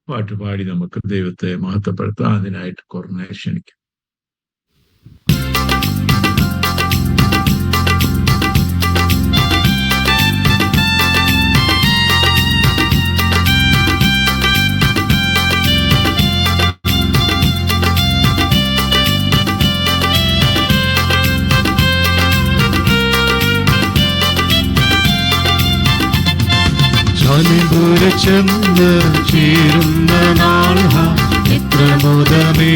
പാട്ടുപാടി നമുക്ക് ദൈവത്തെ മഹത്വപ്പെടുത്താം. അതിനായിട്ട് കുറഞ്ഞ ക്ഷണിക്കും. ദൂരെ ചെന്ന് ചേരുന്ന നാൾ എത്ര മോദമേ,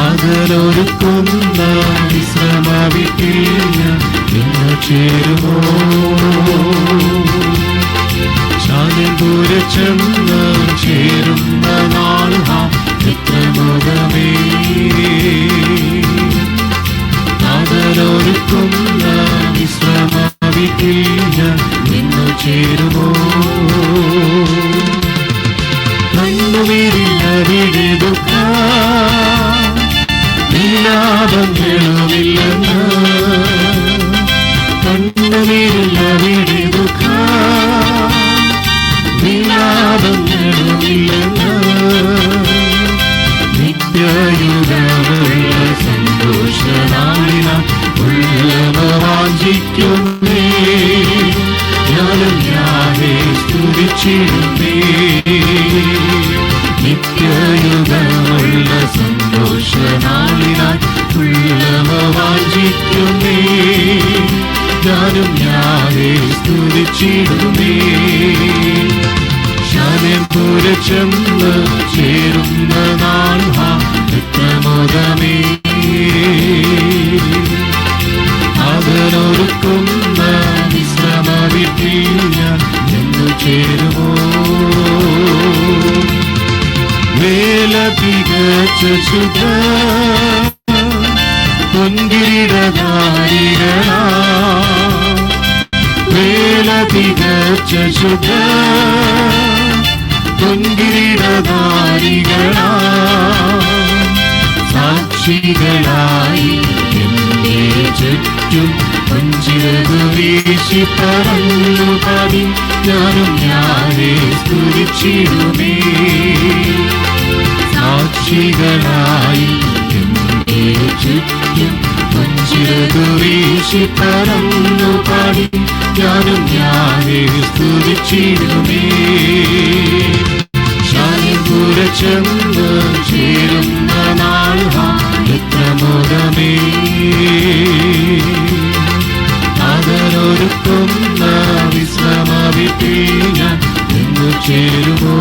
അകലൊരുക്കുന്ന വിശ്രമ വീട്ടിൽ ഇന്ന് ചേരുമോ? ദൂരെ ചെന്ന് ചേരുന്ന നാൾ എത്ര മോദമേ, അകലൊരുക്കുന്ന വിശ്രമ നിന്നു ചേരുമോ? കണ്ണുനീരില്ലവിടെ ദുഃഖം, വിലാപങ്ങളുമില്ലെന്ന്. കണ്ണുനീരില്ലവിടെ ദുഃഖം, വിലാപങ്ങളുമില്ലെന്ന്. നിത്യയുഗമുള്ള സന്തോഷനാളിന ഉള്ളവ വാഞ്ചിക്കുന്നേ, ഞാനും ഞാനേ സ്തുതിച്ചിടുന്നേ. നിത്യയുഗമുള്ള സന്തോഷനാളിനായി ഉള്ളവ വാഞ്ചിക്കുന്നേ, ഞാനും ഞാനേ സ്തുതിച്ചിടുന്നേ. ശാലേംപുരെ ചെന്ന് ചേരുന്ന നാൾ എത്ര മോദമേ, അകലൊരുക്കുന്ന വിശ്രമ വീട്ടിൽ എന്നു ചേരുമോ? വേല തികച്ച ശുദ്ധ പൊൻകിരീടധാരികളാ, വേല തികച്ച ശുദ്ധ പൊൻകിരീടധാരികളാ, സാക്ഷികളായി എന്റെ ചുറ്റും പുഞ്ചിറകു വീശി പറന്നു പാടി, ഞാനും ഞാനേ സ്തുതിച്ചിടുമേ. സാക്ഷികളായി എന്റെ ചുറ്റും പുഞ്ചിറകു വീശി പറന്നു പാടി, ഞാനും ഞാനേ സ്തുതിച്ചിടുമേ. ശാലേംപുരെ ചെന്ന് ചേരുന്ന നാൾ എത്ര മോദമേ, അകലൊരുക്കുന്ന വിശ്രമ വീട്ടിൽ എന്നു ചേരുമോ?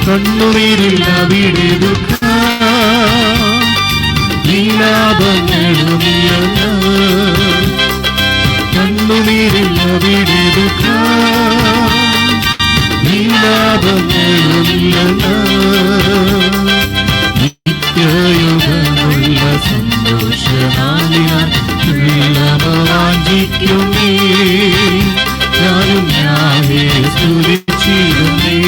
കണ്ണുനീരില്ലവിടെ ദുഃഖം, വിലാപങ്ങളുമില്ലെന്ന്. കണ്ണുനീരില്ലവിടെ ദുഃഖം, വിലാപങ്ങളുമില്ലെന്ന്. നിത്യയുഗമുള്ള സന്തോഷനാളിനാൽ ഉള്ളവ വാഞ്ചിക്കുന്നേ, ഞാനും ഞാനേ സ്തുതിച്ചിടുന്നേ.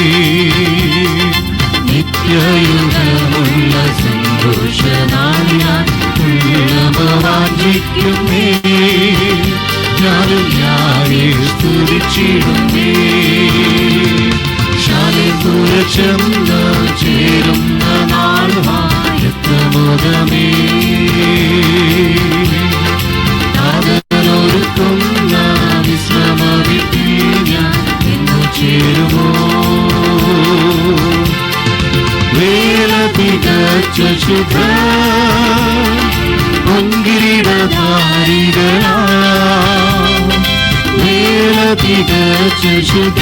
നിത്യയുഗമുള്ള സന്തോഷനാളിനാൽ ഉള്ളവ വാഞ്ചിക്കുന്നേ, ഞാനും ഞാനേ സ്തുതിച്ചിടുന്നേ. ശാലേംപുരെ ചെന്ന് ചേരുന്ന നാൾ എത്ര മോദമേ, അകലൊരുക്കുന്ന വിശ്രമ വീട്ടിൽ എന്നു ചേരുമോ? വേല തികച്ച ശുദ്ധ പൊൻകിരീടധാരികളാ, വേല തികച്ച ശുദ്ധ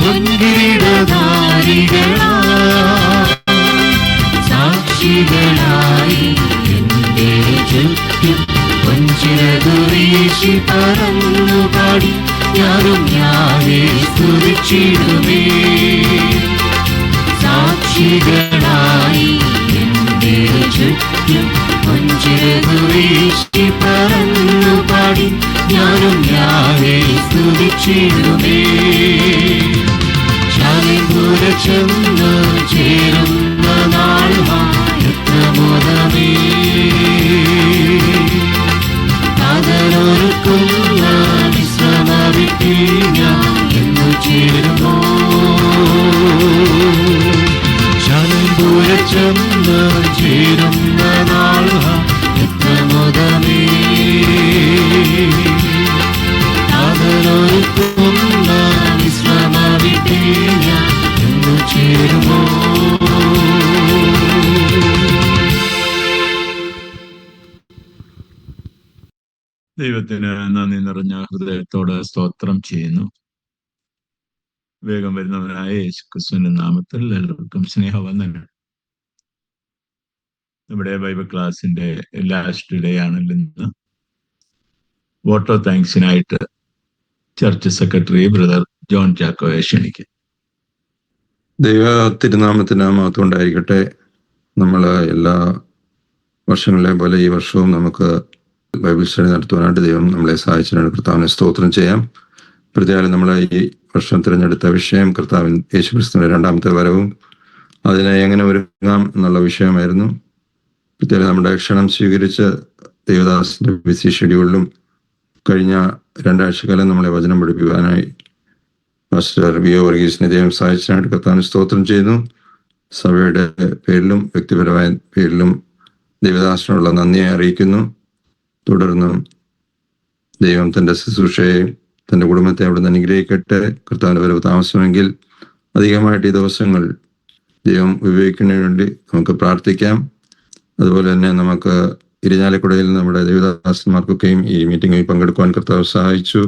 പൊൻകിരീടധാരികളാ, സാക്ഷികളായി എന്റെ ചുറ്റും പുഞ്ചിറകു വീശി പറന്നു പാടി, ഞാനും ഞാനേ സ്തുതിച്ചിടുമേ. സാക്ഷികളായി എന്റെ ചുറ്റും പുഞ്ചിറകു വീശി പറന്നു പാടി, ഞാനും ഞാനേ സ്തുതിച്ചിടുമേ. ശാലേംപുരെ ചെന്ന് ചേരുന്ന നാൾ എത്ര മോദമേ, അകലൊരുക്കുന്ന ചെന്ന് ചേരുന്ന നാൾ എത്ര മുതമേ അതിലൊരുക്കുന്ന വിശ്രമ വീട്ടിൽ എന്ന് ചേരുമോ. ദൈവത്തിന് നന്ദി നിറഞ്ഞ ഹൃദയത്തോട് സ്തോത്രം ചെയ്യുന്നു. വേഗം വരുന്നവനായ യേശുക്രിസ്തുവിന്റെ നാമത്തിൽ എല്ലാവർക്കും സ്നേഹവന്ദനം. നമ്മുടെ ബൈബിൾ ക്ലാസിന്റെ ലാസ്റ്റ് ഡേ ആണല്ലോ ഇന്ന്. വോട്ട് ഓഫ് താങ്ക്സിനായിട്ട് ചർച്ച് സെക്രട്ടറി ബ്രദർ ജോൺ ചാക്കോയെ ക്ഷണിക്കും. ദൈവ തിരുനാമത്തിന് മഹത്വം ഉണ്ടായിരിക്കട്ടെ. നമ്മൾ എല്ലാ വർഷങ്ങളെ പോലെ ഈ വർഷവും നമുക്ക് ബൈബിൾ സ്റ്റഡി നടത്തുവാനായിട്ട് ദൈവം നമ്മളെ സഹായിച്ചതിനാണ് കർത്താവിനെ സ്തോത്രം ചെയ്യാം. പ്രത്യേകം നമ്മൾ ഈ വർഷം തിരഞ്ഞെടുത്ത വിഷയം കർത്താവിൻ യേശുക്രിസ്തുവിന്റെ രണ്ടാമത്തെ വരവും അതിനെ എങ്ങനെ ഒരുങ്ങാം എന്നുള്ള വിഷയമായിരുന്നു. പ്രത്യേകം നമ്മുടെ ക്ഷണം സ്വീകരിച്ച് ദേവദാസിന്റെ ബിസി ഷെഡ്യൂളിലും കഴിഞ്ഞ 2 ആഴ്ചക്കാലം നമ്മളെ വചനം പഠിപ്പിക്കാനായി പാസ്റ്റർ വി ഒ വർഗീസിനെ ദൈവം സഹായിച്ചതിനായിട്ട് കർത്താവിനെ സ്തോത്രം ചെയ്യുന്നു. സഭയുടെ പേരിലും വ്യക്തിപരമായ പേരിലും ദേവദാസിനുള്ള നന്ദിയെ അറിയിക്കുന്നു. തുടർന്നും ദൈവം തൻ്റെ ശുശ്രൂഷയെയും തൻ്റെ കുടുംബത്തെ അവിടെ നിന്ന് അനുഗ്രഹിക്കട്ടെ. കർത്താവിൻ്റെ വരവ് താമസമെങ്കിൽ അധികമായിട്ട് ഈ ദിവസങ്ങൾ ദൈവം ഉപയോഗിക്കുന്നതിന് വേണ്ടി നമുക്ക് പ്രാർത്ഥിക്കാം. അതുപോലെ തന്നെ നമുക്ക് ഇരിഞ്ഞാലക്കുടയിൽ നമ്മുടെ ദേവദാസന്മാർക്കൊക്കെയും ഈ മീറ്റിങ്ങിൽ പങ്കെടുക്കുവാൻ കർത്താവ് സഹായിച്ചു.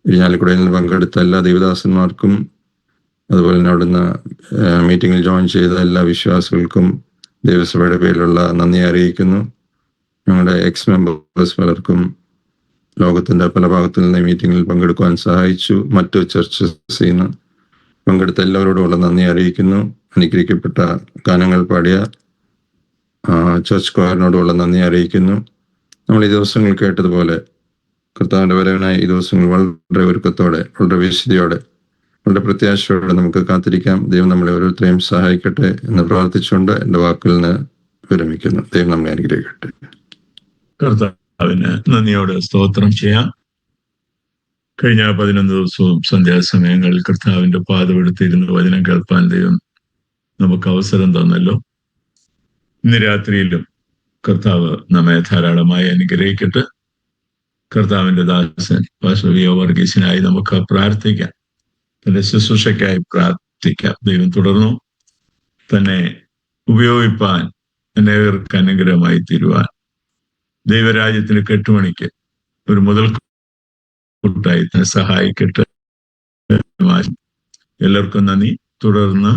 ഇരിഞ്ഞാലക്കുടയിൽ നിന്ന് പങ്കെടുത്ത എല്ലാ ദേവദാസന്മാർക്കും അതുപോലെ തന്നെ അവിടുന്ന് മീറ്റിങ്ങിൽ ജോയിൻ ചെയ്ത എല്ലാ വിശ്വാസികൾക്കും ദേവസഭയുടെ പേരിലുള്ള നന്ദി അറിയിക്കുന്നു. ഞങ്ങളുടെ എക്സ് മെമ്പേഴ്സ് പലർക്കും ലോകത്തിൻ്റെ പല ഭാഗത്തു നിന്ന് മീറ്റിങ്ങിൽ പങ്കെടുക്കുവാൻ സഹായിച്ചു. മറ്റു ചർച്ചസിൽ നിന്ന് പങ്കെടുത്ത എല്ലാവരോടുമുള്ള നന്ദി അറിയിക്കുന്നു. അനുഗ്രഹിക്കപ്പെട്ട ഗാനങ്ങൾ പാടിയ ചർച്ച് ക്വയറിനോടുമുള്ള നന്ദി അറിയിക്കുന്നു. നമ്മൾ ഈ ദിവസങ്ങൾ കേട്ടതുപോലെ കർത്താവിൻ്റെ വരവിനായി ഈ ദിവസങ്ങൾ വളരെ ഒരുക്കത്തോടെ, വളരെ വിശുദ്ധിയോടെ, വളരെ പ്രത്യാശയോടെ നമുക്ക് കാത്തിരിക്കാം. ദൈവം നമ്മളെ ഓരോരുത്തരെയും സഹായിക്കട്ടെ എന്ന് പ്രാർത്ഥിച്ചുകൊണ്ട് എൻ്റെ വാക്കിൽ നിന്ന് വിരമിക്കുന്നു. ദൈവം നമ്മളെ അനുഗ്രഹിക്കട്ടെ. കർത്താവിന് നന്ദിയോട് സ്തോത്രം ചെയ്യാം. കഴിഞ്ഞ 11 ദിവസവും സന്ധ്യാസമയങ്ങളിൽ കർത്താവിന്റെ പാദമെടുത്തിരുന്ന് വചനം കേൾപ്പാൻ ദൈവം നമുക്ക് അവസരം തന്നല്ലോ. ഇന്ന് രാത്രിയിലും കർത്താവ് നമ്മെ ധാരാളമായി അനുഗ്രഹിക്കട്ടെ. കർത്താവിന്റെ ദാസൻ പാസ്റ്റർ വി ഒ വർഗീസിനായി നമുക്ക് പ്രാർത്ഥിക്കാം. തന്റെ ശുശ്രൂഷയ്ക്കായി പ്രാർത്ഥിക്കാം. ദൈവം തുടർന്നു തന്നെ ഉപയോഗിപ്പാൻ അനേകർക്ക് അനുഗ്രഹമായി തീരുവാൻ ദൈവരാജ്യത്തിന് കെട്ടുമണിക്ക് ഒരു മുതൽക്കൂട്ടായി സഹായിക്കട്ടെ. എല്ലാവർക്കും നന്ദി. തുടർന്ന്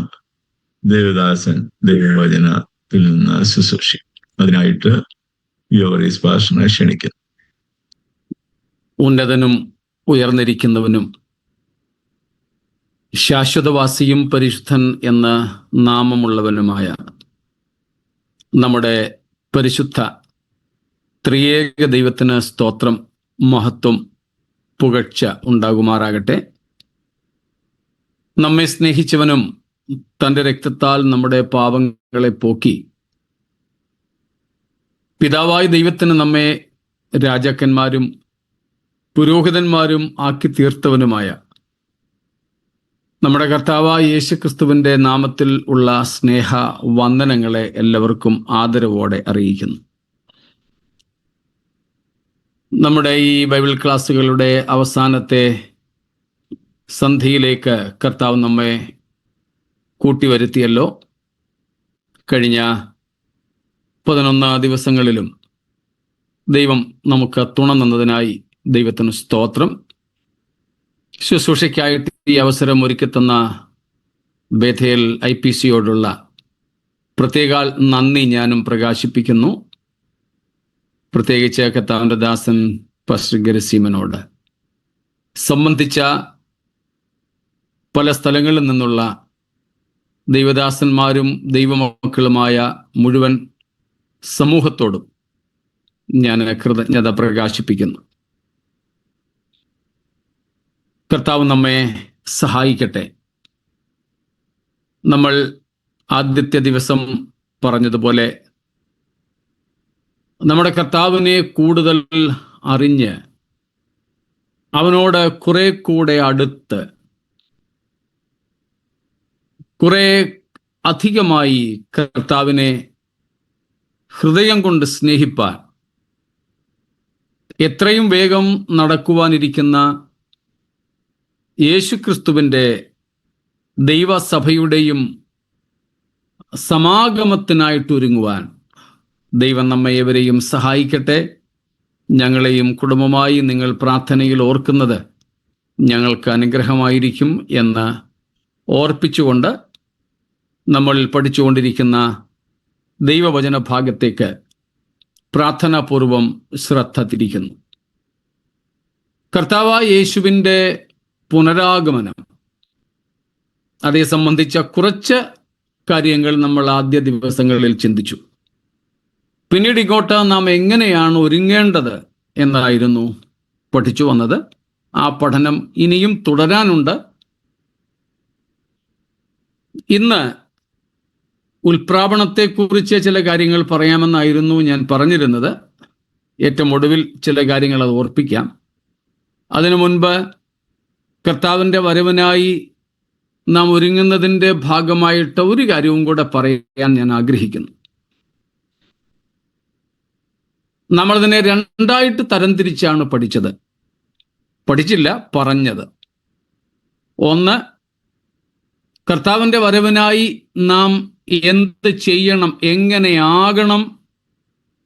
ദേവദാസൻ ദൈവവചനത്തിൽ നിന്ന് ശുശ്രൂഷിക്കും. അതിനായിട്ട് യോവറീസ് പാസ്റ്ററിനെ ക്ഷണിക്കുന്നു. ഉന്നതനും ഉയർന്നിരിക്കുന്നവനും ശാശ്വതവാസിയും പരിശുദ്ധൻ എന്ന നാമമുള്ളവനുമായ നമ്മുടെ പരിശുദ്ധ ത്രിയേക ദൈവത്തിന് സ്തോത്രം, മഹത്വം, പുകഴ്ച ഉണ്ടാകുമാറാകട്ടെ. നമ്മെ സ്നേഹിച്ചവനും തൻ്റെ രക്തത്താൽ നമ്മുടെ പാപങ്ങളെ പോക്കി പിതാവായ ദൈവത്തിന് നമ്മെ രാജാക്കന്മാരും പുരോഹിതന്മാരും ആക്കി തീർത്തവനുമായ നമ്മുടെ കർത്താവായ യേശുക്രിസ്തുവിൻ്റെ നാമത്തിൽ ഉള്ള സ്നേഹ വന്ദനങ്ങളെ എല്ലാവർക്കും ആദരവോടെ അറിയിക്കുന്നു. നമ്മുടെ ഈ ബൈബിൾ ക്ലാസ്സുകളുടെ അവസാനത്തെ സന്ധിയിലേക്ക് കർത്താവ് നമ്മെ കൂട്ടിവരുത്തിയല്ലോ. കഴിഞ്ഞ 11 ദിവസങ്ങളിലും ദൈവം നമുക്ക് തുണ നിന്നതിനായി ദൈവത്തിന് സ്തോത്രം. ശുശ്രൂഷയ്ക്കായിട്ട് ഈ അവസരം ഒരുക്കിത്തന്ന ബേഥേൽ IPCയോടുള്ള പ്രത്യേകാൽ നന്ദി ഞാനും പ്രകാശിപ്പിക്കുന്നു. പ്രത്യേകിച്ച് കർത്താവിൻ്റെ ദാസൻ പാസ്റ്റർ ഗരസീമനോട് സംബന്ധിച്ച പല സ്ഥലങ്ങളിൽ നിന്നുള്ള ദൈവദാസന്മാരും ദൈവമക്കളുമായ മുഴുവൻ സമൂഹത്തോടും ഞാൻ കൃതജ്ഞത പ്രകാശിപ്പിക്കുന്നു. കർത്താവ് നമ്മെ സഹായിക്കട്ടെ. നമ്മൾ ആദ്യത്തെ ദിവസം പറഞ്ഞതുപോലെ നമ്മുടെ കർത്താവിനെ കൂടുതൽ അറിഞ്ഞ് അവനോട് കുറെ കൂടെ അടുത്ത് കുറെ അധികമായി കർത്താവിനെ ഹൃദയം കൊണ്ട് സ്നേഹിപ്പാൻ, എത്രയും വേഗം നടക്കുവാനിരിക്കുന്ന യേശുക്രിസ്തുവിൻ്റെ ദൈവസഭയുടെയും സമാഗമത്തിനായിട്ടൊരുങ്ങുവാൻ ദൈവം നമ്മെ ഏവരെയും സഹായിക്കട്ടെ. ഞങ്ങളെയും കുടുംബമായി നിങ്ങൾ പ്രാർത്ഥനയിൽ ഓർക്കുന്നത് ഞങ്ങൾക്ക് അനുഗ്രഹമായിരിക്കും എന്ന് ഓർപ്പിച്ചുകൊണ്ട് നമ്മൾ പഠിച്ചുകൊണ്ടിരിക്കുന്ന ദൈവവചന ഭാഗത്തേക്ക് പ്രാർത്ഥനാപൂർവം ശ്രദ്ധ തിരിക്കുന്നു. കർത്താവായ യേശുവിൻ്റെ പുനരാഗമനം, അതേ സംബന്ധിച്ച കുറച്ച് കാര്യങ്ങൾ നമ്മൾ ആദ്യ ദിവസങ്ങളിൽ ചിന്തിച്ചു. പിന്നീട് ഇങ്ങോട്ട് നാം എങ്ങനെയാണ് ഒരുങ്ങേണ്ടത് എന്നായിരുന്നു പഠിച്ചു വന്നത്. ആ പഠനം ഇനിയും തുടരാനുണ്ട്. ഇന്ന് ഉൽപ്രാപണത്തെക്കുറിച്ച് ചില കാര്യങ്ങൾ പറയാമെന്നായിരുന്നു ഞാൻ പറഞ്ഞിരുന്നത്. ഏറ്റവും ഒടുവിൽ ചില കാര്യങ്ങൾ അത് ഓർപ്പിക്കാം. അതിനു മുൻപ് കർത്താവിൻ്റെ വരവിനായി നാം ഒരുങ്ങുന്നതിൻ്റെ ഭാഗമായിട്ട് ഒരു കാര്യവും കൂടെ പറയാൻ ഞാൻ ആഗ്രഹിക്കുന്നു. നമ്മളതിനെ രണ്ടായിട്ട് തരംതിരിച്ചാണ് പറഞ്ഞത്. ഒന്ന്, കർത്താവിൻ്റെ വരവിനായി നാം എന്ത് ചെയ്യണം, എങ്ങനെയാകണം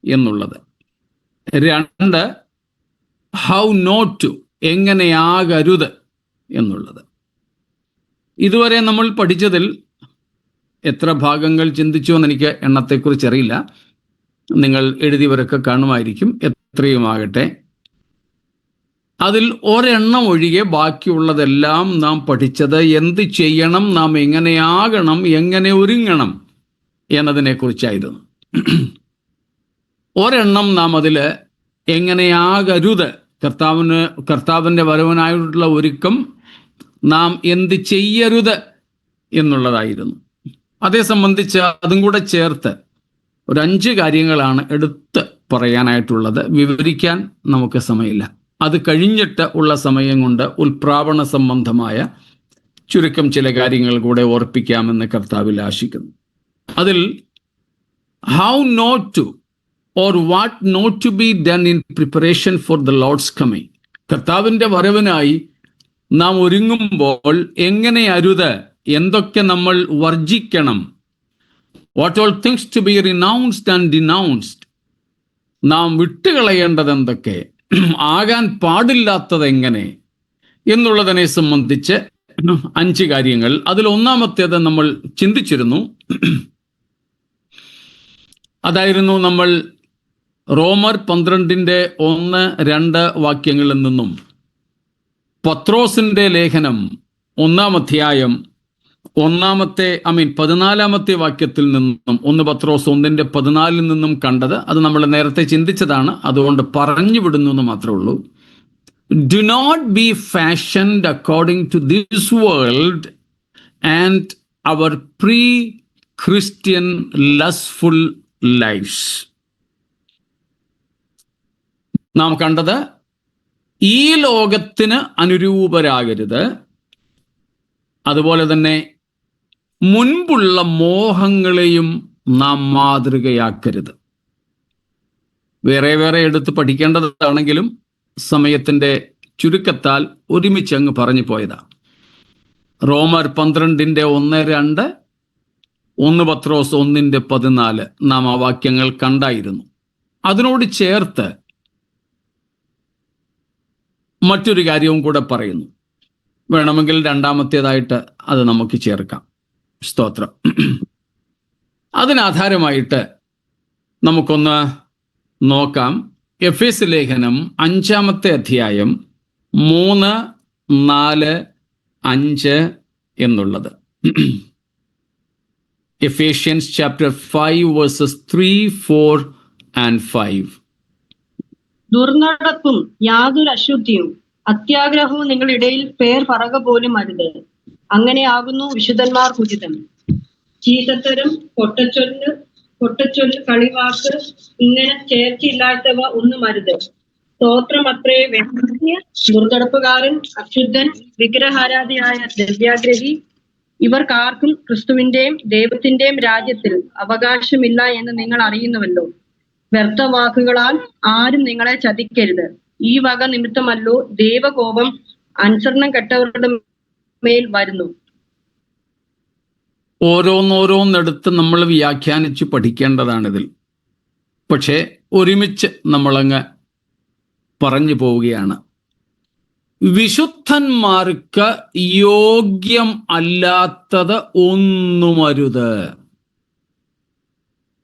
എന്നുള്ളത്. രണ്ട്, ഹൗ നോട്ട് ടു, എങ്ങനെയാകരുത് എന്നുള്ളത്. ഇതുവരെ നമ്മൾ പഠിച്ചതിൽ എത്ര ഭാഗങ്ങൾ ചിന്തിച്ചു എന്ന് എനിക്ക് എണ്ണത്തെക്കുറിച്ച് അറിയില്ല. നിങ്ങൾ എഴുതിയവരൊക്കെ കാണുമായിരിക്കും. എത്രയുമാകട്ടെ, അതിൽ ഒരെണ്ണം ഒഴികെ ബാക്കിയുള്ളതെല്ലാം നാം പഠിച്ചത് എന്ത് ചെയ്യണം, നാം എങ്ങനെയാകണം, എങ്ങനെ ഒരുങ്ങണം എന്നതിനെക്കുറിച്ചായിരുന്നു. ഒരെണ്ണം നാം അതിൽ എങ്ങനെയാകരുത്, കർത്താവിൻ്റെ വരവനായിട്ടുള്ള ഒരുക്കം നാം എന്ത് ചെയ്യരുത് എന്നുള്ളതായിരുന്നു. അതേ സംബന്ധിച്ച് അതും കൂടെ ചേർത്ത് ഒരു 5 കാര്യങ്ങളാണ് എടുത്ത് പറയാനായിട്ടുള്ളത്. വിവരിക്കാൻ നമുക്ക് സമയമില്ല. അത് കഴിഞ്ഞിട്ട് ഉള്ള സമയം കൊണ്ട് ഉൽപ്രാപണ സംബന്ധമായ ചുരുക്കം ചില കാര്യങ്ങൾ കൂടെ ഓർപ്പിക്കാമെന്ന് കർത്താവിൽ ആശിക്കുന്നു. അതിൽ how not to or what not to be done in preparation for the lord's coming, കർത്താവിൻ്റെ വരവിനായി നാം ഒരുങ്ങുമ്പോൾ എങ്ങനെ അരുത്, എന്തൊക്കെ നമ്മൾ വർജിക്കണം, what all things to be renounced and denounced, നാം വിട്ടുകളയേണ്ടത് എന്തൊക്കെ, ആകാൻ പാടില്ലാത്തത് എങ്ങനെ എന്നുള്ളതിനെ സംബന്ധിച്ച് 5 കാര്യങ്ങൾ. അതിൽ ഒന്നാമത്തേത് നമ്മൾ ചിന്തിച്ചിരുന്നു. അതായിരുന്നു നമ്മൾ റോമർ 12:1-2 വാക്യങ്ങളിൽ നിന്നും പത്രോസിൻ്റെ ലേഖനം 1-ാം അധ്യായം 14-ാമത്തെ വാക്യത്തിൽ നിന്നും 1 പത്രോസ് 1:14 നിന്നും കണ്ടത്. അത് നമ്മൾ നേരത്തെ ചിന്തിച്ചതാണ്, അതുകൊണ്ട് പറഞ്ഞു വിടുന്നു എന്ന് മാത്രമേ ഉള്ളൂ. Do not be fashioned according to this world and our pre Christian lustful lifes. നാം കണ്ടത് ഈ ലോകത്തിന് അനുരൂപരാകരുത്, അതുപോലെ തന്നെ മുൻപുള്ള മോഹങ്ങളെയും നാം മാതൃകയാക്കരുത്. വേറെ വേറെ എടുത്ത് പഠിക്കേണ്ടതാണെങ്കിലും സമയത്തിൻ്റെ ചുരുക്കത്താൽ ഒരുമിച്ച് അങ്ങ് പറഞ്ഞു പോയതാ. റോമർ 12:1-2, 1 പത്രോസ് 1:14 നാം ആ വാക്യങ്ങൾ കണ്ടായിരുന്നു. അതിനോട് ചേർത്ത് മറ്റൊരു കാര്യവും കൂടെ പറയുന്നു. വേണമെങ്കിൽ രണ്ടാമത്തേതായിട്ട് അത് നമുക്ക് ചേർക്കാം. സ്തോത്രം. അതിനാധാരമായിട്ട് നമുക്കൊന്ന് നോക്കാം. എഫേസ്യ ലേഖനം 5-ാമത്തെ അധ്യായം 3, 4, 5 എന്നുള്ളത്. Ephesians chapter 5 verses 3, 4 and 5. ദുർനടപ്പും യാതൊരു അശുദ്ധിയും അത്യാഗ്രഹവും നിങ്ങളുടെ ഇടയിൽ പേർ പറക പോലും അരുത്. അങ്ങനെയാകുന്നു വിശുദ്ധന്മാർ ഉചിതം. ചീത്തത്തരം, പൊട്ടച്ചൊല്ല്, കളിവാക്ക്, ഇങ്ങനെ ചേർച്ചയില്ലാത്തവ ഒന്നും അരുത്. സ്തോത്രം അത്രേ വേണ്ട. ദുർനടപ്പുകാരൻ, അശുദ്ധൻ, വിഗ്രഹാരാധിയായ ദ്രവ്യാഗ്രഹി, ഇവർക്കാർക്കും ക്രിസ്തുവിന്റെയും ദൈവത്തിന്റെയും രാജ്യത്തിൽ അവകാശമില്ല എന്ന് നിങ്ങൾ അറിയുന്നുവല്ലോ. വ്യർത്ഥവാക്കുകളാൽ ആരും നിങ്ങളെ ചതിക്കരുത്. ഈ വക നിമിത്തമല്ലോ ദൈവകോപം അനുസരണം കെട്ടവരുടെ മേൽ വരുന്നു. ഓരോന്നോരോന്നെടുത്ത് നമ്മൾ വ്യാഖ്യാനിച്ച് പഠിക്കേണ്ടതാണിതിൽ. പക്ഷേ ഒരുമിച്ച് നമ്മളങ്ങ് പറഞ്ഞു പോവുകയാണ്. വിശുദ്ധന്മാർക്ക് യോഗ്യം അല്ലാത്തത് ഒന്നുമരുത്.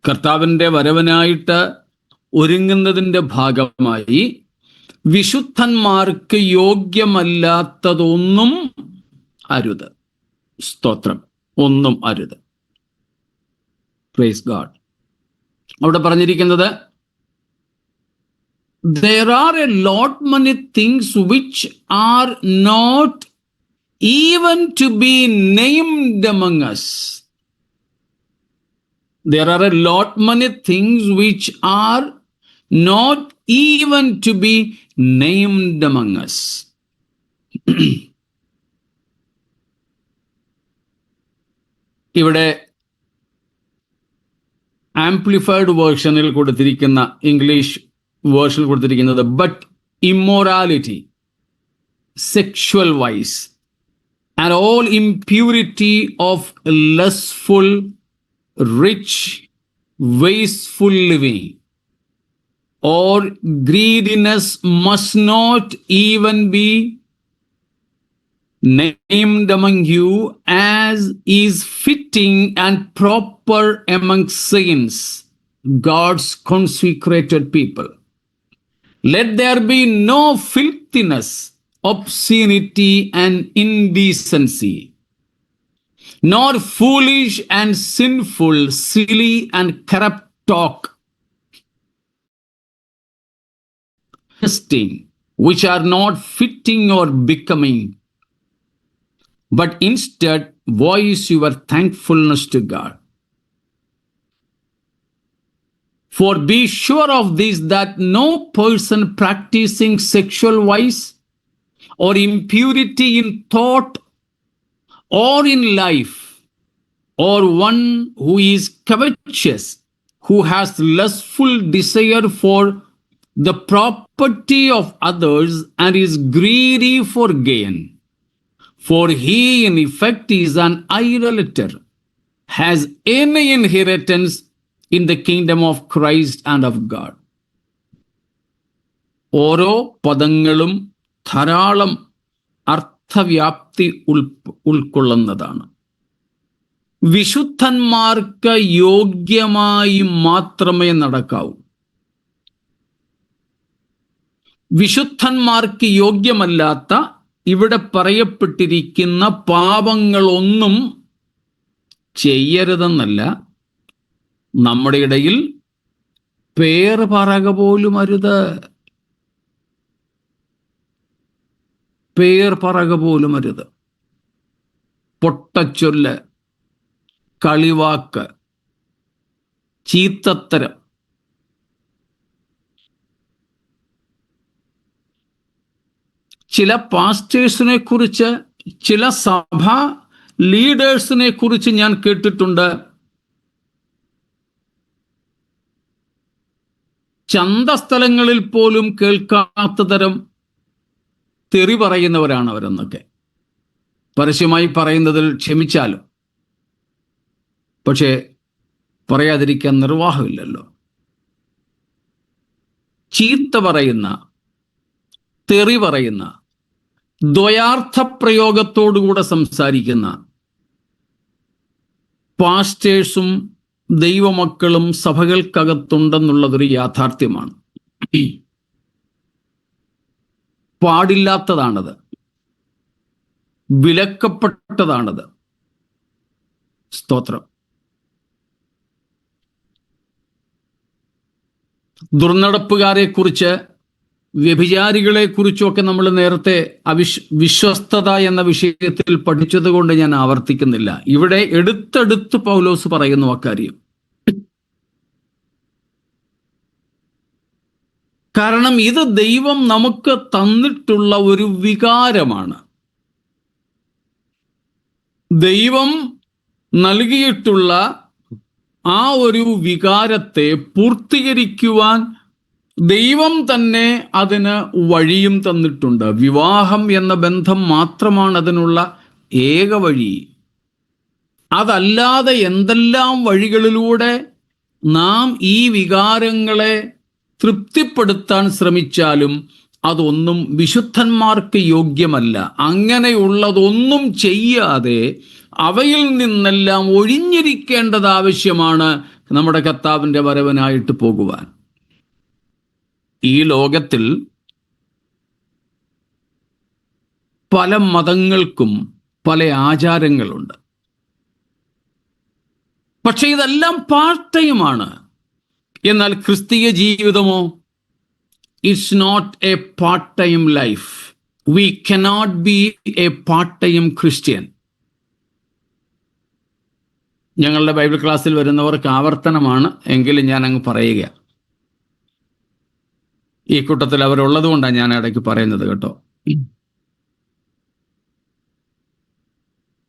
കർത്താവിൻ്റെ വരവനായിട്ട് ഒരുങ്ങുന്നതിൻ്റെ ഭാഗമായി വിശുദ്ധന്മാർക്ക് യോഗ്യമല്ലാത്തതൊന്നും അരുത്. സ്തോത്രം. ഒന്നും അരുത്. Praise God. അവിടെ പറഞ്ഞിരിക്കുന്നത് there are a lot many things which are not even to be named among us. There are a lot many things which are not even to be named among us. ഇവിടെ amplified വേർഷനിൽ കൊടുത്തിരിക്കുന്ന English വേർഷനിൽ കൊടുത്തിരിക്കുന്നത് but immorality sexual vice and all impurity of lustful rich wasteful living or greediness must not even be named among you, as is fitting and proper among saints, God's consecrated people. Let there be no filthiness, obscenity and indecency, nor foolish and sinful, silly and corrupt talk, which are not fitting or becoming, but instead voice your thankfulness to God. For be sure of this, that no person practicing sexual vice or impurity in thought or in life, or one who is covetous, who has lustful desire for the property of others and is greedy for gain, for he in effect is an idolater, has any inheritance in the kingdom of Christ and of God. ഓരോ പദങ്ങളും ധാരാളം അർത്ഥവ്യാപ്തി ഉൾക്കൊള്ളുന്നതാണ്. വിശുദ്ധന്മാർക്ക് യോഗ്യമായി മാത്രമേ നടക്കാവൂ. വിശുദ്ധന്മാർക്ക് യോഗ്യമല്ലാത്ത ഇവിടെ പറയപ്പെട്ടിരിക്കുന്ന പാപങ്ങളൊന്നും ചെയ്യരുതെന്നല്ല, നമ്മുടെ ഇടയിൽ പേർ പറക പോലും അരുത്. പേർ പറക പോലും അരുത്. പൊട്ടച്ചൊല്ല്, കളിവാക്ക്, ചീത്തത്തരം, ചില പാസ്റ്റേഴ്സിനെ കുറിച്ച്, ചില സഭാ ലീഡേഴ്സിനെ കുറിച്ച് ഞാൻ കേട്ടിട്ടുണ്ട്. ചന്തസ്ഥലങ്ങളിൽ പോലും കേൾക്കാത്ത തരം തെറി പറയുന്നവരാണ് അവരെന്നൊക്കെ. പരസ്യമായി പറയുന്നതിൽ ക്ഷമിച്ചാലും, പക്ഷേ പറയാതിരിക്കാൻ നിർവാഹമില്ലല്ലോ. ചീത്ത പറയുന്ന, തെറി പറയുന്ന, ദ്വയാർത്ഥ പ്രയോഗത്തോടുകൂടെ സംസാരിക്കുന്ന പാസ്റ്റേഴ്സും ദൈവമക്കളും സഭകൾക്കകത്തുണ്ടെന്നുള്ളതൊരു യാഥാർത്ഥ്യമാണ്. പാടില്ലാത്തതാണത്, വിലക്കപ്പെട്ടതാണത്. സ്തോത്രം. ദുർനടപ്പുകാരെ കുറിച്ച്, വ്യഭിചാരികളെ കുറിച്ചൊക്കെ നമ്മൾ നേരത്തെ വിശ്വസ്തത എന്ന വിഷയത്തിൽ പഠിച്ചതുകൊണ്ട് ഞാൻ ആവർത്തിക്കുന്നില്ല. ഇവിടെ എടുത്തെടുത്ത് പൗലോസ് പറയുന്നു അക്കാര്യം. കാരണം ഇത് ദൈവം നമുക്ക് തന്നിട്ടുള്ള ഒരു വികാരമാണ്. ദൈവം നൽകിയിട്ടുള്ള ആ ഒരു വികാരത്തെ പൂർത്തീകരിക്കുവാൻ ദൈവം തന്നെ അതിന് വഴിയും തന്നിട്ടുണ്ട്. വിവാഹം എന്ന ബന്ധം മാത്രമാണ് അതിനുള്ള ഏക വഴി. അതല്ലാതെ എന്തെല്ലാം വഴികളിലൂടെ നാം ഈ വികാരങ്ങളെ തൃപ്തിപ്പെടുത്താൻ ശ്രമിച്ചാലും അതൊന്നും വിശുദ്ധന്മാർക്ക് യോഗ്യമല്ല. അങ്ങനെയുള്ളതൊന്നും ചെയ്യാതെ അവയിൽ നിന്നെല്ലാം ഒഴിഞ്ഞിരിക്കേണ്ടത് ആവശ്യമാണ് നമ്മുടെ കർത്താവിൻ്റെ വരവനായിട്ട് പോകുവാൻ. ഈ ലോകത്തിൽ പല മതങ്ങൾക്കും പല ആചാരങ്ങളുണ്ട്. പക്ഷെ ഇതെല്ലാം പാർട്ട് ടൈമാണ്. എന്നാൽ ക്രിസ്തീയ ജീവിതമോ? It's not a part time life. We cannot be a part time Christian. ഞങ്ങളുടെ ബൈബിൾ ക്ലാസ്സിൽ വരുന്നവർക്ക് ആവർത്തനമാണ്, എങ്കിലും ഞാൻ അങ്ങ് പറയുക. ഈ കൂട്ടത്തിൽ അവരുള്ളത് കൊണ്ടാണ് ഞാൻ ഇടയ്ക്ക് പറയുന്നത് കേട്ടോ.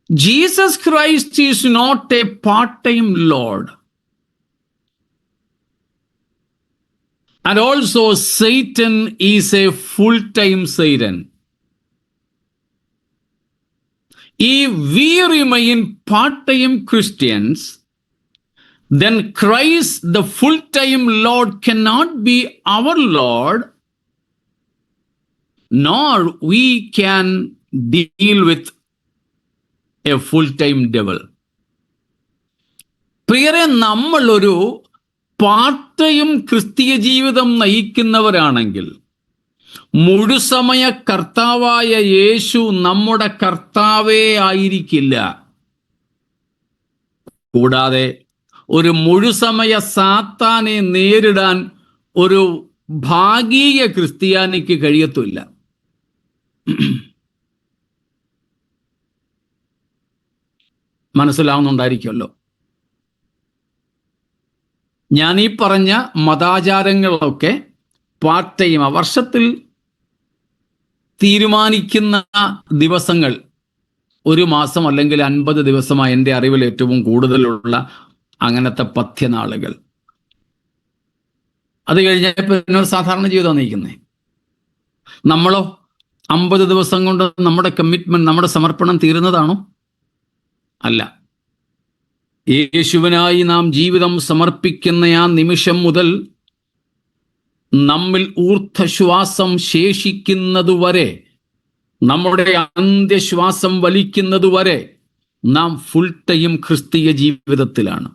Jesus Christ is not a part-time Lord. And also Satan is a full-time Satan. If we remain part-time Christians, then Christ, the full-time Lord, cannot be our Lord, nor we can deal with a full-time devil. പ്രിയരെ, നമ്മൾ ഒരു part time ക്രിസ്തീയ ജീവിതം നയിക്കുന്നവരാണെങ്കിൽ മുഴുസമയ കർത്താവായ യേശു നമ്മുടെ കർത്താവേ ആയിരിക്കില്ല. കൂടാതെ ഒരു മുഴുസമയ സാത്താനെ നേരിടാൻ ഒരു ഭാഗിക ക്രിസ്ത്യാനിക്ക് കഴിയത്തില്ല. മനസ്സിലാവുന്നുണ്ടായിരിക്കുമല്ലോ. ഞാൻ ഈ പറഞ്ഞ മതാചാരങ്ങളൊക്കെ പാർട്ട് ടൈം, വർഷത്തിൽ തീരുമാനിക്കുന്ന ദിവസങ്ങൾ 1 മാസം അല്ലെങ്കിൽ 50 ദിവസമായി എൻ്റെ അറിവിൽ ഏറ്റവും കൂടുതലുള്ള അങ്ങനത്തെ പഥ്യനാളുകൾ. അത് കഴിഞ്ഞപ്പോൾ പിന്നെ സാധാരണ ജീവിതം നയിക്കുന്നത്. നമ്മളോ 50 ദിവസം കൊണ്ട് നമ്മുടെ കമ്മിറ്റ്മെന്റ്, നമ്മുടെ സമർപ്പണം തീരുന്നതാണോ? അല്ല. യേശുവിനായി നാം ജീവിതം സമർപ്പിക്കുന്ന ആ നിമിഷം മുതൽ നമ്മിൽ ഊർധ്വശ്വാസം ശേഷിക്കുന്നതുവരെ, നമ്മുടെ അന്ത്യശ്വാസം വലിക്കുന്നതുവരെ നാം ഫുൾ ടൈം ക്രിസ്തീയ ജീവിതത്തിലാണ്.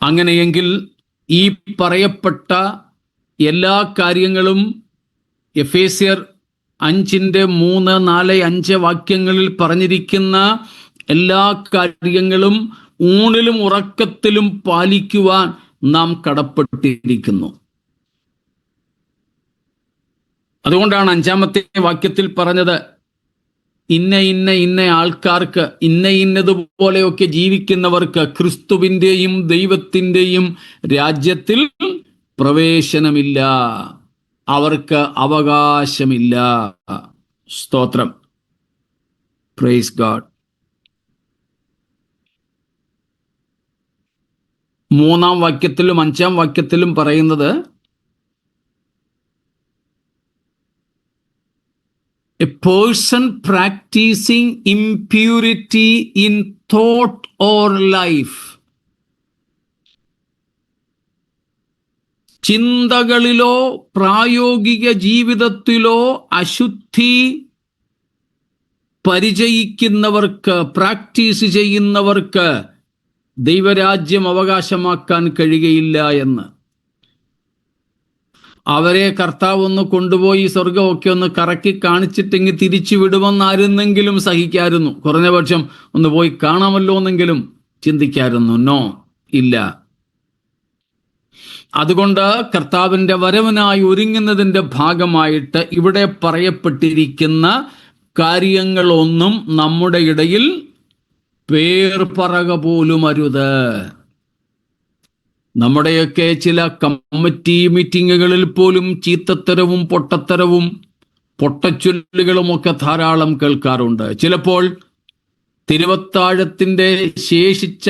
അങ്ങനെയെങ്കിൽ ഈ പറയപ്പെട്ട എല്ലാ കാര്യങ്ങളും എഫേസ്യർ 5:3, 4, 5 വാക്യങ്ങളിൽ പറഞ്ഞിരിക്കുന്ന എല്ലാ കാര്യങ്ങളും ഊണിലും ഉറക്കത്തിലും പാലിക്കുവാൻ നാം കടപ്പെട്ടിരിക്കുന്നു. അതുകൊണ്ടാണ് 5-ാമത്തെ വാക്യത്തിൽ പറഞ്ഞത്, ഇന്ന ആൾക്കാർക്ക്, ഇന്നതുപോലെയൊക്കെ ജീവിക്കുന്നവർക്ക് ക്രിസ്തുവിൻ്റെയും ദൈവത്തിൻ്റെയും രാജ്യത്തിൽ പ്രവേശനമില്ല, അവർക്ക് അവകാശമില്ല. സ്തോത്രം. Praise God. 3-ാം വാക്യത്തിലും 5-ാം വാക്യത്തിലും പറയുന്നത്, a person practicing impurity in thought or life. ചിന്തകളിലോ പ്രായോഗിക ജീവിതത്തിലോ അശുദ്ധി പരിചയിക്കുന്നവർക്ക്, പ്രാക്ടീസ് ചെയ്യുന്നവർക്ക് ദൈവരാജ്യം അവകാശമാക്കാൻ കഴിയുകയില്ല എന്ന്. അവരെ കർത്താവ് ഒന്ന് കൊണ്ടുപോയി സ്വർഗമൊക്കെ ഒന്ന് കറക്കി കാണിച്ചിട്ടെങ്കിൽ തിരിച്ചു വിടുമെന്നായിരുന്നെങ്കിലും സഹിക്കായിരുന്നു. കുറഞ്ഞ പക്ഷം ഒന്ന് പോയി കാണാമല്ലോ എന്നെങ്കിലും ചിന്തിക്കായിരുന്നു. നോ, ഇല്ല. അതുകൊണ്ട് കർത്താവിൻ്റെ വരവിനായി ഒരുങ്ങുന്നതിൻ്റെ ഭാഗമായിട്ട് ഇവിടെ പറയപ്പെട്ടിരിക്കുന്ന കാര്യങ്ങളൊന്നും നമ്മുടെ ഇടയിൽ പേർ പറക പോലും അരുത്. നമ്മുടെയൊക്കെ ചില കമ്മിറ്റി മീറ്റിങ്ങുകളിൽ പോലും ചീത്തത്തരവും പൊട്ടത്തരവും പൊട്ടച്ചൊല്ലുകളുമൊക്കെ ധാരാളം കേൾക്കാറുണ്ട്. ചിലപ്പോൾ തിരുവത്താഴത്തിൻ്റെ ശേഷിച്ച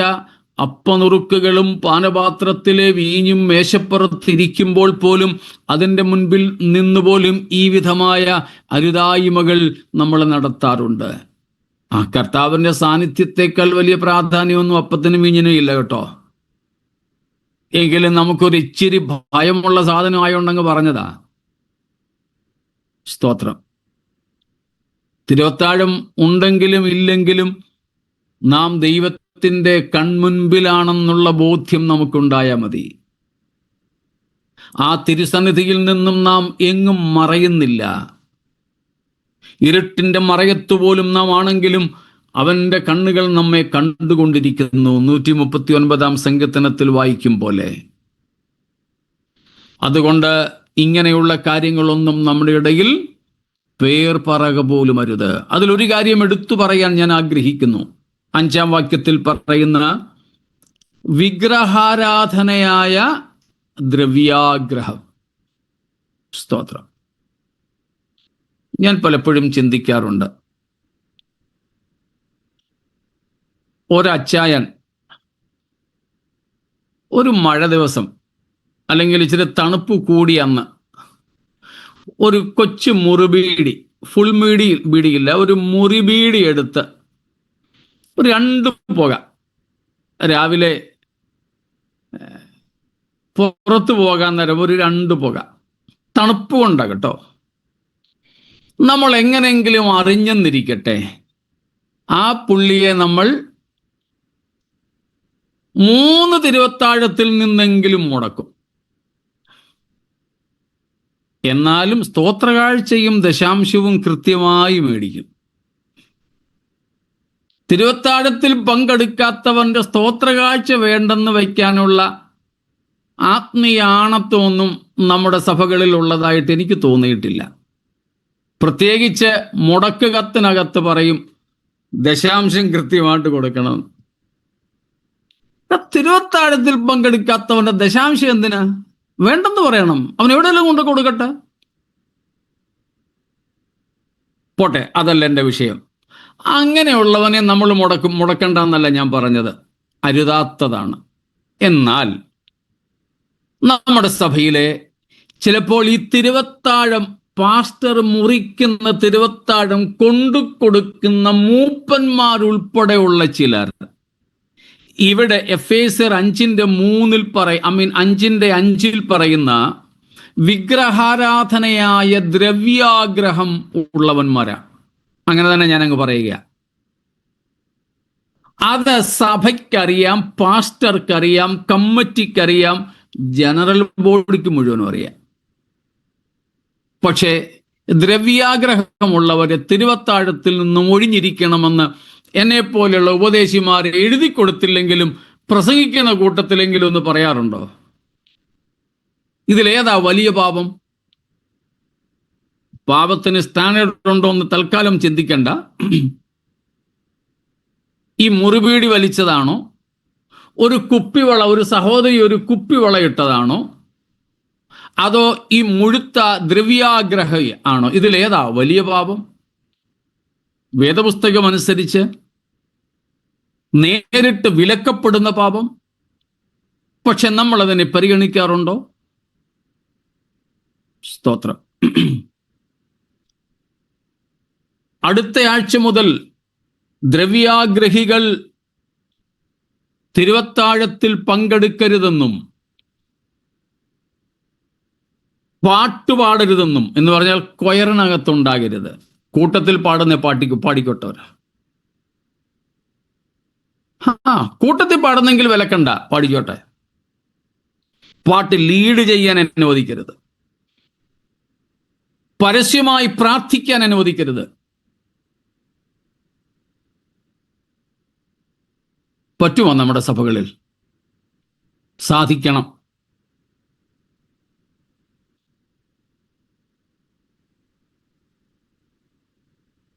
അപ്പനുറുക്കുകളും പാനപാത്രത്തിലെ വീഞ്ഞും മേശപ്പുറത്തിരിക്കുമ്പോൾ പോലും അതിൻ്റെ മുൻപിൽ നിന്നുപോലും ഈ വിധമായ അരുതായ്മകൾ നമ്മൾ നടത്താറുണ്ട്. ആ കർത്താവിൻ്റെ സാന്നിധ്യത്തെക്കാൾ വലിയ പ്രാധാന്യമൊന്നും അപ്പത്തിനും വീഞ്ഞിനും ഇല്ല കേട്ടോ. എങ്കിലും നമുക്കൊരു ഇച്ചിരി ഭയമുള്ള സാധനമായോണ്ടങ്ങ് പറഞ്ഞതാ. സ്തോത്രം. തിരുവത്താഴം ഉണ്ടെങ്കിലും ഇല്ലെങ്കിലും നാം ദൈവത്തിൻ്റെ കൺമുൻപിലാണെന്നുള്ള ബോധ്യം നമുക്കുണ്ടായാൽ മതി. ആ തിരുസന്നിധിയിൽ നിന്നും നാം എങ്ങും മറയുന്നില്ല. ഇരുട്ടിൻ്റെ മറയത്തുപോലും നാം ആണെങ്കിലും അവൻ്റെ കണ്ണുകൾ നമ്മെ കണ്ടുകൊണ്ടിരിക്കുന്നു. 139 സങ്കീർത്തനത്തിൽ വായിക്കും പോലെ. അതുകൊണ്ട് ഇങ്ങനെയുള്ള കാര്യങ്ങളൊന്നും നമ്മുടെ ഇടയിൽ പേർ പറക പോലും അരുത്. അതിലൊരു കാര്യം എടുത്തു പറയാൻ ഞാൻ ആഗ്രഹിക്കുന്നു. 5-ാം വാക്യത്തിൽ പറയുന്ന വിഗ്രഹാരാധനയായ ദ്രവ്യാഗ്രഹം. സ്തോത്രം. ഞാൻ പലപ്പോഴും ചിന്തിക്കാറുണ്ട്, ഒരച്ചായൻ ഒരു മഴ ദിവസം അല്ലെങ്കിൽ ഇച്ചിരി തണുപ്പ് കൂടിയ അന്ന് ഒരു കൊച്ചു മുറിബീഡി, ഫുൾ ബീഡിയില്ല, ഒരു മുറിബീഡി എടുത്ത് ഒരു 2 പുക രാവിലെ പുറത്തു പോകാൻ നേരം ഒരു 2 പുക, തണുപ്പ് കൊണ്ടാണ് കേട്ടോ. നമ്മൾ എങ്ങനെയെങ്കിലും അറിഞ്ഞെന്നിരിക്കട്ടെ, ആ പുള്ളിയെ നമ്മൾ 3 തിരുവത്താഴത്തിൽ നിന്നെങ്കിലും മുടക്കും. എന്നാലും സ്തോത്രകാഴ്ചയും ദശാംശവും കൃത്യമായി മേടിക്കും. തിരുവത്താഴത്തിൽ പങ്കെടുക്കാത്തവന്റെ സ്തോത്രകാഴ്ച വേണ്ടെന്ന് വയ്ക്കാനുള്ള ആത്മീയാണത്വമൊന്നും നമ്മുടെ സഭകളിൽ ഉള്ളതായിട്ട് എനിക്ക് തോന്നിയിട്ടില്ല. പ്രത്യേകിച്ച് മുടക്ക് കത്തിനകത്ത് പറയും ദശാംശം കൃത്യമായിട്ട് കൊടുക്കണം. തിരുവത്താഴത്തിൽ പങ്കെടുക്കാത്തവന്റെ ദശാംശം എന്തിനാ? വേണ്ടെന്ന് പറയണം. അവൻ എവിടെയെല്ലാം കൊണ്ട് കൊടുക്കട്ടെ. പോട്ടെ, അതല്ല എൻ്റെ വിഷയം. അങ്ങനെയുള്ളവനെ നമ്മൾ മുടക്കണ്ടെന്നല്ല ഞാൻ പറഞ്ഞത്, അരുതാത്തതാണ്. എന്നാൽ നമ്മുടെ സഭയിലെ ചിലപ്പോൾ ഈ തിരുവത്താഴം, പാസ്റ്റർ മുറിക്കുന്ന തിരുവത്താഴം കൊണ്ടു കൊടുക്കുന്ന മൂപ്പന്മാരുൾപ്പെടെയുള്ള ചിലർ ഇവിടെ എഫേസ്യർ 5:3 പറയുന്ന വിഗ്രഹാരാധനയായ ദ്രവ്യാഗ്രഹം ഉള്ളവന്മാരാ. അങ്ങനെ തന്നെ ഞാനങ്ങ് പറയുക. അത് സഭയ്ക്കറിയാം, പാസ്റ്റർക്കറിയാം, കമ്മിറ്റിക്കറിയാം, ജനറൽ ബോഡിക്ക് മുഴുവനും അറിയാം. പക്ഷേ ദ്രവ്യാഗ്രഹമുള്ളവരെ തിരുവത്താഴത്തിൽ നിന്നും ഒഴിഞ്ഞിരിക്കണമെന്ന് എന്നെ പോലെയുള്ള ഉപദേശിമാർ എഴുതി കൊടുത്തില്ലെങ്കിലും പ്രസംഗിക്കുന്ന കൂട്ടത്തിലെങ്കിലും ഒന്ന് പറയാറുണ്ടോ? ഇതിലേതാ വലിയ പാപം? പാപത്തിന് സ്റ്റാൻഡേർഡ് ഉണ്ടോ എന്ന് തൽക്കാലം ചിന്തിക്കണ്ട. ഈ മുറിബീടി വലിച്ചതാണോ, ഒരു കുപ്പിവള, ഒരു സഹോദരി ഒരു കുപ്പിവള ഇട്ടതാണോ, അതോ ഈ മുഴുത്ത ദ്രവ്യാഗ്രഹ ആണോ? ഇതിലേതാ വലിയ പാപം? വേദപുസ്തകം അനുസരിച്ച് നേരിട്ട് വിലക്കപ്പെടുന്ന പാപം. പക്ഷെ നമ്മൾ അതിനെ പരിഗണിക്കാറുണ്ടോ? സ്തോത്രം. അടുത്ത ആഴ്ച മുതൽ ദ്രവ്യാഗ്രഹികൾ തിരുവത്താഴത്തിൽ പങ്കെടുക്കരുതെന്നും പാട്ടുപാടരുതെന്നും, എന്ന് പറഞ്ഞാൽ കൊയറിനകത്തുണ്ടാകരുത്. കൂട്ടത്തിൽ പാടുന്ന പാടിക്കോട്ടവർ. കൂട്ടത്തിൽ പാടുന്നെങ്കിൽ വിലക്കണ്ട, പാടിക്കോട്ടെ. പാട്ട് ലീഡ് ചെയ്യാൻ അനുവദിക്കരുത്. പരസ്യമായി പ്രാർത്ഥിക്കാൻ അനുവദിക്കരുത്. പറ്റുമോ നമ്മുടെ സഭകളിൽ? സാധിക്കണം.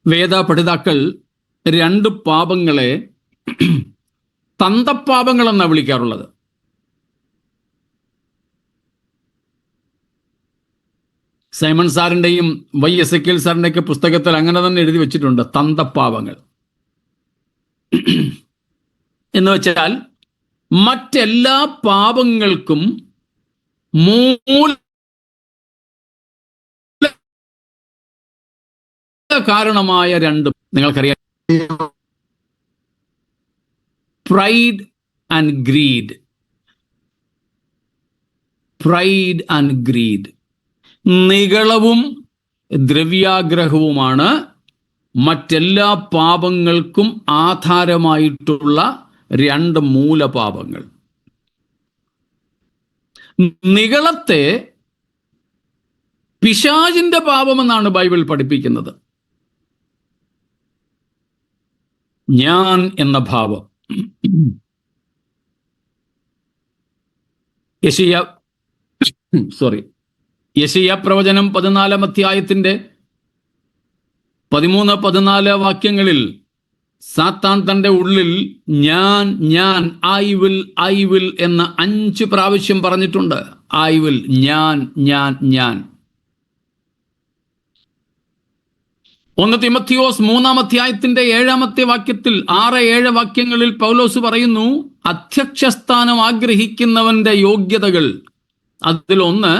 വേദപഠിതാക്കൾ 2 പാപങ്ങളെ തന്തപ്പാപങ്ങൾ എന്നാണ് വിളിക്കാറുള്ളത്. സൈമൺ സാറിൻ്റെയും YS സാറിൻ്റെയൊക്കെ പുസ്തകത്തിൽ അങ്ങനെ തന്നെ എഴുതി വെച്ചിട്ടുണ്ട്, തന്തപ്പാവങ്ങൾ എന്ന് വെച്ചാൽ മറ്റെല്ലാ പാപങ്ങൾക്കും മൂല കാരണമായ രണ്ടും നിങ്ങൾക്കറിയാം, pride and greed. Pride and greed, നിഗളവും ദ്രവ്യാഗ്രഹവുമാണ് മറ്റെല്ലാ പാപങ്ങൾക്കും ആധാരമായിട്ടുള്ള രണ്ട് മൂലപാപങ്ങൾ. നിഗളത്തെ പിശാചിന്റെ പാപമെന്നാണ് ബൈബിൾ പഠിപ്പിക്കുന്നത്. ഞാൻ എന്ന ഭാവം. യെശയ്യാ പ്രവചനം 14 അധ്യായത്തിന്റെ 13-14 വാക്യങ്ങളിൽ സാത്താൻ തൻ്റെ ഉള്ളിൽ ഞാൻ ഐ വിൽ എന്ന് 5 പ്രാവശ്യം പറഞ്ഞിട്ടുണ്ട്. ഐ വിൽ, ഞാൻ. 1 തിമോഥെയോസ് 3 അധ്യായത്തിന്റെ 7 വാക്യത്തിൽ 6-7 വാക്യങ്ങളിൽ പൗലോസ് പറയുന്നു, അധ്യക്ഷസ്ഥാനം ആഗ്രഹിക്കുന്നവന്റെ യോഗ്യതകൾ, അതിലൊന്ന്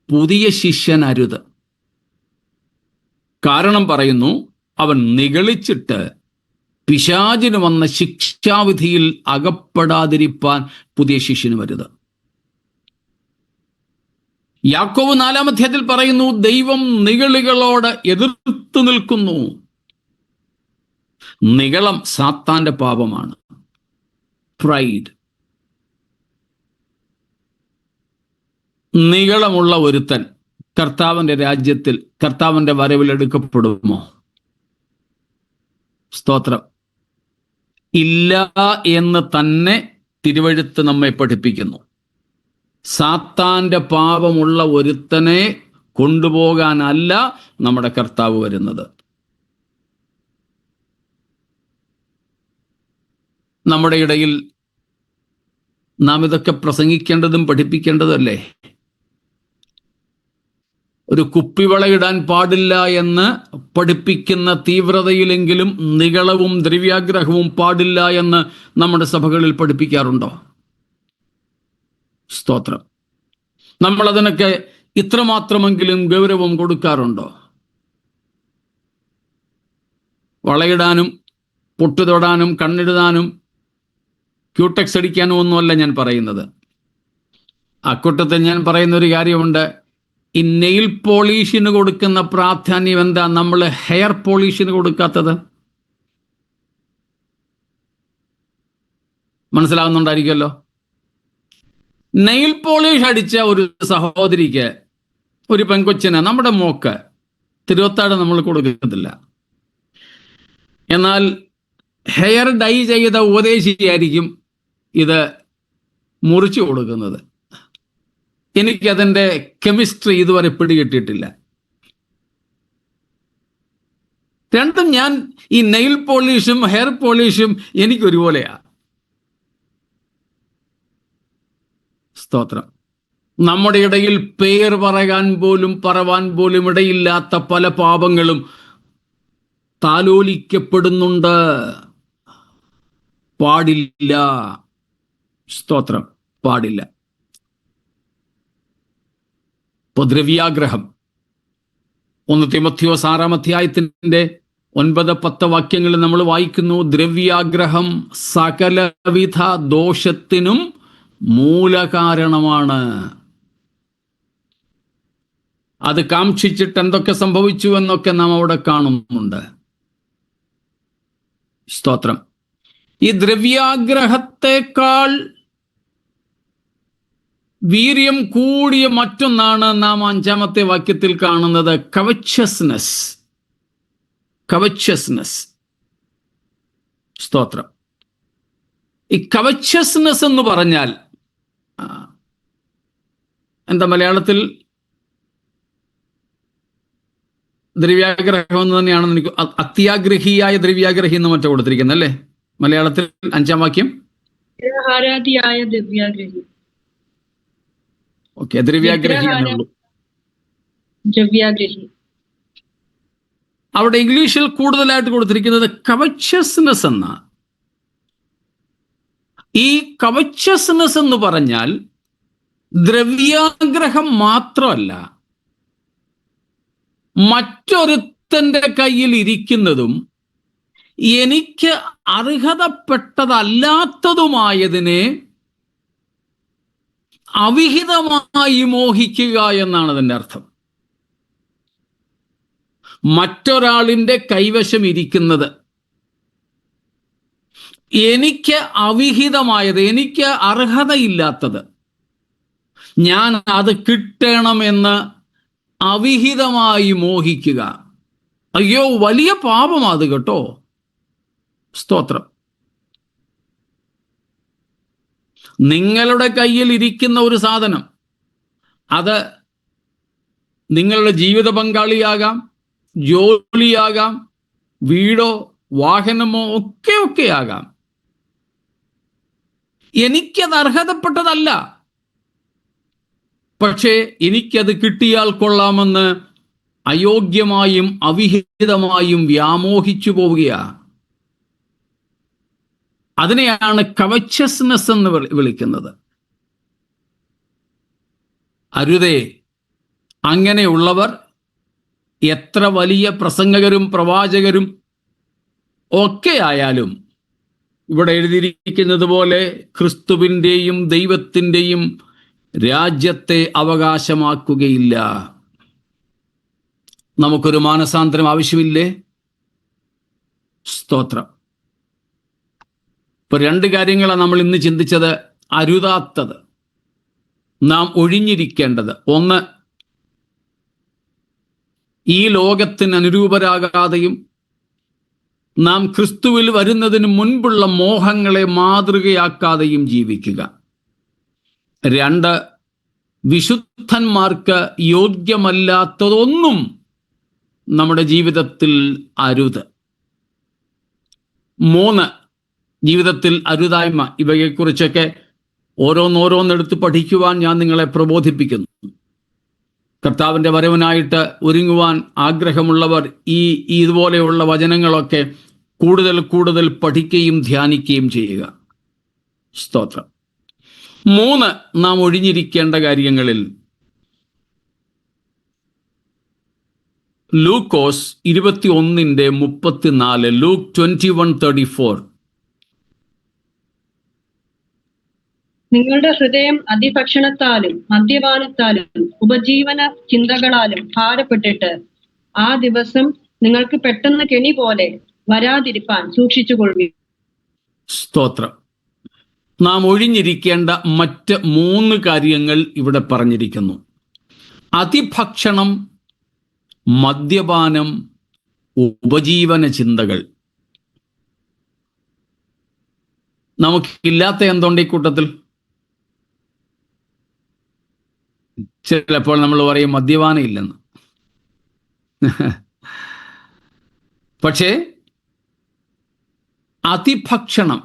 പുതിയ ശിഷ്യനരുത്. കാരണം പറയുന്നു, അവൻ നിഗളിച്ചിട്ട് പിശാചിന് വന്ന ശിക്ഷാവിധിയിൽ അകപ്പെടാതിരിപ്പാൻ പുതിയ ശിഷ്യന് വരുത്. യാക്കോബ് 4 അധ്യായത്തിൽ പറയുന്നു, ദൈവം നിഗളികളോട് എതിർത്തു നിൽക്കുന്നു. നിഗളം സാത്താന്റെ പാപമാണ്, പ്രൈഡ്. നിഗളമുള്ള ഒരുത്തൻ കർത്താവിന്റെ രാജ്യത്തിൽ, കർത്താവിന്റെ വരവിൽ എടുക്കപ്പെടുമോ? സ്തോത്രം. ഇല്ല എന്ന് തന്നെ തിരുവെഴുത്ത് നമ്മെ പഠിപ്പിക്കുന്നു. സാത്താന്റെ പാപമുള്ള ഒരുത്തനെ കൊണ്ടുപോകാനല്ല നമ്മുടെ കർത്താവ് വരുന്നത്. നമ്മുടെ ഇടയിൽ നാം ഇതൊക്കെ പ്രസംഗിക്കേണ്ടതും പഠിപ്പിക്കേണ്ടതല്ലേ? ഒരു കുപ്പിവളയിടാൻ പാടില്ല എന്ന് പഠിപ്പിക്കുന്ന തീവ്രതയിലെങ്കിലും നിഗളവും ദ്രവ്യാഗ്രഹവും പാടില്ല എന്ന് നമ്മുടെ സഭകളിൽ പഠിപ്പിക്കാറുണ്ടോ? സ്തോത്രം. നമ്മളതിനൊക്കെ ഇത്രമാത്രമെങ്കിലും ഗൗരവം കൊടുക്കാറുണ്ടോ? വളയിടാനും പൊട്ടുതൊടാനും കണ്ണെഴുതാനും ക്യൂടെക്സ് അടിക്കാനും ഒന്നുമല്ല ഞാൻ പറയുന്നത്. അക്കൂട്ടത്തിൽ ഞാൻ പറയുന്ന ഒരു കാര്യമുണ്ട്. ഈ നെയിൽ പോളിഷിന് കൊടുക്കുന്ന പ്രാധാന്യം എന്താ നമ്മൾ ഹെയർ പോളിഷിന് കൊടുക്കാത്തത്? മനസ്സിലാകുന്നുണ്ടായിരിക്കുമല്ലോ. നെയിൽ പോളിഷ് അടിച്ച ഒരു സഹോദരിക്ക്, ഒരു പെൺകൊച്ചിന്, നമ്മുടെ മോക്ക് തിരുവത്താഴ് നമ്മൾ കൊടുക്കത്തില്ല. എന്നാൽ ഹെയർ ഡൈ ചെയ്ത ഉപദേശിയായിരിക്കും ഇത് മുറിച്ചു കൊടുക്കുന്നത്. എനിക്കതിൻ്റെ കെമിസ്ട്രി ഇതുവരെ പിടികിട്ടിയിട്ടില്ല. രണ്ടും ഞാൻ ഈ നെയിൽ പോളിഷും ഹെയർ പോളിഷും എനിക്കൊരുപോലെയാ. സ്തോത്രം. നമ്മുടെ ഇടയിൽ പേർ പറവാൻ പോലും ഇടയില്ലാത്ത പല പാപങ്ങളും താലോലിക്കപ്പെടുന്നുണ്ട്. പാടില്ല. സ്തോത്രം, പാടില്ല. ഇപ്പൊ ദ്രവ്യാഗ്രഹം 1 തിമോഥെയോസ് 6 അധ്യായത്തിന്റെ 9-10 വാക്യങ്ങളിൽ നമ്മൾ വായിക്കുന്നു, ദ്രവ്യാഗ്രഹം സകലവിധ ദോഷത്തിനും മൂലകാരണമാണ്. അത് കാക്ഷിച്ചിട്ട് എന്തൊക്കെ സംഭവിച്ചു എന്നൊക്കെ നാം അവിടെ കാണുന്നുണ്ട്. സ്തോത്രം. ഈ ദ്രവ്യാഗ്രഹത്തെക്കാൾ വീര്യം കൂടിയ മറ്റൊന്നാണ് നാം 5-ാമത്തെ വാക്യത്തിൽ കാണുന്നത്, കവച്ചസ്നെസ്. സ്തോത്രം. ഈ കവച്ചസ്നെസ് എന്ന് പറഞ്ഞാൽ എന്താ? മലയാളത്തിൽ ദ്രവ്യാഗ്രഹം എന്ന് തന്നെയാണെന്ന് എനിക്ക്, അത്യാഗ്രഹിയായ ദ്രവ്യാഗ്രഹി എന്ന് മറ്റോ കൊടുത്തിരിക്കുന്നത് അല്ലേ മലയാളത്തിൽ? 5-ാം വാക്യം ദ്രവ്യാഗ്രഹി. ഓക്കെ, ദ്രവ്യാഗ്രഹി എന്നുള്ളൂ. ദ്രവ്യാഗ്രഹി. അവിടെ ഇംഗ്ലീഷിൽ കൂടുതലായിട്ട് കൊടുത്തിരിക്കുന്നത് കവച്ചസ്നെസ് എന്ന. ഈ കവച്ചസ്നെസ് എന്ന് പറഞ്ഞാൽ ദ്രവ്യാഗ്രഹം മാത്രമല്ല, മറ്റൊരുത്തന്റെ കയ്യിൽ ഇരിക്കുന്നതും എനിക്ക് അർഹതപ്പെട്ടതല്ലാത്തതുമായതിനെ അവിഹിതമായി മോഹിക്കുക എന്നാണ് അതിൻ്റെ അർത്ഥം. മറ്റൊരാളിൻ്റെ കൈവശം ഇരിക്കുന്നത് എനിക്ക് അവിഹിതമായത്, എനിക്ക് അർഹതയില്ലാത്തത്, ഞാൻ അത് കിട്ടണമെന്ന് അവിഹിതമായി മോഹിക്കുക. അയ്യോ, വലിയ പാപമാത് കേട്ടോ. സ്തോത്രം. നിങ്ങളുടെ കയ്യിൽ ഇരിക്കുന്ന ഒരു സാധനം, അത് നിങ്ങളുടെ ജീവിത പങ്കാളിയാകാം, ജോലിയാകാം, വീടോ വാഹനമോ ഒക്കെ ആകാം. എനിക്കത് അർഹതപ്പെട്ടതല്ല, പക്ഷേ എനിക്കത് കിട്ടിയാൽ കൊള്ളാമെന്ന് അയോഗ്യമായും അവിഹിതമായും വ്യാമോഹിച്ചു പോവുകയാണ്. അതിനെയാണ് കവച്ചസ്നെസ് എന്ന് വിളിക്കുന്നത്. അരുതേ, അങ്ങനെയുള്ളവർ എത്ര വലിയ പ്രസംഗകരും പ്രവാചകരും ഒക്കെ ആയാലും ഇവിടെ എഴുതിയിരിക്കുന്നത് പോലെ ക്രിസ്തുവിൻ്റെയും ദൈവത്തിൻ്റെയും രാജ്യത്തെ അവകാശമാക്കുകയില്ല. നമുക്കൊരു മാനസാന്തരം ആവശ്യമില്ലേ? സ്തോത്രം. ഇപ്പൊ രണ്ട് കാര്യങ്ങളാണ് നമ്മൾ ഇന്ന് ചിന്തിച്ചത്. അരുതാത്തത്, നാം ഒഴിഞ്ഞിരിക്കേണ്ടത്. ഒന്ന്, ഈ ലോകത്തിന് അനുരൂപരാകാതെയും നാം ക്രിസ്തുവിൽ വരുന്നതിന് മുൻപുള്ള മോഹങ്ങളെ മാതൃകയാക്കാതെയും ജീവിക്കുക. രണ്ട്, വിശുദ്ധന്മാർക്ക് യോഗ്യമല്ലാത്തതൊന്നും നമ്മുടെ ജീവിതത്തിൽ അരുത്. മൂന്ന്, ജീവിതത്തിൽ അരുതായ്മ. ഇവയെക്കുറിച്ചൊക്കെ ഓരോന്നോരോന്നെടുത്ത് പഠിക്കുവാൻ ഞാൻ നിങ്ങളെ പ്രബോധിപ്പിക്കുന്നു. കർത്താവിൻ്റെ വരവിനായിട്ട് ഒരുങ്ങുവാൻ ആഗ്രഹമുള്ളവർ ഇതുപോലെയുള്ള വചനങ്ങളൊക്കെ കൂടുതൽ കൂടുതൽ പഠിക്കുകയും ധ്യാനിക്കുകയും ചെയ്യുക. സ്തോത്രം. മൂന്ന്, നാം ഒഴിഞ്ഞിരിക്കേണ്ട കാര്യങ്ങളിൽ ലൂക്കോസ് 21:34, ലൂക്ക് 21:34. നിങ്ങളുടെ ഹൃദയം അതിഭക്ഷണത്താലും മദ്യപാനത്താലും ഉപജീവന ചിന്തകളാലും ഭാരപ്പെട്ടിട്ട് ആ ദിവസം നിങ്ങൾക്ക് പെട്ടെന്ന് കെണി പോലെ വരാതിരിപ്പാൻ സൂക്ഷിച്ചുകൊള്ളുക. സ്തോത്രം. നാം ഒഴിഞ്ഞിരിക്കേണ്ട മറ്റ് 3 കാര്യങ്ങൾ ഇവിടെ പറഞ്ഞിരിക്കുന്നു. അതിഭക്ഷണം, മദ്യപാനം, ഉപജീവന ചിന്തകൾ. നമുക്കില്ലാത്ത എന്തുണ്ട് ഈ കൂട്ടത്തിൽ? ചിലപ്പോൾ നമ്മൾ പറയും മദ്യപാനം ഇല്ലെന്ന്. പക്ഷേ അതിഭക്ഷണം,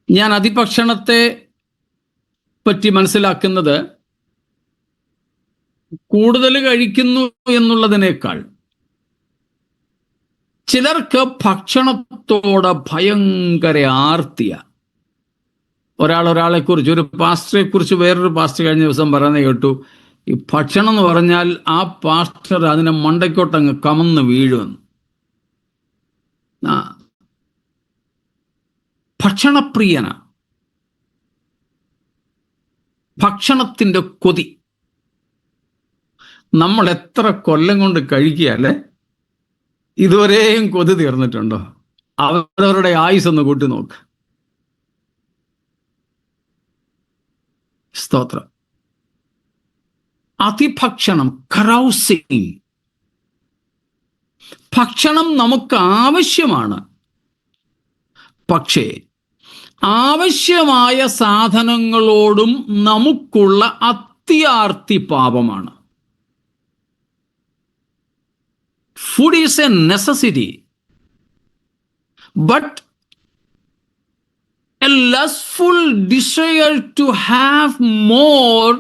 ഞാൻ അതിഭക്ഷണത്തെ പറ്റി മനസ്സിലാക്കുന്നത് കൂടുതൽ കഴിക്കുന്നു എന്നുള്ളതിനേക്കാൾ ചിലർക്ക് ഭക്ഷണത്തോട് ഭയങ്കര ആർത്തിയ. ഒരാളെക്കുറിച്ച്, ഒരു പാസ്റ്ററെ കുറിച്ച് വേറൊരു പാസ്റ്റർ കഴിഞ്ഞ ദിവസം പറയുന്നത് കേട്ടു, ഈ ഭക്ഷണം എന്ന് പറഞ്ഞാൽ ആ പാസ്റ്റർ അതിനെ മണ്ടയ്ക്കോട്ടങ്ങ് കമന്ന് വീഴുമെന്ന്. ഭക്ഷണപ്രിയന, ഭക്ഷണത്തിൻ്റെ കൊതി. നമ്മൾ എത്ര കൊല്ലം കൊണ്ട് കഴിക്കുക അല്ലേ? ഇതുവരെയും കൊതി തീർന്നിട്ടുണ്ടോ? അവരവരുടെ ആയുസ് ഒന്ന് കൂട്ടി നോക്ക്. സ്തോത്രം. അതിഭക്ഷണം, കറൗസിങ്. ഭക്ഷണം നമുക്ക് ആവശ്യമാണ്, പക്ഷേ ആവശ്യമായ സാധനങ്ങളോടും നമുക്കുള്ള അത്യാർത്തി പാപമാണ്. Food is a necessity, but a lustful desire to have more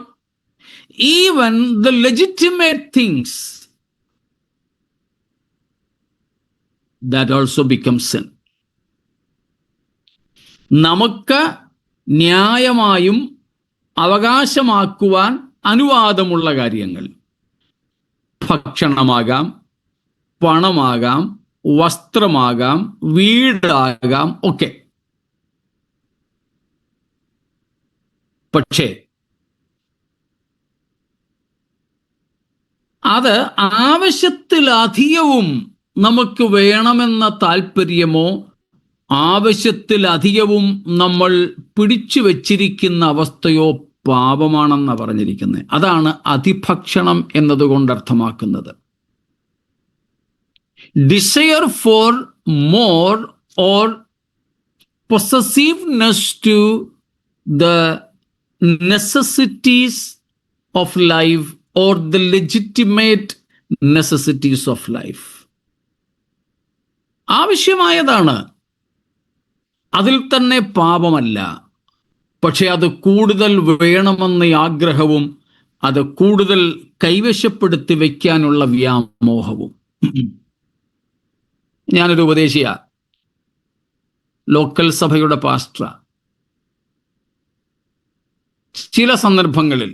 even the legitimate things, that also becomes sin. നമുക്ക് ന്യായമായും അവകാശമാക്കുവാൻ അനുവാദമുള്ള കാര്യങ്ങൾ, ഭക്ഷണമാകാം, പണമാകാം, വസ്ത്രമാകാം, വീടാകാം, ഒക്കെ. പക്ഷേ അത് ആവശ്യത്തിലധികവും നമുക്ക് വേണമെന്ന താല്പര്യമോ ആവശ്യത്തിലധികവും നമ്മൾ പിടിച്ചു വച്ചിരിക്കുന്ന അവസ്ഥയോ പാപമാണെന്നാണ് പറഞ്ഞിരിക്കുന്നത്. അതാണ് അതിഭക്ഷണം എന്നതുകൊണ്ട് അർത്ഥമാക്കുന്നത്. Desire for more or possessiveness to the necessities of life or the legitimate necessities of life. ആവശ്യമായതാണ്, അതിൽ തന്നെ പാപമല്ല. പക്ഷെ അത് കൂടുതൽ വേണമെന്ന ആഗ്രഹവും അത് കൂടുതൽ കൈവശപ്പെടുത്തി വയ്ക്കാനുള്ള വ്യാമോഹവും. ഞാനൊരു ഉപദേശിയ, ലോക്കൽ സഭയുടെ പാസ്റ്റർ. ചില സന്ദർഭങ്ങളിൽ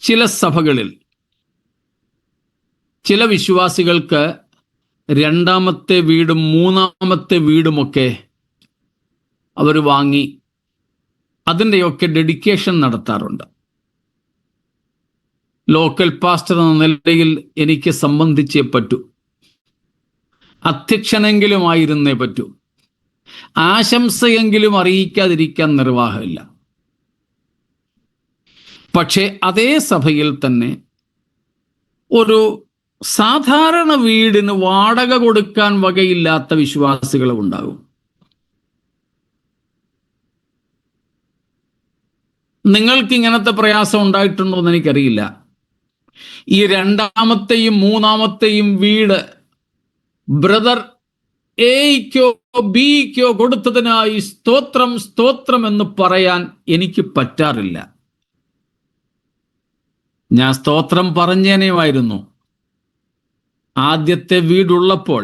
ചില സഭകളിൽ ചില വിശ്വാസികൾക്ക് രണ്ടാമത്തെ വീടും മൂന്നാമത്തെ വീടുമൊക്കെ അവർ വാങ്ങി അതിൻ്റെയൊക്കെ ഡെഡിക്കേഷൻ നടത്താറുണ്ട്. ലോക്കൽ പാസ്റ്റർ എന്ന നിലയിൽ എനിക്ക് സംബന്ധിച്ചേ പറ്റൂ, അധ്യക്ഷനെങ്കിലും ആയിരുന്നേ പറ്റൂ, ആശംസയെങ്കിലും അറിയിക്കാതിരിക്കാൻ നിർവാഹമില്ല. പക്ഷേ അതേ സഭയിൽ തന്നെ ഒരു സാധാരണ വീടിന് വാടക കൊടുക്കാൻ വകയില്ലാത്ത വിശ്വാസികളും ഉണ്ടാകും. നിങ്ങൾക്ക് ഇങ്ങനത്തെ പ്രയാസം ഉണ്ടായിട്ടുണ്ടോ എന്ന് എനിക്കറിയില്ല. ഈ രണ്ടാമത്തെയും മൂന്നാമത്തെയും വീട് ബ്രദർ എയ്ക്കോ ബിക്കോ കൊടുത്തതിനായി സ്തോത്രം സ്തോത്രം എന്ന് പറയാൻ എനിക്ക് പറ്റാറില്ല. ഞാൻ സ്തോത്രം പറഞ്ഞേനെയുമായിരുന്നു. ആദ്യത്തെ വീടുള്ളപ്പോൾ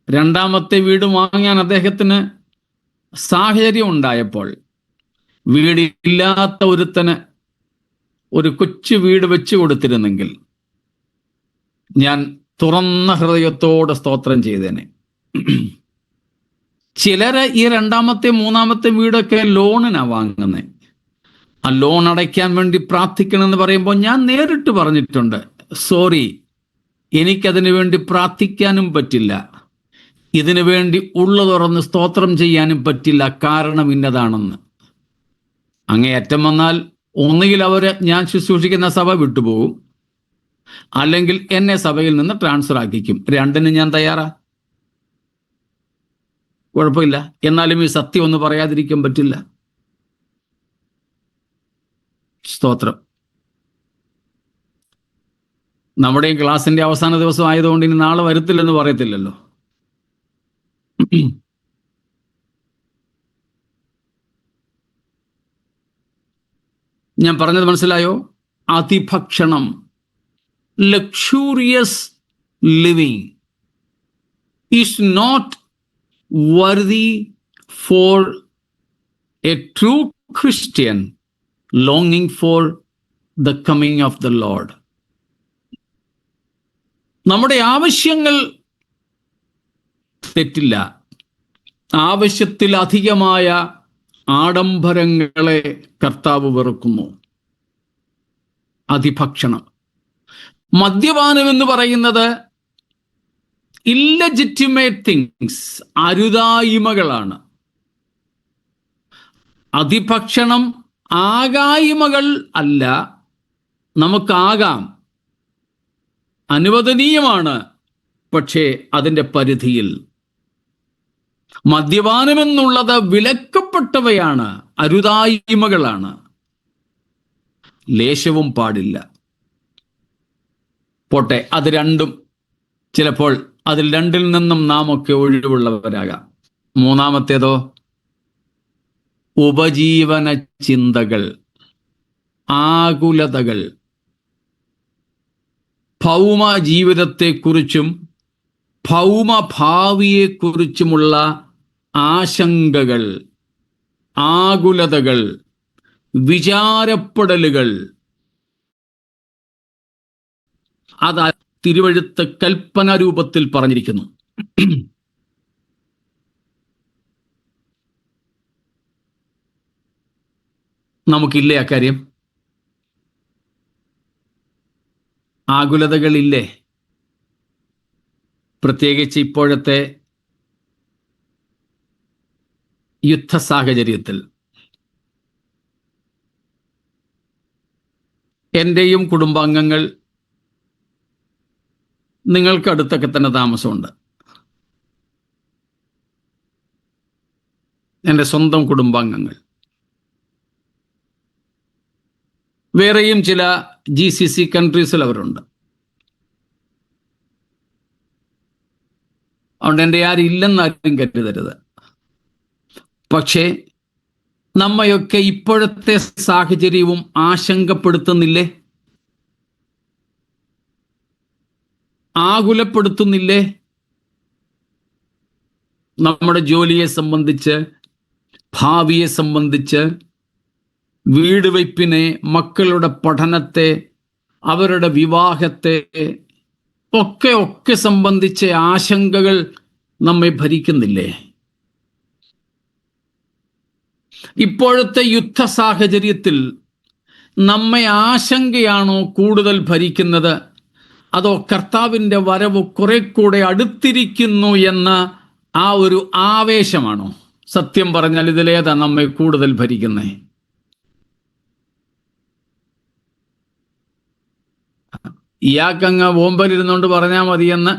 രണ്ടാമത്തെ വീട് വാങ്ങാൻ അദ്ദേഹത്തിന് സാഹചര്യം ഉണ്ടായപ്പോൾ വീടില്ലാത്ത ഒരുത്തന് ഒരു കൊച്ചു വീട് വെച്ച് കൊടുത്തിരുന്നെങ്കിൽ ഞാൻ തുറന്ന ഹൃദയത്തോടെ സ്തോത്രം ചെയ്തേനെ. ചിലര് ഈ രണ്ടാമത്തെ മൂന്നാമത്തെ വീടൊക്കെ ലോണിനാ വാങ്ങുന്നത്. ആ ലോൺ അടയ്ക്കാൻ വേണ്ടി പ്രാർത്ഥിക്കണമെന്ന് പറയുമ്പോൾ ഞാൻ നേരിട്ട് പറഞ്ഞിട്ടുണ്ട്, സോറി, എനിക്കതിനു വേണ്ടി പ്രാർത്ഥിക്കാനും പറ്റില്ല, ഇതിനു വേണ്ടി ഉള്ളു തുറന്ന് സ്തോത്രം ചെയ്യാനും പറ്റില്ല, കാരണം ഇന്നതാണെന്ന്. അങ്ങേയറ്റം വന്നാൽ ഒന്നുകിൽ അവർ ഞാൻ ശുശ്രൂഷിക്കുന്ന സഭ വിട്ടുപോകും, അല്ലെങ്കിൽ എന്നെ സഭയിൽ നിന്ന് ട്രാൻസ്ഫർ ആക്കിക്കും. രണ്ടിനും ഞാൻ തയ്യാറാ, കുഴപ്പമില്ല. എന്നാലും ഈ സത്യം ഒന്ന് പറയാതിരിക്കാൻ പറ്റില്ല. സ്തോത്രം. നമ്മുടെ ഈ ക്ലാസിന്റെ അവസാന ദിവസം ആയതുകൊണ്ട് ഇനി നാളെ വരത്തില്ലെന്ന് പറയത്തില്ലല്ലോ. ഞാൻ പറഞ്ഞത് മനസ്സിലായോ? അതിഭക്ഷണം, luxurious living is not worthy for a true Christian longing for the coming of the Lord. നമ്മുടെ ആവശ്യങ്ങൾ തെറ്റില്ല. ആവശ്യത്തിലധികമായ ആഡംബരങ്ങളെ കർത്താവ് വെറുക്കുന്നു. അതിഭക്ഷണം, മദ്യപാനം എന്ന് പറയുന്നത് ഇല്ലെജിറ്റിമേറ്റ് തിങ്സ്, അരുതായ്മകളാണ്. അതിഭക്ഷണം ആകായ്മകൾ അല്ല, നമുക്കാകാം, അനുവദനീയമാണ്, പക്ഷേ അതിൻ്റെ പരിധിയിൽ. മദ്യപാനമെന്നുള്ളത് വിലക്കപ്പെട്ടവയാണ്, അരുതായ്മകളാണ്, ലേശവും പാടില്ല. പോട്ടെ, അത് രണ്ടും, ചിലപ്പോൾ അതിൽ രണ്ടിൽ നിന്നും നാം ഒക്കെ ഒഴിവുള്ളവരാകാം. മൂന്നാമത്തേതോ ഉപജീവന ചിന്തകൾ. ആകുലതകൾ, ഭൗമ ജീവിതത്തെക്കുറിച്ചും ഭൗമഭാവിയെക്കുറിച്ചുമുള്ള ആശങ്കകൾ, ആകുലതകൾ, വിചാരപ്പെടലുകൾ, അത് തിരുവഴുത്ത് കൽപ്പന രൂപത്തിൽ പറഞ്ഞിരിക്കുന്നു. നമുക്കില്ലേ അക്കാര്യം? ആകുലതകളില്ലേ? പ്രത്യേകിച്ച് ഇപ്പോഴത്തെ യുദ്ധ സാഹചര്യത്തിൽ. എൻ്റെയും കുടുംബാംഗങ്ങൾ നിങ്ങൾക്കടുത്തൊക്കെ തന്നെ താമസമുണ്ട്. എൻ്റെ സ്വന്തം കുടുംബാംഗങ്ങൾ. വേറെയും ചില GCC കൺട്രീസിൽ അവരുണ്ട്. അതുകൊണ്ട് എൻ്റെ ആരും ഇല്ലെന്നാരും കരുതരുത്. പക്ഷേ നമ്മയൊക്കെ ഇപ്പോഴത്തെ സാഹചര്യവും ആശങ്കപ്പെടുത്തുന്നില്ലേ? ആകുലപ്പെടുത്തുന്നില്ലേ? നമ്മുടെ ജോലിയെ സംബന്ധിച്ച്, ഭാവിയെ സംബന്ധിച്ച്, വീട് വയ്പ്പിനെ, മക്കളുടെ പഠനത്തെ, അവരുടെ വിവാഹത്തെ ഒക്കെ സംബന്ധിച്ച ആശങ്കകൾ നമ്മെ ഭരിക്കുന്നില്ലേ? ഇപ്പോഴത്തെ യുദ്ധ സാഹചര്യത്തിൽ നമ്മെ ആശങ്കയാണോ കൂടുതൽ ഭരിക്കുന്നത്, അതോ കർത്താവിൻ്റെ വരവ് കുറെ കൂടെ അടുത്തിരിക്കുന്നു എന്ന ആ ഒരു ആവേശമാണോ? സത്യം പറഞ്ഞാൽ ഇതിലേതാ നമ്മെ കൂടുതൽ ഭരിക്കുന്നേ? ഇയാൾക്കങ്ങ് ഓമ്പലിരുന്നുകൊണ്ട് പറഞ്ഞാൽ മതിയെന്ന്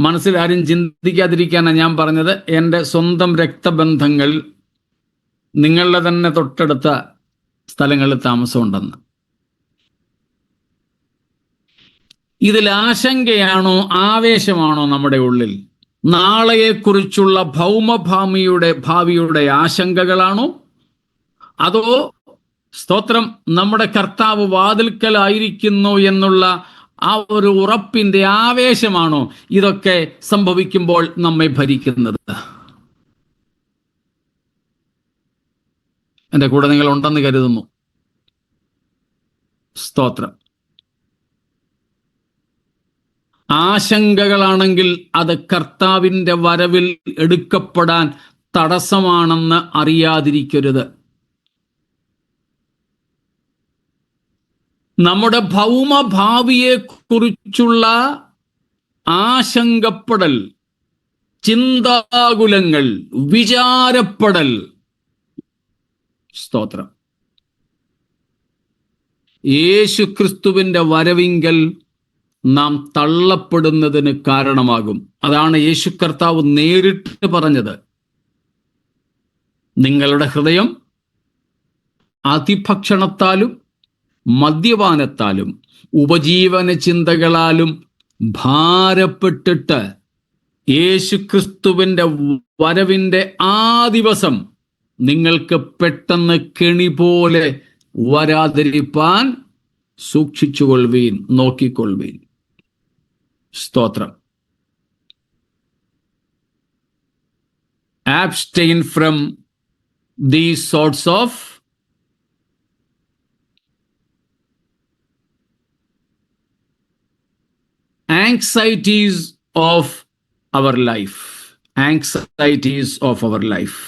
മനസ്സിലാരും ചിന്തിക്കാതിരിക്കാനാണ് ഞാൻ പറഞ്ഞത്. എൻ്റെ സ്വന്തം രക്തബന്ധങ്ങൾ നിങ്ങളുടെ തന്നെ തൊട്ടടുത്ത സ്ഥലങ്ങളിൽ താമസമുണ്ടെന്ന്. ഇതിൽ ആശങ്കയാണോ ആവേശമാണോ നമ്മുടെ ഉള്ളിൽ? നാളെയെക്കുറിച്ചുള്ള ഭാവിയുടെ ആശങ്കകളാണോ? അതോ സ്തോത്രം, നമ്മുടെ കർത്താവ് വാതിൽക്കലായിരിക്കുന്നു എന്നുള്ള ആ ഒരു ഉറപ്പിൻ്റെ ആവേശമാണോ ഇതൊക്കെ സംഭവിക്കുമ്പോൾ നമ്മെ ഭരിക്കുന്നത്? എൻ്റെ കൂടെ നിങ്ങൾ ഉണ്ടെന്ന് കരുതുന്നു. സ്തോത്രം. ആശങ്കകളാണെങ്കിൽ അത് കർത്താവിൻ്റെ വരവിൽ എടുക്കപ്പെടാൻ തടസ്സമാണെന്ന് അറിയാതിരിക്കരുത്. നമ്മുടെ ഭൗമഭാവിയെക്കുറിച്ചുള്ള ആശങ്കപ്പെടൽ, ചിന്താകുലങ്ങൾ, വിചാരപ്പെടൽ, സ്തോത്രം, യേശുക്രിസ്തുവിൻ്റെ വരവിങ്കൽ നാം തള്ളപ്പെടുന്നതിന് കാരണമാകും. അതാണ് യേശു കർത്താവ് നേരിട്ട് പറഞ്ഞത്. നിങ്ങളുടെ ഹൃദയം അതിഭക്ഷണത്താലും മദ്യപാനത്താലും ഉപജീവന ചിന്തകളാലും ഭാരപ്പെട്ടിട്ട് യേശുക്രിസ്തുവിൻ്റെ വരവിൻ്റെ ആ ദിവസം നിങ്ങൾക്ക് പെട്ടെന്ന് കെണി പോലെ വരാതിരിപ്പാൻ സൂക്ഷിച്ചുകൊള്ളുവീൻ, നോക്കിക്കൊള്ളുവീൻ. സ്തോത്രം. Abstain from these sorts of anxieties of our life. Anxieties of our life.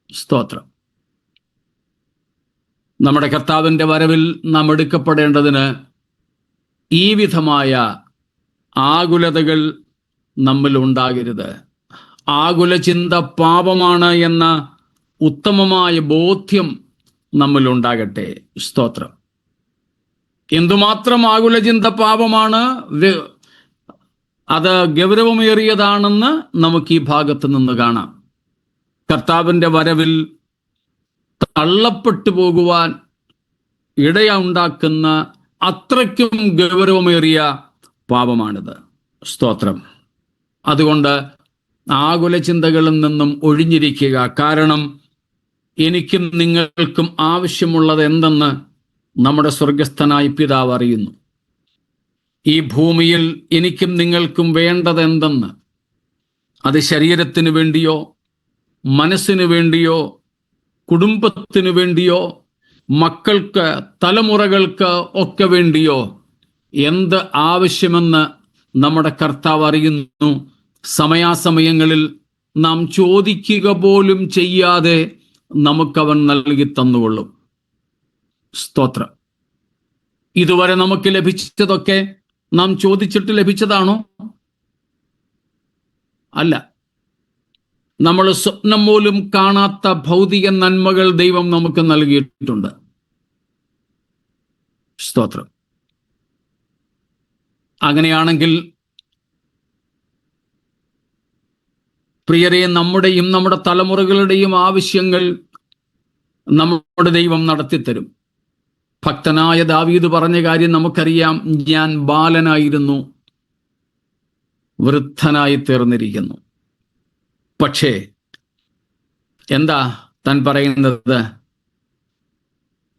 സ്തോത്രം. നമ്മുടെ കർത്താവിൻ്റെ വരവിൽ നാം എടുക്കപ്പെടേണ്ടതിന് ഈ വിധമായ ആകുലതകൾ നമ്മിൽ ഉണ്ടാകരുത്. ആകുല ചിന്ത പാപമാണ് എന്ന ഉത്തമമായ ബോധ്യം നമ്മിൽ ഉണ്ടാകട്ടെ. സ്തോത്രം. എന്തുമാത്രം ആകുല ചിന്ത പാപമാണ്, അത് ഗൗരവമേറിയതാണെന്ന് നമുക്ക് ഈ ഭാഗത്ത് നിന്ന് കാണാം. കർത്താവിൻ്റെ വരവിൽ തള്ളപ്പെട്ടു പോകുവാൻ ഇടയുണ്ടാക്കുന്ന അത്രയ്ക്കും ഗൗരവമേറിയ പാപമാണിത്. സ്തോത്രം. അതുകൊണ്ട് ആകുല ചിന്തകളിൽ നിന്നും ഒഴിഞ്ഞിരിക്കുക. കാരണം എനിക്കും നിങ്ങൾക്കും ആവശ്യമുള്ളത് എന്തെന്ന് നമ്മുടെ സ്വർഗസ്ഥനായ പിതാവ് അറിയുന്നു. ഈ ഭൂമിയിൽ എനിക്കും നിങ്ങൾക്കും വേണ്ടത് എന്തെന്ന്, അത് ശരീരത്തിന് വേണ്ടിയോ മനസ്സിന് വേണ്ടിയോ കുടുംബത്തിന് വേണ്ടിയോ മക്കൾക്ക് തലമുറകൾക്ക് ഒക്കെ വേണ്ടിയോ എന്ത് ആവശ്യമെന്ന് നമ്മുടെ കർത്താവ് അറിയുന്നു. സമയാസമയങ്ങളിൽ നാം ചോദിക്കുക പോലും ചെയ്യാതെ നമുക്കവൻ നൽകി തന്നുകൊള്ളും. സ്തോത്രം. ഇതുവരെ നമുക്ക് ലഭിച്ചതൊക്കെ നാം ചോദിച്ചിട്ട് ലഭിച്ചതാണോ? അല്ല. നമ്മൾ സ്വപ്നം പോലും കാണാത്ത ഭൗതിക നന്മകൾ ദൈവം നമുക്ക് നൽകിയിട്ടുണ്ട്. സ്തോത്രം. അങ്ങനെയാണെങ്കിൽ പ്രിയരെ, നമ്മുടെയും നമ്മുടെ തലമുറകളുടെയും ആവശ്യങ്ങൾ നമ്മുടെ ദൈവം നടത്തിത്തരും. ഭക്തനായ ദാവീദ് പറഞ്ഞ കാര്യം നമുക്കറിയാം. ഞാൻ ബാലനായിരുന്നു, വൃദ്ധനായി തീർന്നിരിക്കുന്നു. പക്ഷേ എന്താ താൻ പറയുന്നത്?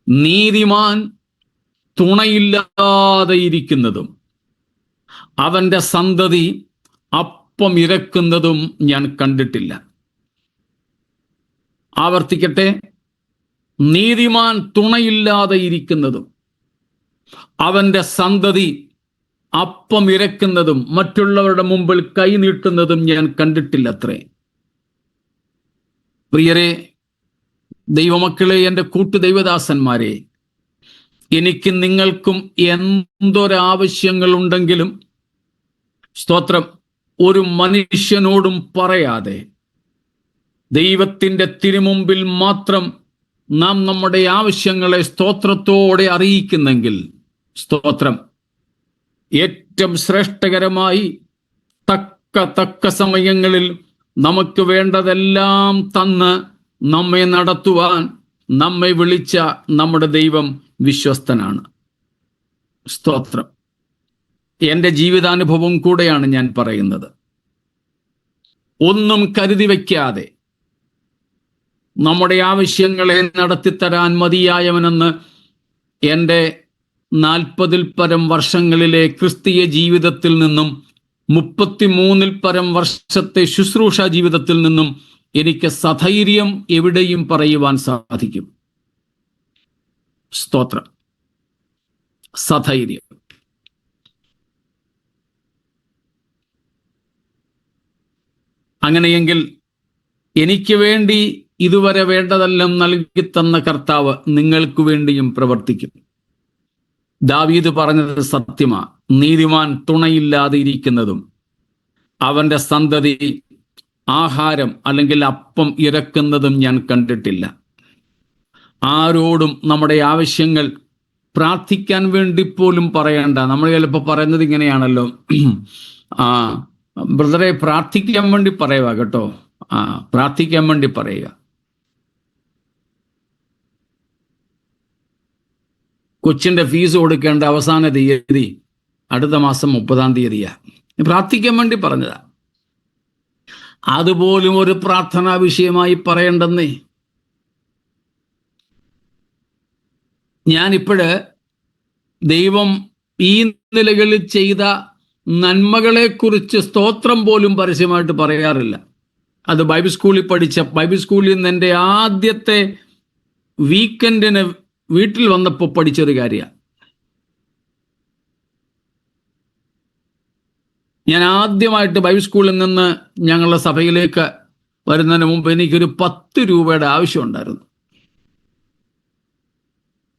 നീതിമാൻ തുണയില്ലാതെ ഇരിക്കുന്നതും അവന്റെ സന്തതി അപ്പം ഇരക്കുന്നതും ഞാൻ കണ്ടിട്ടില്ല. ആവർത്തിക്കട്ടെ, നീതിമാൻ തുണയില്ലാതെ ഇരിക്കുന്നതും അവന്റെ സന്തതി അപ്പം ഇരക്കുന്നതും മറ്റുള്ളവരുടെ മുമ്പിൽ കൈനീട്ടുന്നതും ഞാൻ കണ്ടിട്ടില്ലത്രേ. പ്രിയരെ, ദൈവമക്കളെ, എൻ്റെ കൂട്ടുദൈവദാസന്മാരെ, എനിക്ക് നിങ്ങൾക്കും എന്തൊരാവശ്യങ്ങളുണ്ടെങ്കിലും സ്തോത്രം ഒരു മനുഷ്യനോടും പറയാതെ ദൈവത്തിൻ്റെ തിരുമുമ്പിൽ മാത്രം നാം നമ്മുടെ ആവശ്യങ്ങളെ സ്തോത്രത്തോടെ അറിയിക്കുന്നെങ്കിൽ സ്തോത്രം ഏറ്റവും ശ്രേഷ്ഠകരമായി തക്ക സമയങ്ങളിൽ നമുക്ക് വേണ്ടതെല്ലാം തന്ന് നമ്മെ നടത്തുവാൻ നമ്മെ വിളിച്ച നമ്മുടെ ദൈവം വിശ്വസ്തനാണ്. സ്തോത്രം. എൻ്റെ ജീവിതാനുഭവം കൂടെയാണ് ഞാൻ പറയുന്നത്. ഒന്നും കരുതി വയ്ക്കാതെ നമ്മുടെ ആവശ്യങ്ങളെ നടത്തിത്തരാൻ മതിയായവനെന്ന് എൻ്റെ 40-ൽ പരം വർഷങ്ങളിലെ ക്രിസ്തീയ ജീവിതത്തിൽ നിന്നും 33-ൽ പരം വർഷത്തെ ശുശ്രൂഷ ജീവിതത്തിൽ നിന്നും എനിക്ക് സധൈര്യം എവിടെയും പറയുവാൻ സാധിക്കും. സ്തോത്രം. സധൈര്യം. അങ്ങനെയെങ്കിൽ എനിക്ക് വേണ്ടി ഇതുവരെ വേണ്ടതെല്ലാം നൽകിത്തന്ന കർത്താവ് നിങ്ങൾക്ക് വേണ്ടിയും പ്രവർത്തിക്കും. ദാവീദ് പറഞ്ഞത് സത്യമാ. നീതിമാൻ തുണയില്ലാതെ ഇരിക്കുന്നതും അവന്റെ സന്തതി ആഹാരം അല്ലെങ്കിൽ അപ്പം ഇറക്കുന്നതും ഞാൻ കണ്ടിട്ടില്ല. ആരോടും നമ്മുടെ ആവശ്യങ്ങൾ പ്രാർത്ഥിക്കാൻ വേണ്ടി പോലും പറയണ്ട. നമ്മൾ ചിലപ്പോൾ പറയുന്നത് ഇങ്ങനെയാണല്ലോ, ബ്രദറെ പ്രാർത്ഥിക്കാൻ വേണ്ടി പറയുക കേട്ടോ, പ്രാർത്ഥിക്കാൻ വേണ്ടി പറയുക. കൊച്ചിൻ്റെ ഫീസ് കൊടുക്കേണ്ട അവസാന തീയതി അടുത്ത മാസം 30-ാം തീയതിയാ. പ്രാർത്ഥിക്കാൻ വേണ്ടി പറഞ്ഞതാ. അതുപോലും ഒരു പ്രാർത്ഥനാ വിഷയമായി പറയണ്ടെന്നേ. ഞാനിപ്പോഴ് ദൈവം ഈ നിലകളിൽ ചെയ്ത നന്മകളെക്കുറിച്ച് സ്തോത്രം പോലും പരസ്യമായിട്ട് പറയാറില്ല. അത് ബൈബിൾ സ്കൂളിൽ നിന്ന് എൻ്റെ ആദ്യത്തെ വീക്കെൻഡിന് വീട്ടിൽ വന്നപ്പോൾ പഠിച്ചൊരു കാര്യമാണ്. ഞാൻ ആദ്യമായിട്ട് ബൈബിൾ സ്കൂളിൽ നിന്ന് ഞങ്ങളുടെ സഭയിലേക്ക് വരുന്നതിന് മുമ്പ് എനിക്കൊരു 10 രൂപയുടെ ആവശ്യമുണ്ടായിരുന്നു.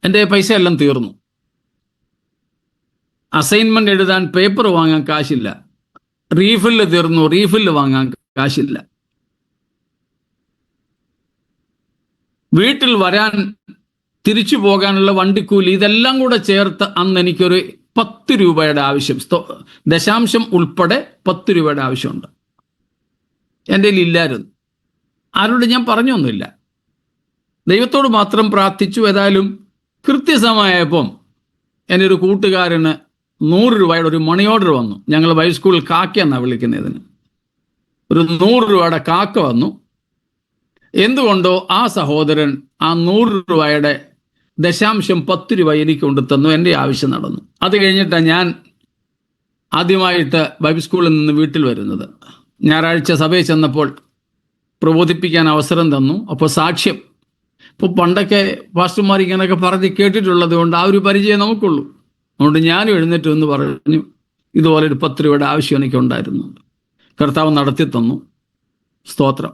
എൻ്റെ പൈസ എല്ലാം തീർന്നു. അസൈൻമെന്റ് എഴുതാൻ പേപ്പർ വാങ്ങാൻ കാശില്ല. റീഫില്ല് തീർന്നു, റീഫില്ല് വാങ്ങാൻ കാശില്ല. വീട്ടിൽ വരാൻ തിരിച്ചു പോകാനുള്ള വണ്ടിക്കൂലി ഇതെല്ലാം കൂടെ ചേർത്ത് അന്ന് എനിക്കൊരു 10 രൂപയുടെ ആവശ്യം, ദശാംശം ഉൾപ്പെടെ 10 രൂപയുടെ ആവശ്യമുണ്ട്. എൻ്റെ കയ്യിൽ ഇല്ലായിരുന്നു. ആരോട് ഞാൻ പറഞ്ഞൊന്നുമില്ല, ദൈവത്തോട് മാത്രം പ്രാർത്ഥിച്ചു. ഏതായാലും കൃത്യസമയപ്പം എൻ്റെ ഒരു കൂട്ടുകാരന് 100 രൂപയുടെ ഒരു മണി ഓർഡർ വന്നു. ഞങ്ങൾ ബൈബിൾ സ്കൂളിൽ കാക്ക എന്നാണ് വിളിക്കുന്നതിന്. ഒരു 100 രൂപയുടെ കാക്ക വന്നു. എന്തുകൊണ്ടോ ആ സഹോദരൻ ആ 100 രൂപയുടെ ദശാംശം 10 രൂപ എനിക്ക് കൊണ്ടു തന്നു. എൻ്റെ ആവശ്യം നടന്നു. അത് കഴിഞ്ഞിട്ടാണ് ഞാൻ ആദ്യമായിട്ട് ബൈബിൾ സ്കൂളിൽ നിന്ന് വീട്ടിൽ വരുന്നത്. ഞായറാഴ്ച സഭയിൽ ചെന്നപ്പോൾ പ്രബോധിപ്പിക്കാൻ അവസരം തന്നു. അപ്പോൾ സാക്ഷ്യം, ഇപ്പോൾ പണ്ടൊക്കെ പാസ്റ്റർമാർ ഇങ്ങനെയൊക്കെ പറഞ്ഞ് കേട്ടിട്ടുള്ളത് കൊണ്ട് ആ ഒരു പരിചയം നമുക്കുള്ളൂ. അതുകൊണ്ട് ഞാനും എഴുന്നേറ്റ് എന്ന് പറഞ്ഞു, ഇതുപോലെ ഒരു 10 രൂപയുടെ ആവശ്യം എനിക്കുണ്ടായിരുന്നു. കർത്താവ് നടത്തി തന്നു. സ്തോത്രം.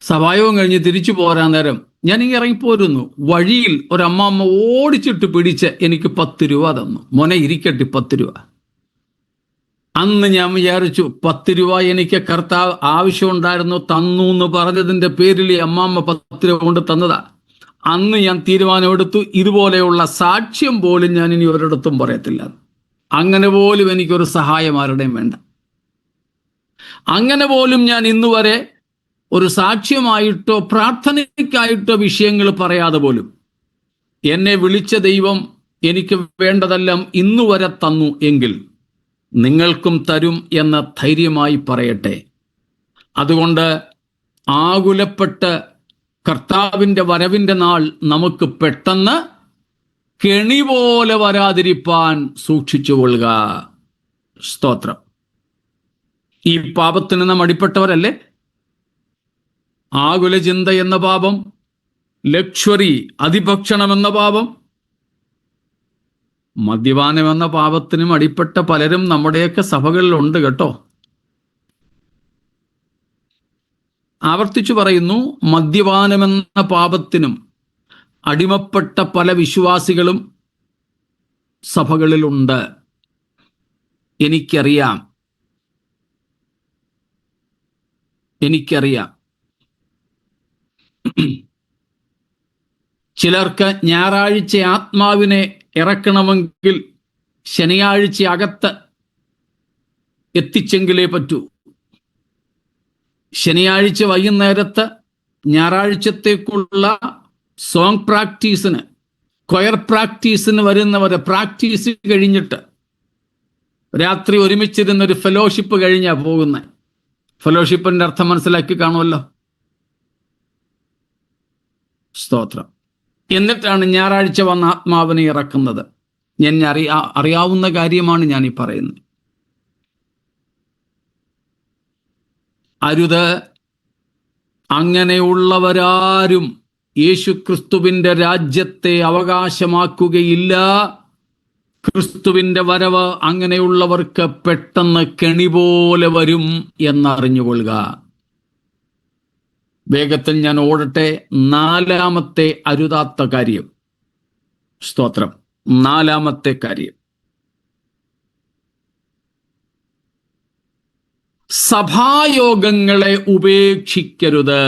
സഭായോഗം കഴിഞ്ഞ് തിരിച്ചു പോരാൻ നേരം ഞാനിങ്ങനെ ഇറങ്ങിപ്പോരുന്നു. വഴിയിൽ ഒരമ്മമ്മ ഓടിച്ചിട്ട് പിടിച്ച് എനിക്ക് 10 രൂപ തന്നു. മോനെ ഇരിക്കട്ടെ 10 രൂപ. അന്ന് ഞാൻ വിചാരിച്ചു 10 രൂപ എനിക്ക് കർത്താവ് ആവശ്യമുണ്ടായിരുന്നു, തന്നു എന്ന് പറഞ്ഞതിൻ്റെ പേരിൽ ഈ അമ്മാമ്മ 10 രൂപ കൊണ്ട് തന്നതാ. അന്ന് ഞാൻ തീരുമാനമെടുത്തു, ഇതുപോലെയുള്ള സാക്ഷ്യം പോലും ഞാൻ ഇനി ഒരിടത്തും പറയത്തില്ല. അങ്ങനെ പോലും എനിക്കൊരു സഹായം ആരുടെയും വേണ്ട. അങ്ങനെ പോലും ഞാൻ ഇന്നുവരെ ഒരു സാക്ഷ്യമായിട്ടോ പ്രാർത്ഥനയ്ക്കായിട്ടോ വിഷയങ്ങൾ പറയാതെ പോലും എന്നെ വിളിച്ച ദൈവം എനിക്ക് വേണ്ടതെല്ലാം ഇന്നുവരെ തന്നു എങ്കിൽ നിങ്ങൾക്കും തരും എന്ന് ധൈര്യമായി പറയട്ടെ. അതുകൊണ്ട് ആകുലപ്പെട്ട് കർത്താവിൻ്റെ വരവിൻ്റെ നാൾ നമുക്ക് പെട്ടെന്ന് കെണി പോലെ വരാതിരിപ്പാൻ സൂക്ഷിച്ചുകൊള്ളുക. സ്തോത്രം. ഈ പാപത്തിന് നാം അടിപ്പെട്ടവരല്ലേ? ആകുല ചിന്ത എന്ന പാപം, ലക്ഷ്വറി അതിഭക്ഷണം എന്ന പാപം, മദ്യപാനം എന്ന പാപത്തിനും അടിപ്പെട്ട പലരും നമ്മുടെയൊക്കെ സഭകളിലുണ്ട് കേട്ടോ. ആവർത്തിച്ചു പറയുന്നു, മദ്യപാനമെന്ന പാപത്തിനും അടിമപ്പെട്ട പല വിശ്വാസികളും സഭകളിലുണ്ട്. എനിക്കറിയാം. ചിലർക്ക് ഞായറാഴ്ച ആത്മാവിനെ ഇറക്കണമെങ്കിൽ ശനിയാഴ്ച അകത്ത് എത്തിച്ചെങ്കിലേ പറ്റൂ. ശനിയാഴ്ച വൈകുന്നേരത്ത് ഞായറാഴ്ചത്തേക്കുള്ള സോങ് പ്രാക്ടീസിന്, കൊയർ പ്രാക്ടീസിന് വരുന്നവരെ പ്രാക്ടീസ് കഴിഞ്ഞിട്ട് രാത്രി ഒരുമിച്ചിരുന്നൊരു ഫെലോഷിപ്പ് കഴിഞ്ഞാ പോകുന്നത്. ഫെലോഷിപ്പിന്റെ അർത്ഥം മനസ്സിലാക്കി കാണുമല്ലോ. സ്തോത്രം. എന്നിട്ടാണ് ഞായറാഴ്ച വന്ന ആത്മാവിനെ ഇറക്കുന്നത്. ഞാൻ അറിയാവുന്ന കാര്യമാണ് ഞാൻ ഈ പറയുന്നത്. അരുത്. അങ്ങനെയുള്ളവരാരും യേശുക്രിസ്തുവിൻ്റെ രാജ്യത്തെ അവകാശമാക്കുകയില്ല. ക്രിസ്തുവിൻ്റെ വരവ് അങ്ങനെയുള്ളവർക്ക് പെട്ടെന്ന് കെണി പോലെ വരും എന്നറിഞ്ഞുകൊള്ളുക. വേഗത്തിൽ ഞാൻ ഓടട്ടെ. 4-ാമത്തെ അരുതാത്ത കാര്യം. സ്തോത്രം. 4-ാമത്തെ കാര്യം, സഭായോഗങ്ങളെ ഉപേക്ഷിക്കരുത്.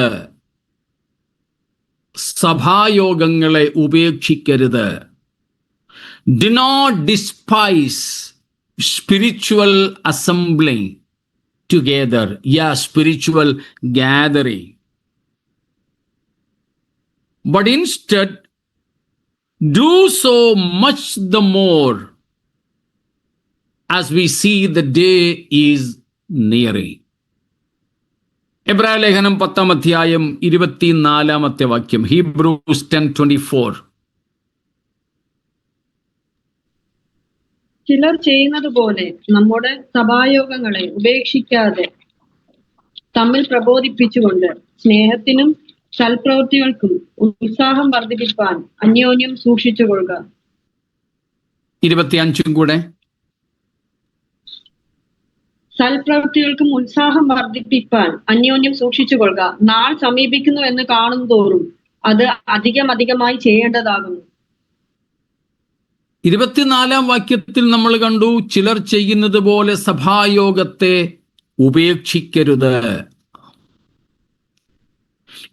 സഭായോഗങ്ങളെ ഉപേക്ഷിക്കരുത്. Do not despise spiritual assembling together. Yeah, spiritual gathering. But instead, do so much the more as we see the day is nearing. എബ്രായ ലേഖനം 10-ാം അധ്യായം 24-ാമത്തെ വാക്യം. Hebrews 10:24. ചിലർ ചെയ്യുന്നത് പോലെ നമ്മുടെ സഭായോഗങ്ങളെ ഉപേക്ഷിക്കാതെ തമ്മിൽ പ്രബോധിപ്പിച്ചുകൊണ്ട് സ്നേഹത്തിനും സൽപ്രവൃത്തികൾക്കും ഉത്സാഹം വർദ്ധിപ്പിക്കാൻ അന്യോന്യം സൂക്ഷിച്ചുകൊള്ളുക. 25 കൂടെ. സൽപ്രവൃത്തികൾക്കും ഉത്സാഹം വർദ്ധിപ്പിക്കാൻ അന്യോന്യം സൂക്ഷിച്ചുകൊള്ളുക. നാൾ സമീപിക്കുന്നു എന്ന് കാണുന്തോറും അത് അധികമായി ചെയ്യേണ്ടതാകുന്നു. 24-ാം വാക്യത്തിൽ നമ്മൾ കണ്ടു, ചിലർ ചെയ്യുന്നത് പോലെ സഭായോഗത്തെ ഉപേക്ഷിക്കരുത്.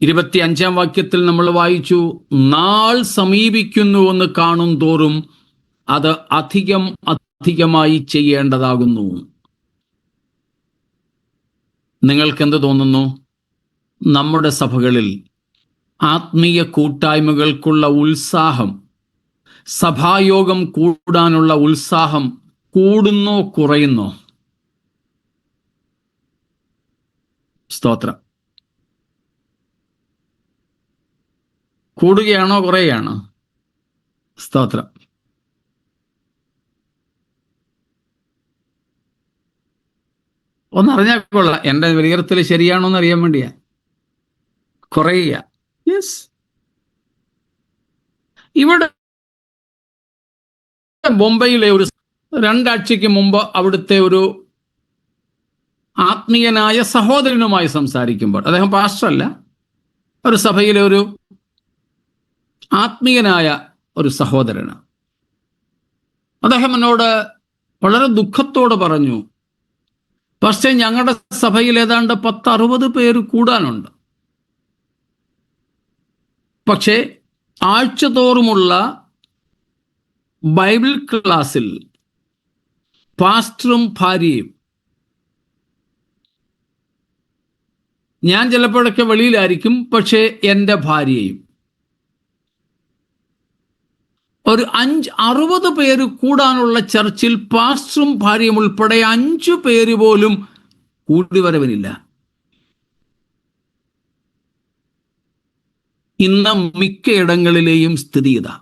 25-ാം വാക്യത്തിൽ നമ്മൾ വായിച്ചു, നാൾ സമീപിക്കുന്നുവെന്ന് കാണും തോറും അത് അധികമായി ചെയ്യേണ്ടതാകുന്നു. നിങ്ങൾക്കെന്ത് തോന്നുന്നു? നമ്മുടെ സഭകളിൽ ആത്മീയ കൂട്ടായ്മകൾക്കുള്ള ഉത്സാഹം, സഭായോഗം കൂടാനുള്ള ഉത്സാഹം കൂടുന്നോ കുറയുന്നോ? സ്തോത്രം. കൂടുകയാണോ കുറയുകയാണോ? സ്തോത്രം. ഒന്നറിഞ്ഞാൽ കൊള്ളാം, എൻ്റെ വിലയിരുത്തൽ ശരിയാണോ എന്ന് അറിയാൻ വേണ്ടിയാ. കുറയുക. യെസ്. ഇവിടെ ബോംബെയിലെ ഒരു 2 ആഴ്ചയ്ക്ക് മുമ്പ് അവിടുത്തെ ഒരു ആത്മീയനായ സഹോദരനുമായി സംസാരിക്കുമ്പോൾ, അദ്ദേഹം പാസ്റ്ററല്ല, ഒരു സഭയിലെ ഒരു ആത്മീയനായ ഒരു സഹോദരന്, അദ്ദേഹം എന്നോട് വളരെ ദുഃഖത്തോടെ പറഞ്ഞു, പക്ഷേ ഞങ്ങളുടെ സഭയിൽ ഏതാണ്ട് 10-60 പേര് കൂടാനുണ്ട്. പക്ഷേ ആഴ്ചതോറുമുള്ള ബൈബിൾ ക്ലാസ്സിൽ പാസ്റ്ററും ഭാര്യയും, ഞാൻ ചിലപ്പോഴൊക്കെ വെളിയിലായിരിക്കും, പക്ഷേ എൻ്റെ ഭാര്യയും, ഒരു 60 പേര് കൂടാനുള്ള ചർച്ചിൽ പാസ്റ്ററും ഭാര്യയും ഉൾപ്പെടെ 5 പേര് പോലും കൂടിവരവിനില്ല. ഇന്ന് മിക്കയിടങ്ങളിലെയും സ്ഥിതി ഇതാ.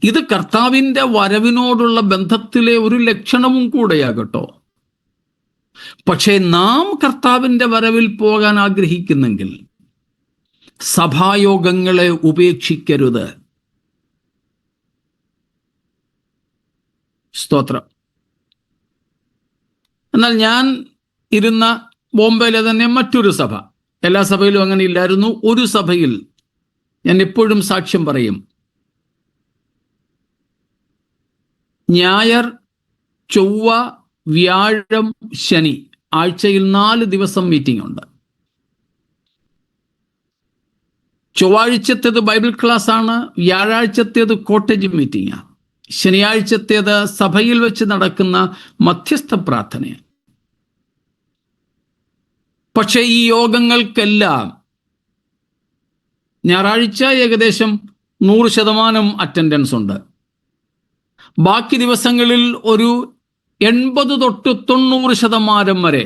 ഇത് കർത്താവിൻ്റെ വരവിനോടുള്ള ബന്ധത്തിലെ ഒരു ലക്ഷണവും കൂടെയാകട്ടോ. പക്ഷേ നാം കർത്താവിൻ്റെ വരവിൽ പോകാൻ ആഗ്രഹിക്കുന്നെങ്കിൽ സഭായോഗങ്ങളെ ഉപേക്ഷിക്കരുത്. സ്തോത്രം. എന്നാൽ ഞാൻ ഇരുന്ന ബോംബെയിലെ തന്നെ മറ്റൊരു സഭ, എല്ലാ സഭയിലും അങ്ങനെ ഇല്ലായിരുന്നു, ഒരു സഭയിൽ ഞാൻ എപ്പോഴും സാക്ഷ്യം പറയും, ഞായർ, ചൊവ്വ, വ്യാഴം, ശനി, ആഴ്ചയിൽ 4 ദിവസം മീറ്റിംഗ് ഉണ്ട്. ചൊവ്വാഴ്ചത്തേത് ബൈബിൾ ക്ലാസ് ആണ്, വ്യാഴാഴ്ചത്തേത് കോട്ടേജ് മീറ്റിംഗാണ്, ശനിയാഴ്ചത്തേത് സഭയിൽ വെച്ച് നടക്കുന്ന മധ്യസ്ഥ പ്രാർത്ഥനയാണ്. പക്ഷേ ഈ യോഗങ്ങൾക്കെല്ലാം ഞായറാഴ്ച ഏകദേശം 100% അറ്റൻഡൻസ് ഉണ്ട്. ബാക്കി ദിവസങ്ങളിൽ ഒരു 80 തൊട്ട് 90% വരെ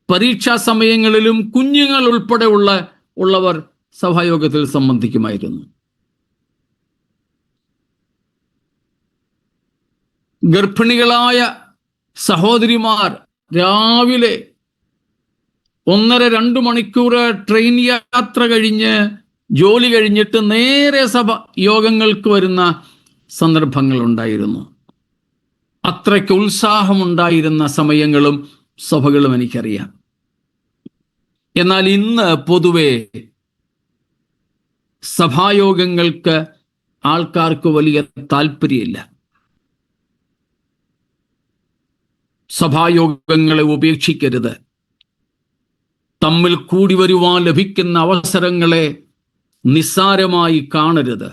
പരീക്ഷാ സമയങ്ങളിലും കുഞ്ഞുങ്ങൾ ഉൾപ്പെടെ ഉള്ളവർ സഭായോഗത്തിൽ സംബന്ധിക്കുമായിരുന്നു. ഗർഭിണികളായ സഹോദരിമാർ രാവിലെ 1.5-2 മണിക്കൂർ ട്രെയിൻ യാത്ര കഴിഞ്ഞ് ജോലി കഴിഞ്ഞിട്ട് നേരെ സഭ യോഗങ്ങൾക്ക് വരുന്ന സന്ദർഭങ്ങളുണ്ടായിരുന്നു. അത്രയ്ക്ക് ഉത്സാഹമുണ്ടായിരുന്ന സമയങ്ങളും സഭകളും എനിക്കറിയാം. എന്നാൽ ഇന്ന് പൊതുവെ സഭായോഗങ്ങൾക്ക് ആൾക്കാർക്ക് വലിയ താല്പര്യമില്ല. സഭായോഗങ്ങളെ ഉപേക്ഷിക്കരുത്. തമ്മിൽ കൂടി വരുവാൻ ലഭിക്കുന്ന അവസരങ്ങളെ നിസ്സാരമായി കാണരുത്.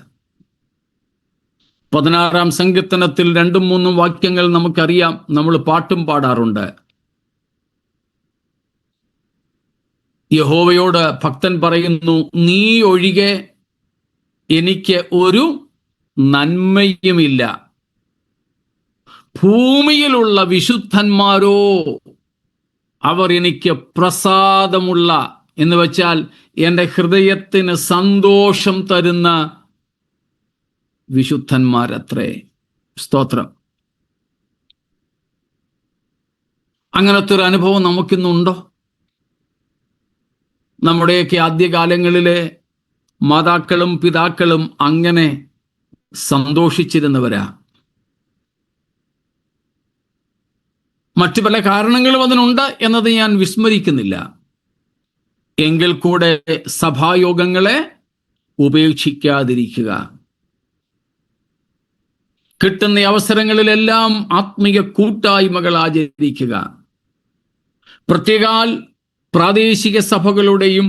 16-ാം സങ്കീർത്തനത്തിൽ 2-3 വാക്യങ്ങൾ നമുക്കറിയാം, നമ്മൾ പാട്ടും പാടാറുണ്ട്. യഹോവയോട് ഭക്തൻ പറയുന്നു, നീ ഒഴികെ എനിക്ക് ഒരു നന്മയുമില്ല, ഭൂമിയിലുള്ള വിശുദ്ധന്മാരോ അവർ എനിക്ക് പ്രസാദമുള്ള, എന്ന് വെച്ചാൽ എൻ്റെ ഹൃദയത്തിന് സന്തോഷം തരുന്ന വിശുദ്ധന്മാരത്രേ. സ്തോത്രം. അങ്ങനത്തെ ഒരു അനുഭവം നമുക്കിന്നുണ്ടോ? നമ്മുടെയൊക്കെ ആദ്യകാലങ്ങളിലെ മാതാക്കളും പിതാക്കളും അങ്ങനെ സന്തോഷിച്ചിരുന്നവരാ. മറ്റു പല കാരണങ്ങളും അതിനുണ്ട് എന്നത് ഞാൻ വിസ്മരിക്കുന്നില്ല. എങ്കിൽ കൂടെ സഭായോഗങ്ങളെ ഉപേക്ഷിക്കാതിരിക്കുക. കിട്ടുന്ന അവസരങ്ങളിലെല്ലാം ആത്മീയ കൂട്ടായ്മകൾ ആചരിക്കുക. പ്രത്യേകാൽ പ്രാദേശിക സഭകളുടെയും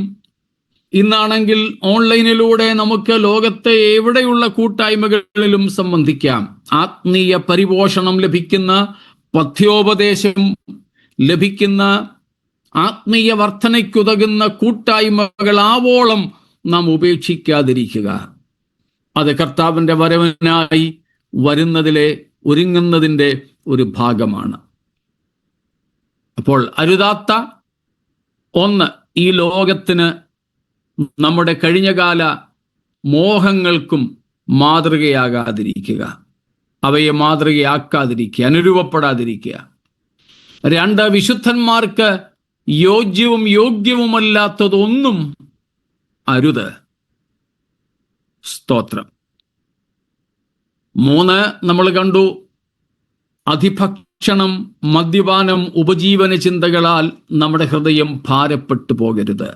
ഇന്നാണെങ്കിൽ ഓൺലൈനിലൂടെ നമുക്ക് ലോകത്തെ എവിടെയുള്ള കൂട്ടായ്മകളിലും സംബന്ധിക്കാം. ആത്മീയ പരിപോഷണം ലഭിക്കുന്ന, പഥ്യോപദേശം ലഭിക്കുന്ന, ആത്മീയ വർധനയ്ക്കുതകുന്ന കൂട്ടായ്മകൾ ആവോളം നാം ഉപേക്ഷിക്കാതിരിക്കുക. അത് കർത്താവിൻ്റെ വരവിനായി വരുന്നതിലെ ഒരുങ്ങുന്നതിൻ്റെ ഒരു ഭാഗമാണ്. അപ്പോൾ അരുതാത്ത ഒന്ന്, ഈ ലോകത്തിന് നമ്മുടെ കഴിഞ്ഞകാല മോഹങ്ങൾക്കും മാതൃകയാകാതിരിക്കുക, അവയെ മാതൃകയാക്കാതിരിക്കുക, അനുരൂപപ്പെടാതിരിക്കുക. 2, വിശുദ്ധന്മാർക്ക് യോജ്യവും യോഗ്യവുമല്ലാത്തതൊന്നും അരുത്. സ്തോത്രം. 3 നമ്മൾ കണ്ടു, അതിഭക്ഷണം, മദ്യപാനം, ഉപജീവന ചിന്തകളാൽ നമ്മുടെ ഹൃദയം ഭാരപ്പെട്ടു പോകരുത്.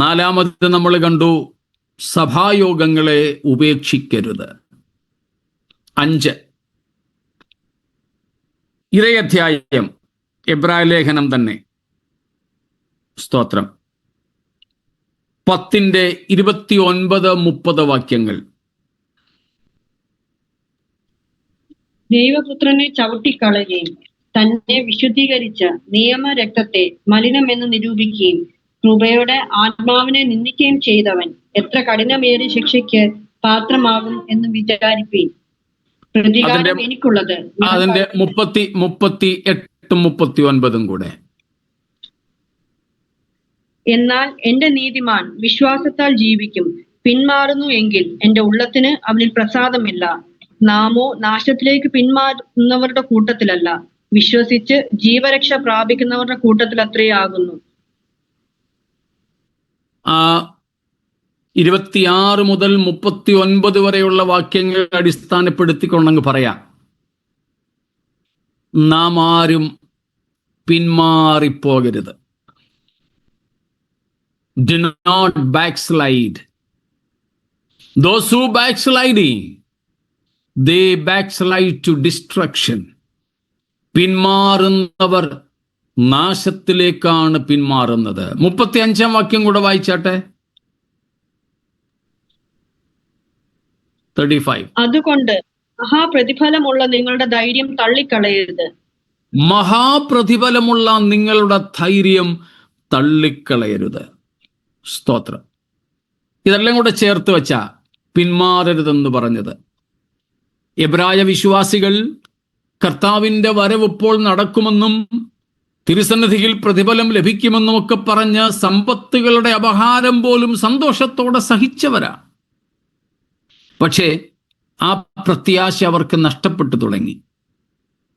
4 നമ്മൾ കണ്ടു, സഭായോഗങ്ങളെ ഉപേക്ഷിക്കരുത്. 5 ഇതേ അധ്യായം, എബ്രായ ലേഖനം തന്നെ, സ്തോത്രം, 10-29-30 വാക്യങ്ങൾ. ദൈവപുത്രനെ ചവിട്ടിക്കളയുകയും തന്നെ വിശുദ്ധീകരിച്ച നിയമരക്തത്തെ മലിനമെന്ന് നിരൂപിക്കുകയും കൃപയുടെ ആത്മാവിനെ നിന്ദിക്കുകയും ചെയ്തവൻ എത്ര കഠിനമേറിയ ശിക്ഷയ്ക്ക് പാത്രമാകും എന്ന് വിചാരിപ്പീൻ. പ്രതികാരം എനിക്കുള്ളത്. അതിന്റെ 38-39 കൂടെ. എന്നാൽ എന്റെ നീതിമാൻ വിശ്വാസത്താൽ ജീവിക്കും. പിന്മാറുന്നു എങ്കിൽ എന്റെ ഉള്ളത്തിന് അവനിൽ പ്രസാദമില്ല. നാമോ നാശത്തിലേക്ക് പിന്മാറുന്നവരുടെ കൂട്ടത്തിലല്ല, വിശ്വസിച്ച് ജീവരക്ഷ പ്രാപിക്കുന്നവരുടെ കൂട്ടത്തിൽ അത്രയാകുന്നു. 26 മുതൽ 39 വരെയുള്ള വാക്യങ്ങൾ അടിസ്ഥാനപ്പെടുത്തിക്കൊണ്ടങ്ങ് പറയാം. നാം ആരും പിന്മാറിപ്പോകരുത്. Do not backslide. Those who backsliding, they backslide to destruction. പിന്മാറുന്നവർ നാശത്തിലേക്കാണ് പിന്മാറുന്നത്. 35 വാക്യം കൂടെ വായിച്ചാട്ടെ. 35. അതുകൊണ്ട് മഹാപ്രതിഫലമുള്ള നിങ്ങളുടെ ധൈര്യം തള്ളിക്കളയരുത്. മഹാപ്രതിഫലമുള്ള നിങ്ങളുടെ ധൈര്യം തള്ളിക്കളയരുത്. സ്തോത്രം. ഇതെല്ലാം കൂടെ ചേർത്ത് വെച്ച പിന്മാറരുതെന്ന് പറഞ്ഞത്. എബ്രായ വിശ്വാസികൾ കർത്താവിൻ്റെ വരവിപ്പോൾ നടക്കുമെന്നും തിരുസന്നിധിയിൽ പ്രതിഫലം ലഭിക്കുമെന്നും ഒക്കെ പറഞ്ഞ് സമ്പത്തുകളുടെ അപഹാരം പോലും സന്തോഷത്തോടെ സഹിച്ചവരാ. പക്ഷേ ആ പ്രത്യാശ അവർക്ക് നഷ്ടപ്പെട്ടു തുടങ്ങി.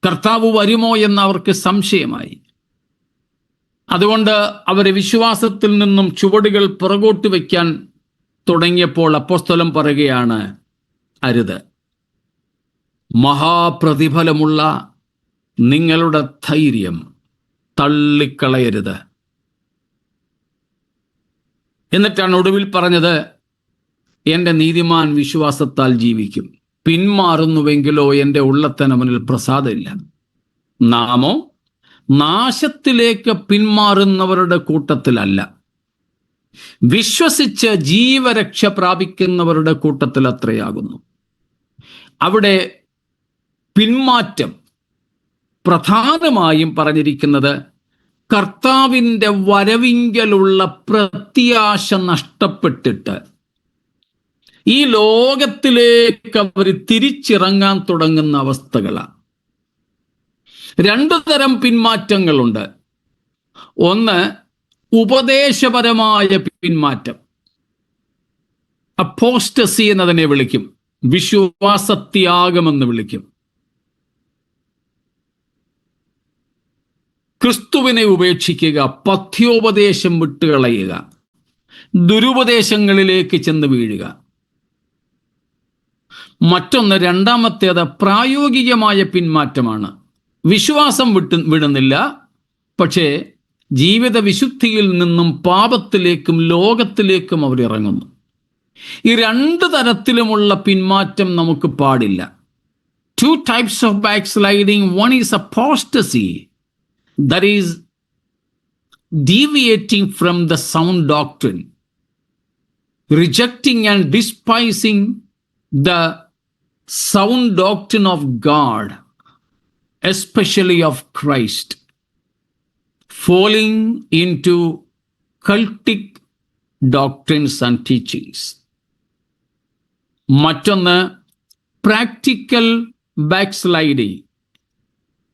കർത്താവ് വരുമോ എന്ന് അവർക്ക് സംശയമായി. അതുകൊണ്ട് അവരെ വിശ്വാസത്തിൽ നിന്നും ചുവടുകൾ പുറകോട്ട് വയ്ക്കാൻ തുടങ്ങിയപ്പോൾ അപ്പോസ്തലൻ പറയുകയാണ്, അരുത്. മഹാപ്രതിഫലമുള്ള നിങ്ങളുടെ ധൈര്യം തള്ളിക്കളയരുത്. എന്നിട്ടാണ് ഒടുവിൽ പറഞ്ഞത്, എൻ്റെ നീതിമാൻ വിശ്വാസത്താൽ ജീവിക്കും. പിന്മാറുന്നുവെങ്കിലോ എൻ്റെ ഉള്ളത്തനവനിൽ പ്രസാദമില്ല. നാമോ നാശത്തിലേക്ക് പിന്മാറുന്നവരുടെ കൂട്ടത്തിലല്ല, വിശ്വസിച്ച് ജീവരക്ഷ പ്രാപിക്കുന്നവരുടെ കൂട്ടത്തിൽ അത്രയാകുന്നു. അവിടെ പിന്മാറ്റം പ്രധാനമായും പറഞ്ഞിരിക്കുന്നത് കർത്താവിൻ്റെ വരവിങ്കലുള്ള പ്രത്യാശ നഷ്ടപ്പെട്ടിട്ട് ഈ ലോകത്തിലേക്ക് അവർ തിരിച്ചിറങ്ങാൻ തുടങ്ങുന്ന അവസ്ഥകളാണ്. 2 തരം പിന്മാറ്റങ്ങളുണ്ട്. ഒന്ന് ഉപദേശപരമായ പിന്മാറ്റം, അപ്പോസ്റ്റസി എന്നതിനെ വിളിക്കും, വിശ്വാസത്യാഗമെന്ന് വിളിക്കും. ക്രിസ്തുവിനെ ഉപേക്ഷിക്കുക, പഥ്യോപദേശം വിട്ടുകളയുക, ദുരുപദേശങ്ങളിലേക്ക് ചെന്ന് വീഴുക. മറ്റൊന്ന്, രണ്ടാമത്തേത് പ്രായോഗികമായ പിന്മാറ്റമാണ്. വിശ്വാസം വിടുന്നില്ല, പക്ഷേ ജീവിത വിശുദ്ധിയിൽ നിന്നും പാപത്തിലേക്കും ലോകത്തിലേക്കും അവർ ഇറങ്ങുന്നു. ഈ 2 തരത്തിലുമുള്ള പിന്മാറ്റം നമുക്ക് പാടില്ല. 2 types of backsliding. One is apostasy, that is deviating from the sound doctrine, rejecting and despising the sound doctrine of God, especially of Christ, falling into cultic doctrines and teachings. മറ്റൊന്ന് practical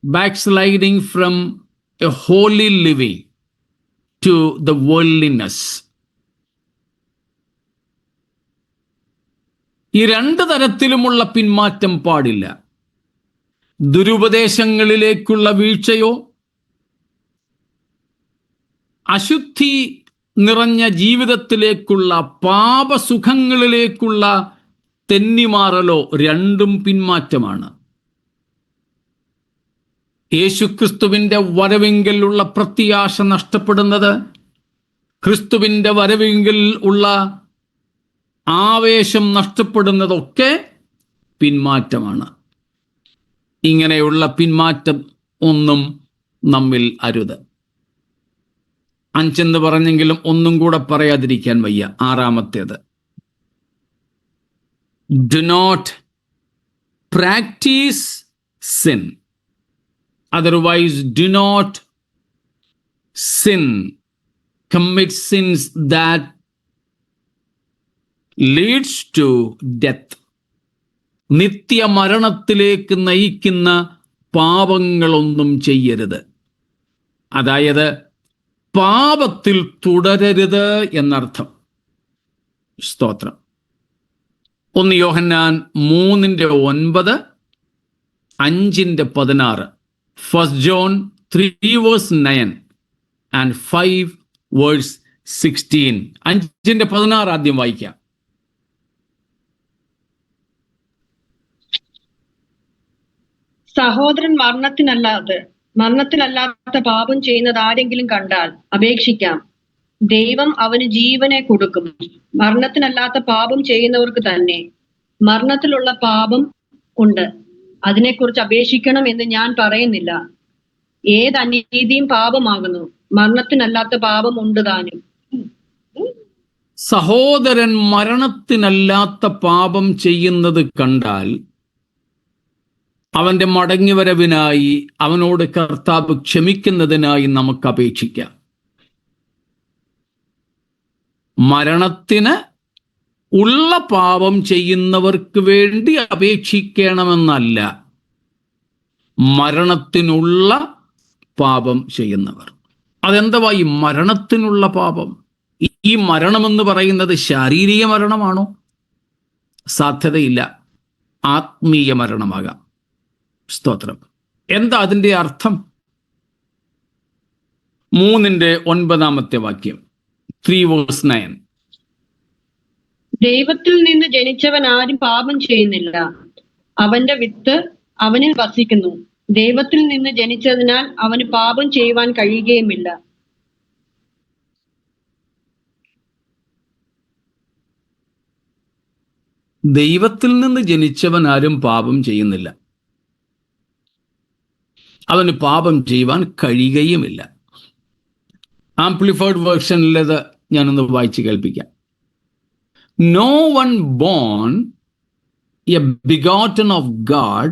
backsliding from a holy living to the worldliness. ഈ രണ്ട് തരത്തിലുമുള്ള പിന്മാറ്റം പാടില്ല. ദുരുപദേശങ്ങളിലേക്കുള്ള വീഴ്ചയോ അശുദ്ധി നിറഞ്ഞ ജീവിതത്തിലേക്കുള്ള പാപസുഖങ്ങളിലേക്കുള്ള തെന്നിമാറലോ രണ്ടും പിന്മാറ്റമാണ്. യേശുക്രിസ്തുവിൻ്റെ വരവെങ്കിലുള്ള പ്രത്യാശ നഷ്ടപ്പെടുന്നത്, ക്രിസ്തുവിൻ്റെ വരവെങ്കിൽ ഉള്ള ആവേശം നഷ്ടപ്പെടുന്നതൊക്കെ പിന്മാറ്റമാണ്. ഇങ്ങനെയുള്ള പിന്മാറ്റം ഒന്നും നമ്മിൽ അരുത്. 5 പറഞ്ഞെങ്കിലും ഒന്നും കൂടെ പറയാതിരിക്കാൻ വയ്യ. 6, do not practice sin, otherwise do not sin, commit sins that leads to death. നിത്യമരണത്തിലേക്ക് നയിക്കുന്ന പാപങ്ങളൊന്നും ചെയ്യരുത്. അതായത് പാപത്തിൽ തുടരരുത് എന്നർത്ഥം. സ്തോത്രം. 1 യോഹന്നാൻ 3:9, 5:16, 1 John 3:9 and 5:16. 5:16 ആദ്യം വായിക്കാം. സഹോദരൻ മരണത്തിനല്ലാത്ത പാപം ചെയ്യുന്നത് ആരെങ്കിലും കണ്ടാൽ അപേക്ഷിക്കാം, ദൈവം അവന് ജീവനെ കൊടുക്കും. മരണത്തിനല്ലാത്ത പാപം ചെയ്യുന്നവർക്ക് തന്നെ മരണത്തിലുള്ള പാപം ഉണ്ട്. അതിനെക്കുറിച്ച് അപേക്ഷിക്കണം എന്ന് ഞാൻ പറയുന്നില്ല. ഏത് അനീതിയും പാപമാകുന്നു, മരണത്തിനല്ലാത്ത പാപം ഉണ്ട് താനും. സഹോദരൻ മരണത്തിനല്ലാത്ത പാപം ചെയ്യുന്നത് കണ്ടാൽ അവന്റെ മടങ്ങിവരവിനായി അവനോട് കർത്താവ് ക്ഷമിക്കുന്നതിനായി നമുക്ക് അപേക്ഷിക്കാം. മരണത്തിന് ഉള്ള പാപം ചെയ്യുന്നവർക്ക് വേണ്ടി അപേക്ഷിക്കണമെന്നല്ല, മരണത്തിനുള്ള പാപം ചെയ്യുന്നവർ. അതെന്തുവാ ഈ മരണത്തിനുള്ള പാപം? ഈ മരണമെന്ന് പറയുന്നത് ശാരീരിക മരണമാണോ? സാധ്യതയില്ല, ആത്മീയ മരണമാകാം. സ്തോത്രം. എന്താ അതിൻ്റെ അർത്ഥം? 3:9 3:9. ദൈവത്തിൽ നിന്ന് ജനിച്ചവൻ ആരും പാപം ചെയ്യുന്നില്ല, അവന്റെ വിത്ത് അവനിൽ വസിക്കുന്നു. ദൈവത്തിൽ നിന്ന് ജനിച്ചതിനാൽ അവന് പാപം ചെയ്യുവാൻ കഴിയുകയുമില്ല. ദൈവത്തിൽ നിന്ന് ജനിച്ചവൻ ആരും പാപം ചെയ്യുന്നില്ല, അവന് പാപം ചെയ്യുവാൻ കഴിയുകയുമില്ല. ആംപ്ലിഫൈഡ് വേർഷനിലേത് ഞാനൊന്ന് വായിച്ച് കേൾപ്പിക്കാം. No one born a begotten of God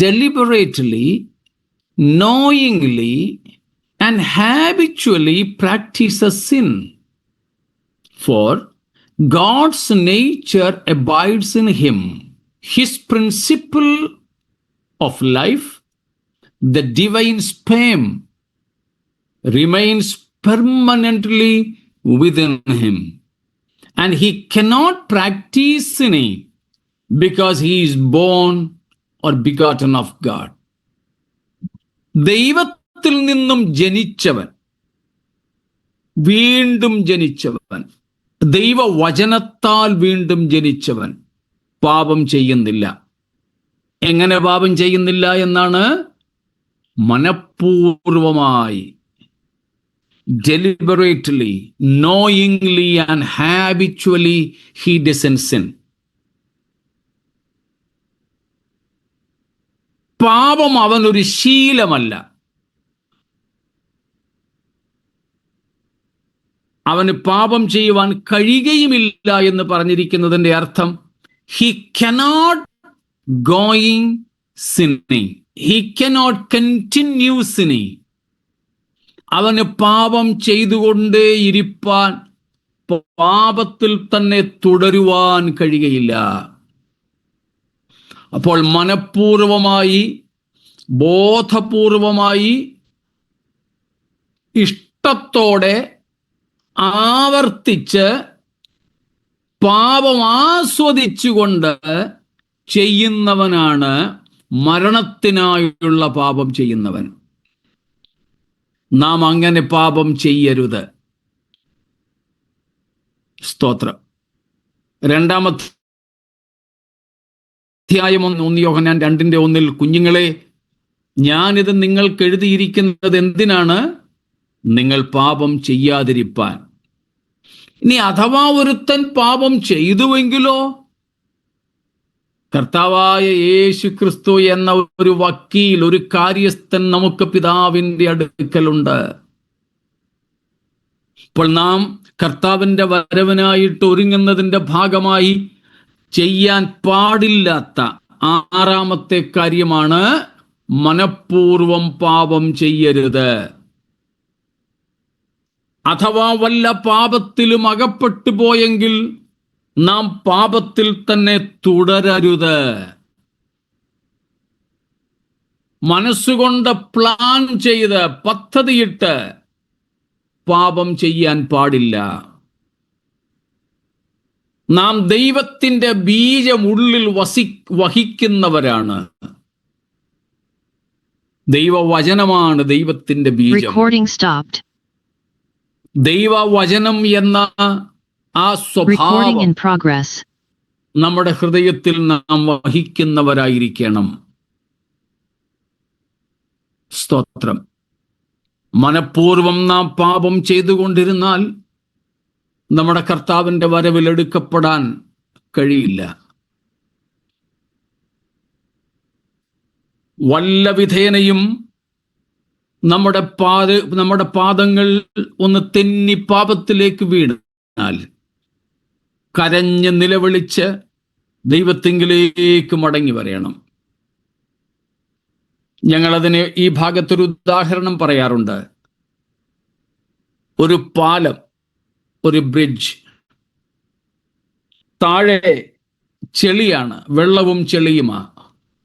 deliberately, knowingly and habitually practices sin. For God's nature abides in him. His principle of life, the divine sperm, remains permanently within him. And he cannot practice sinning because he is born or begotten of God. ദൈവത്തിൽ നിന്നും ജനിച്ചവൻ, വീണ്ടും ജനിച്ചവൻ, ദൈവവചനത്താൽ വീണ്ടും ജനിച്ചവൻ പാപം ചെയ്യുന്നില്ല. എങ്ങനെ പാപം ചെയ്യുന്നില്ല എന്നാണ്? മനഃപൂർവമായി, deliberately, knowingly and habitually he doesn't sin. പാപം അവനൊരു ശീലമല്ല, അവന് പാപം ചെയ്യുവാൻ കഴിയുകയുമില്ല എന്ന് പറഞ്ഞിരിക്കുന്നതിൻ്റെ അർത്ഥം he cannot going sinning, he cannot continue sinning. അവന് പാപം ചെയ്തുകൊണ്ടേയിരിക്കാൻ, പാപത്തിൽ തന്നെ തുടരുവാൻ കഴിയുകയില്ല. അപ്പോൾ മനഃപൂർവമായി, ബോധപൂർവമായി, ഇഷ്ടത്തോടെ ആവർത്തിച്ച് പാപം ആസ്വദിച്ചുകൊണ്ട് ചെയ്യുന്നവനാണ് മരണത്തിനായുള്ള പാപം ചെയ്യുന്നവൻ. നാം അങ്ങനെ പാപം ചെയ്യരുത്. സ്തോത്രം. 2 യോഹന്നാൻ 2:1 കുഞ്ഞുങ്ങളെ, ഞാനിത് നിങ്ങൾക്ക് എഴുതിയിരിക്കുന്നത് എന്തിനാണ്? നിങ്ങൾ പാപം ചെയ്യാതിരിപ്പാൻ. ഇനി അഥവാ ഒരുത്തൻ പാപം ചെയ്തുവെങ്കിലോ, കർത്താവായ യേശു ക്രിസ്തു എന്ന ഒരു വക്കീൽ, ഒരു കാര്യസ്ഥൻ നമുക്ക് പിതാവിൻ്റെ അടുക്കലുണ്ട്. ഇപ്പോൾ നാം കർത്താവിൻ്റെ വരവിനായിട്ട് ഒരുങ്ങുന്നതിൻ്റെ ഭാഗമായി ചെയ്യാൻ പാടില്ലാത്ത 6ാമത്തെ കാര്യമാണ് മനഃപൂർവം പാപം ചെയ്യരുത്. അഥവാ വല്ല പാപത്തിലും അകപ്പെട്ടു പോയെങ്കിൽ നാം പാപത്തിൽ തന്നെ തുടരരുത്. മനസ്സുകൊണ്ട് പ്ലാൻ ചെയ്ത് പദ്ധതിയിട്ട് പാപം ചെയ്യാൻ പാടില്ല. നാം ദൈവത്തിൻ്റെ ബീജം ഉള്ളിൽ വഹിക്കുന്നവരാണ്. ദൈവവചനമാണ് ദൈവത്തിൻ്റെ ബീജം. ദൈവവചനം എന്ന ആ സ്വഭാവം നമ്മുടെ ഹൃദയത്തിൽ നാം വഹിക്കുന്നവരായിരിക്കണം. സ്തോത്രം. മനഃപൂർവം നാം പാപം ചെയ്തുകൊണ്ടിരുന്നാൽ നമ്മുടെ കർത്താവിൻ്റെ വരവിൽ എടുക്കപ്പെടാൻ കഴിയില്ല. വല്ല വിധേനയും നമ്മുടെ പാദങ്ങൾ ഒന്ന് തെന്നി പാപത്തിലേക്ക് വീണാൽ കരഞ്ഞ് നിലവിളിച്ച് ദൈവത്തിങ്കിലേക്ക് മടങ്ങി വരയണം. ഞങ്ങളതിന് ഈ ഭാഗത്തൊരു ഉദാഹരണം പറയാറുണ്ട്. ഒരു പാലം, ഒരു ബ്രിഡ്ജ്, താഴെ ചെളിയാണ്, വെള്ളവും ചെളിയുമാ.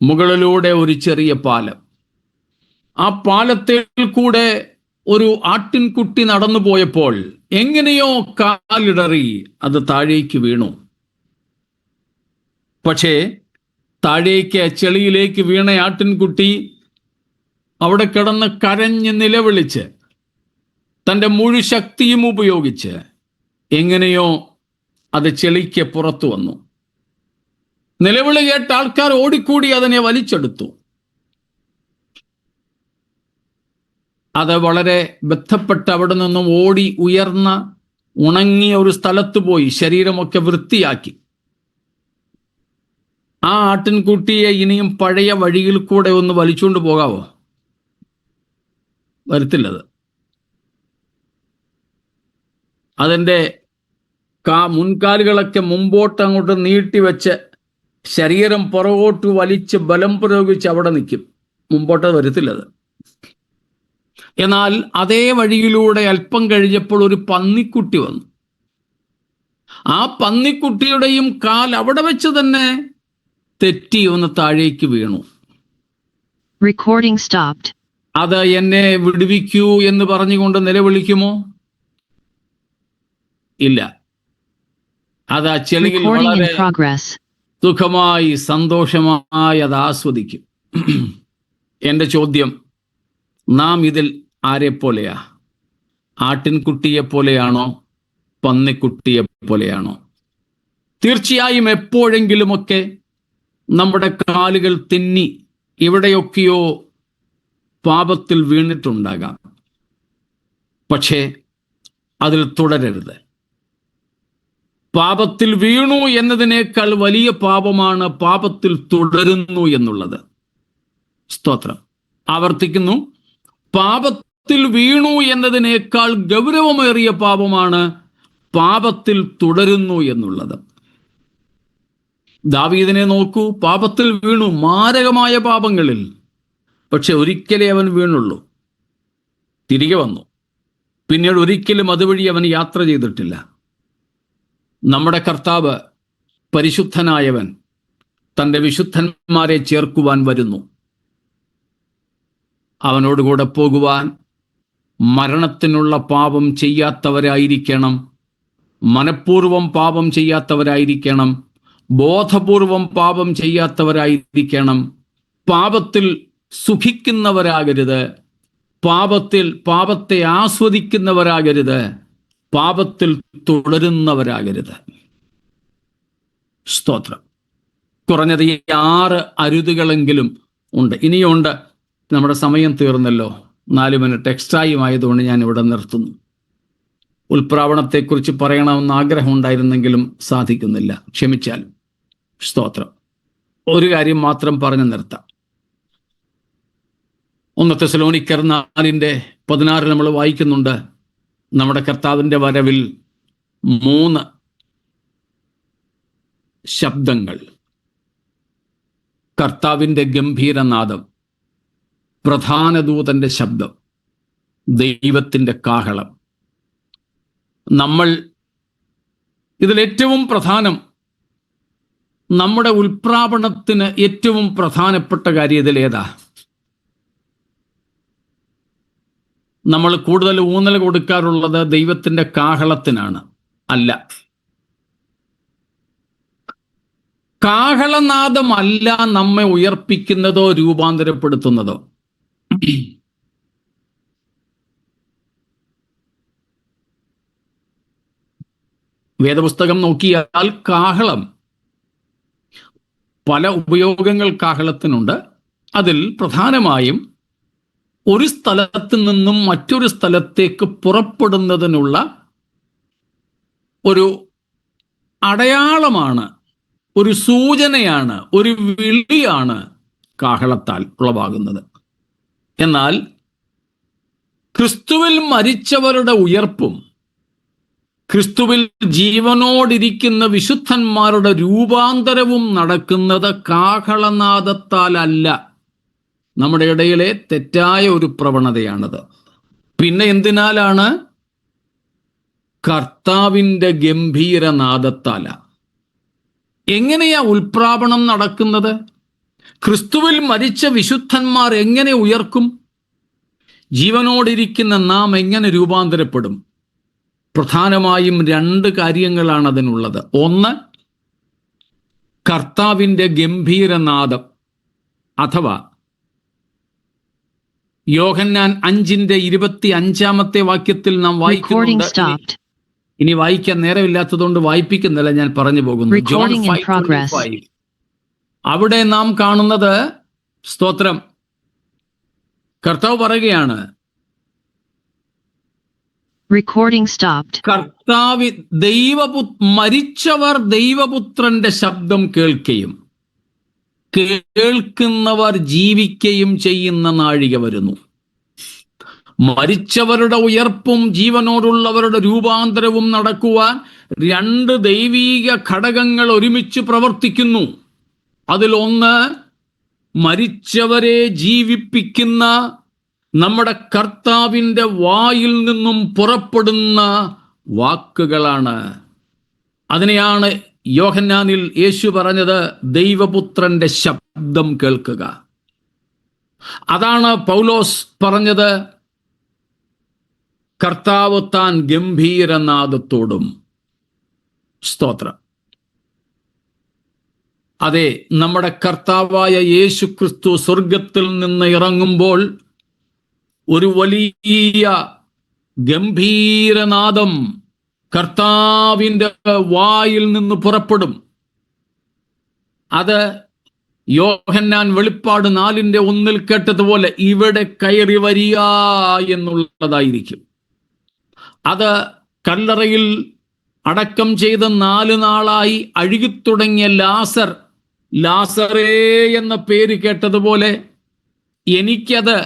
മുകളിലൂടെ ഒരു ചെറിയ പാലം. ആ പാലത്തിൽ കൂടെ ഒരു ആട്ടിൻകുട്ടി നടന്നു പോയപ്പോൾ എങ്ങനെയോ കാലിടറി അത് താഴേക്ക് വീണു. പക്ഷേ താഴേക്ക് ചെളിയിലേക്ക് വീണ ആട്ടിൻകുട്ടി അവിടെ കിടന്ന് കരഞ്ഞ് നിലവിളിച്ച് തൻ്റെ മുഴു ശക്തിയും ഉപയോഗിച്ച് എങ്ങനെയോ അത് ചെളിക്ക് പുറത്തു വന്നു. നിലവിളി കേട്ട ആൾക്കാർ ഓടിക്കൂടി അതിനെ വലിച്ചെടുത്തു. അത് വളരെ ബന്ധപ്പെട്ട് അവിടെ നിന്നും ഓടി ഉയർന്ന ഉണങ്ങിയ ഒരു സ്ഥലത്ത് പോയി ശരീരമൊക്കെ വൃത്തിയാക്കി. ആ ആട്ടിൻകുട്ടിയെ ഇനിയും പഴയ വഴിയിൽ കൂടെ ഒന്ന് വലിച്ചുകൊണ്ട് പോകാവോ? വരത്തില്ലത്. അതിൻ്റെ മുൻകാലുകളൊക്കെ മുമ്പോട്ട് അങ്ങോട്ട് നീട്ടിവെച്ച് ശരീരം പുറകോട്ട് വലിച്ച് ബലം പ്രയോഗിച്ച് അവിടെ നിൽക്കും. മുമ്പോട്ട് വരത്തില്ലത്. എന്നാൽ അതേ വഴിയിലൂടെ അല്പം കഴിഞ്ഞപ്പോൾ ഒരു പന്നിക്കുട്ടി വന്നു. ആ പന്നിക്കുട്ടിയുടെയും കാൽ അവിടെ വെച്ച് തന്നെ തെറ്റി ഒന്ന് താഴേക്ക് വീണു. അത് എന്നെ വിടുവിക്കൂ എന്ന് പറഞ്ഞുകൊണ്ട് നിലവിളിക്കുമോ? ഇല്ല. അത് ആ ചെളിയിൽ വളരെ സുഖമായി സന്തോഷമായി അത് ആസ്വദിക്കും. എൻ്റെ ചോദ്യം, നാം ഇതിൽ ആരെ പോലെയാ? ആട്ടിൻകുട്ടിയെ പോലെയാണോ? പന്നിക്കുട്ടിയെ പോലെയാണോ? തീർച്ചയായും എപ്പോഴെങ്കിലുമൊക്കെ നമ്മുടെ കാലുകൾ തെന്നി എവിടെയൊക്കെയോ പാപത്തിൽ വീണിട്ടുണ്ടാകാം. പക്ഷേ അതിൽ തുടരരുത്. പാപത്തിൽ വീണു എന്നതിനേക്കാൾ വലിയ പാപമാണ് പാപത്തിൽ തുടരുന്നു എന്നുള്ളത്. സ്തോത്രം. ആവർത്തിക്കുന്നു, പാപത്തിൽ വീണു എന്നതിനേക്കാൾ ഗൗരവമേറിയ പാപമാണ് പാപത്തിൽ തുടരുന്നു എന്നുള്ളത്. ദാവീദിനെ നോക്കൂ, പാപത്തിൽ വീണു, മാരകമായ പാപങ്ങളിൽ. പക്ഷെ ഒരിക്കലേ അവൻ വീണുള്ളൂ, തിരികെ വന്നു. പിന്നീട് ഒരിക്കലും അതുവഴി അവൻ യാത്ര ചെയ്തിട്ടില്ല. നമ്മുടെ കർത്താവ് പരിശുദ്ധനായവൻ തൻ്റെ വിശുദ്ധന്മാരെ ചേർക്കുവാൻ വരുന്നു. അവനോടുകൂടെ പോകുവാൻ മരണത്തിനുള്ള പാപം ചെയ്യാത്തവരായിരിക്കണം മനഃപൂർവം പാപം ചെയ്യാത്തവരായിരിക്കണം, ബോധപൂർവം പാപം ചെയ്യാത്തവരായിരിക്കണം, പാപത്തിൽ സുഖിക്കുന്നവരാകരുത്, പാപത്തെ ആസ്വദിക്കുന്നവരാകരുത്, പാപത്തിൽ തുടരുന്നവരാകരുത്. സ്തോത്രം. കുറഞ്ഞത് ഈ 6 അരുതുകളെങ്കിലും ഉണ്ട്. ഇനിയുണ്ട്. നമ്മുടെ സമയം തീർന്നല്ലോ. 4 മിനിറ്റ് എക്സ്ട്രായും ആയതുകൊണ്ട് ഞാൻ ഇവിടെ നിർത്തുന്നു. ഉൽപ്രാവണത്തെക്കുറിച്ച് പറയണമെന്ന് ആഗ്രഹം ഉണ്ടായിരുന്നെങ്കിലും സാധിക്കുന്നില്ല, ക്ഷമിച്ചാലും. സ്തോത്രം. ഒരു കാര്യം മാത്രം പറഞ്ഞു നിർത്താം. 1 തെസ്സലോനിക്കർ 4:16 നമ്മൾ വായിക്കുന്നുണ്ട്, നമ്മുടെ കർത്താവിൻ്റെ വരവിൽ 3 ശബ്ദങ്ങൾ: കർത്താവിൻ്റെ ഗംഭീരനാദം, പ്രധാന ദൂതന്റെ ശബ്ദം, ദൈവത്തിൻ്റെ കാഹളം. നമ്മൾ ഇതിലേറ്റവും പ്രധാനം, നമ്മുടെ ഉൽപ്രാപണത്തിന് ഏറ്റവും പ്രധാനപ്പെട്ട കാര്യം ഇതിലേതാ? നമ്മൾ കൂടുതൽ ഊന്നൽ കൊടുക്കാറുള്ളത് ദൈവത്തിൻ്റെ കാഹളത്തിനാണ്. അല്ല, കാഹളനാദമല്ല നമ്മെ ഉയർപ്പിക്കുന്നതോ രൂപാന്തരപ്പെടുത്തുന്നതോ. വേദപുസ്തകം നോക്കിയാൽ കാഹളം, പല ഉപയോഗങ്ങൾ കാഹളത്തിനുണ്ട്. അതിൽ പ്രധാനമായും ഒരു സ്ഥലത്ത് നിന്നും മറ്റൊരു സ്ഥലത്തേക്ക് പുറപ്പെടുന്നതിനുള്ള ഒരു അടയാളമാണ്, ഒരു സൂചനയാണ്, ഒരു വിളിയാണ് കാഹളത്താൽ ഉളവാകുന്നത്. എന്നാൽ ക്രിസ്തുവിൽ മരിച്ചവരുടെ ഉയർപ്പും ക്രിസ്തുവിൽ ജീവനോടിരിക്കുന്ന വിശുദ്ധന്മാരുടെ രൂപാന്തരവും നടക്കുന്നത് കാഹളനാദത്താലല്ല. നമ്മുടെ ഇടയിലെ തെറ്റായ ഒരു പ്രവണതയാണത്. പിന്നെ എന്തിനാലാണ്? കർത്താവിൻ്റെ ഗംഭീരനാദത്താല. എങ്ങനെയാ ഉൽപ്രാപണം നടക്കുന്നത്? ക്രിസ്തുവിൽ മരിച്ച വിശുദ്ധന്മാർ എങ്ങനെ ഉയർക്കും? ജീവനോടിരിക്കുന്ന നാം എങ്ങനെ രൂപാന്തരപ്പെടും? പ്രധാനമായും 2 കാര്യങ്ങളാണ് അതിനുള്ളത്. ഒന്ന്, കർത്താവിൻ്റെ ഗംഭീരനാദം, അഥവാ യോഹന്നാൻ 5:25 വാക്യത്തിൽ നാം വായിക്കുന്നുണ്ട്. ഇനി വായിക്കാൻ നേരമില്ലാത്തതുകൊണ്ട് വായിപ്പിക്കുന്നില്ല, ഞാൻ പറഞ്ഞു പോകുന്നു. ജോൺ 5:25. അവിടെ നാം കാണുന്നത്, സ്തോത്രം, കർത്താവ് പറയുകയാണ്, കർത്താവ് മരിച്ചവർ ദൈവപുത്രന്റെ ശബ്ദം കേൾക്കുകയും കേൾക്കുന്നവർ ജീവിക്കുകയും ചെയ്യുന്ന നാഴിക വരുന്നു. മരിച്ചവരുടെ ഉയർപ്പും ജീവനോടുള്ളവരുടെ രൂപാന്തരവും നടക്കുവാൻ 2 ദൈവീക ഘടകങ്ങൾ ഒരുമിച്ച് പ്രവർത്തിക്കുന്നു. അതിലൊന്ന്, മരിച്ചവരെ ജീവിപ്പിക്കുന്ന നമ്മുടെ കർത്താവിൻ്റെ വായിൽ നിന്നും പുറപ്പെടുന്ന വാക്കുകളാണ്. അതിനെയാണ് യോഹന്നാനിൽ യേശു പറഞ്ഞത്, ദൈവപുത്രന്റെ ശബ്ദം കേൾക്കുക. അതാണ് പൗലോസ് പറഞ്ഞത്, കർത്താവ് താൻ ഗംഭീരനാദത്തോടും. സ്തോത്രം. അതെ, നമ്മുടെ കർത്താവായ യേശു ക്രിസ്തു സ്വർഗത്തിൽ നിന്ന് ഇറങ്ങുമ്പോൾ ഒരു വലിയ ഗംഭീരനാദം കർത്താവിൻ്റെ വായിൽ നിന്ന് പുറപ്പെടും. അത് യോഹന്നാൻ വെളിപ്പാട് 4:1 കേട്ടതുപോലെ ഇവിടെ കയറി വരിക എന്നുള്ളതായിരിക്കും. അത് കല്ലറയിൽ അടക്കം ചെയ്ത് 4 നാളായി അഴുകിത്തുടങ്ങിയ ലാസറേ എന്ന പേര് കേട്ടതുപോലെ എനിക്കത്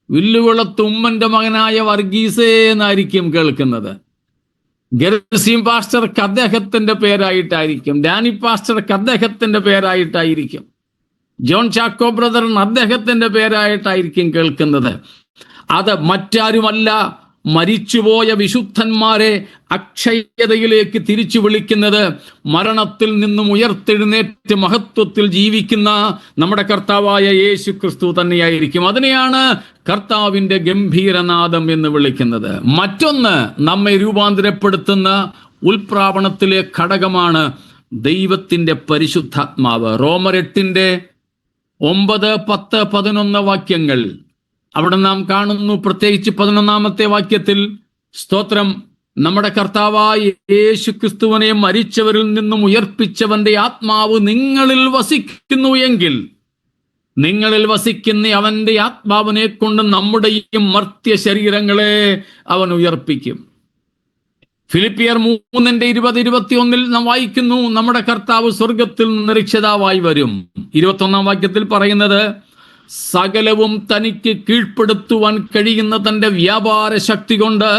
വില്ലുകുളത്ത് ഉമ്മന്റെ മകനായ വർഗീസേ എന്നായിരിക്കും കേൾക്കുന്നത്. ഗെർസീം പാസ്റ്റർക്ക് അദ്ദേഹത്തിന്റെ പേരായിട്ടായിരിക്കും, ഡാനി പാസ്റ്റർക്ക് അദ്ദേഹത്തിന്റെ പേരായിട്ടായിരിക്കും, ജോൺ ചാക്കോ ബ്രദറിന് അദ്ദേഹത്തിന്റെ പേരായിട്ടായിരിക്കും കേൾക്കുന്നത്. അത് മറ്റാരുമല്ല, മരിച്ചുപോയ വിശുദ്ധന്മാരെ അക്ഷയതയിലേക്ക് തിരിച്ചു വിളിക്കുന്നത്, മരണത്തിൽ നിന്നും ഉയർത്തെഴുന്നേറ്റ് മഹത്വത്തിൽ ജീവിക്കുന്ന നമ്മുടെ കർത്താവായ യേശു ക്രിസ്തു തന്നെയായിരിക്കും. അതിനെയാണ് കർത്താവിൻ്റെ ഗംഭീരനാദം എന്ന് വിളിക്കുന്നത്. മറ്റൊന്ന്, നമ്മെ രൂപാന്തരപ്പെടുത്തുന്ന ഉൽപ്രാപണത്തിലെ ഘടകമാണ് ദൈവത്തിൻ്റെ പരിശുദ്ധാത്മാവ്. റോമർ 8:9, 10, 11 വാക്യങ്ങൾ അവിടെ നാം കാണുന്നു. പ്രത്യേകിച്ച് 11-ാമത്തെ വാക്യത്തിൽ സ്തോത്രം, നമ്മുടെ കർത്താവായ യേശു ക്രിസ്തുവിനെ മരിച്ചവരിൽ നിന്നും ഉയർപ്പിച്ചവന്റെ ആത്മാവ് നിങ്ങളിൽ വസിക്കുന്നു എങ്കിൽ നിങ്ങളിൽ വസിക്കുന്ന അവന്റെ ആത്മാവിനെ കൊണ്ട് നമ്മുടെ ഈ മർത്യ ശരീരങ്ങളെ അവൻ ഉയർപ്പിക്കും. ഫിലിപ്പിയർ 3:20-21 നാം വായിക്കുന്നു, നമ്മുടെ കർത്താവ് സ്വർഗത്തിൽ നിന്ന് രക്ഷിതാവായി വരും. 21-ാം വാക്യത്തിൽ പറയുന്നത്, സകലവും തനിക്ക് കീഴ്പ്പെടുത്തുവാൻ കഴിയുന്ന തൻ്റെ വ്യാപാര ശക്തി കൊണ്ട്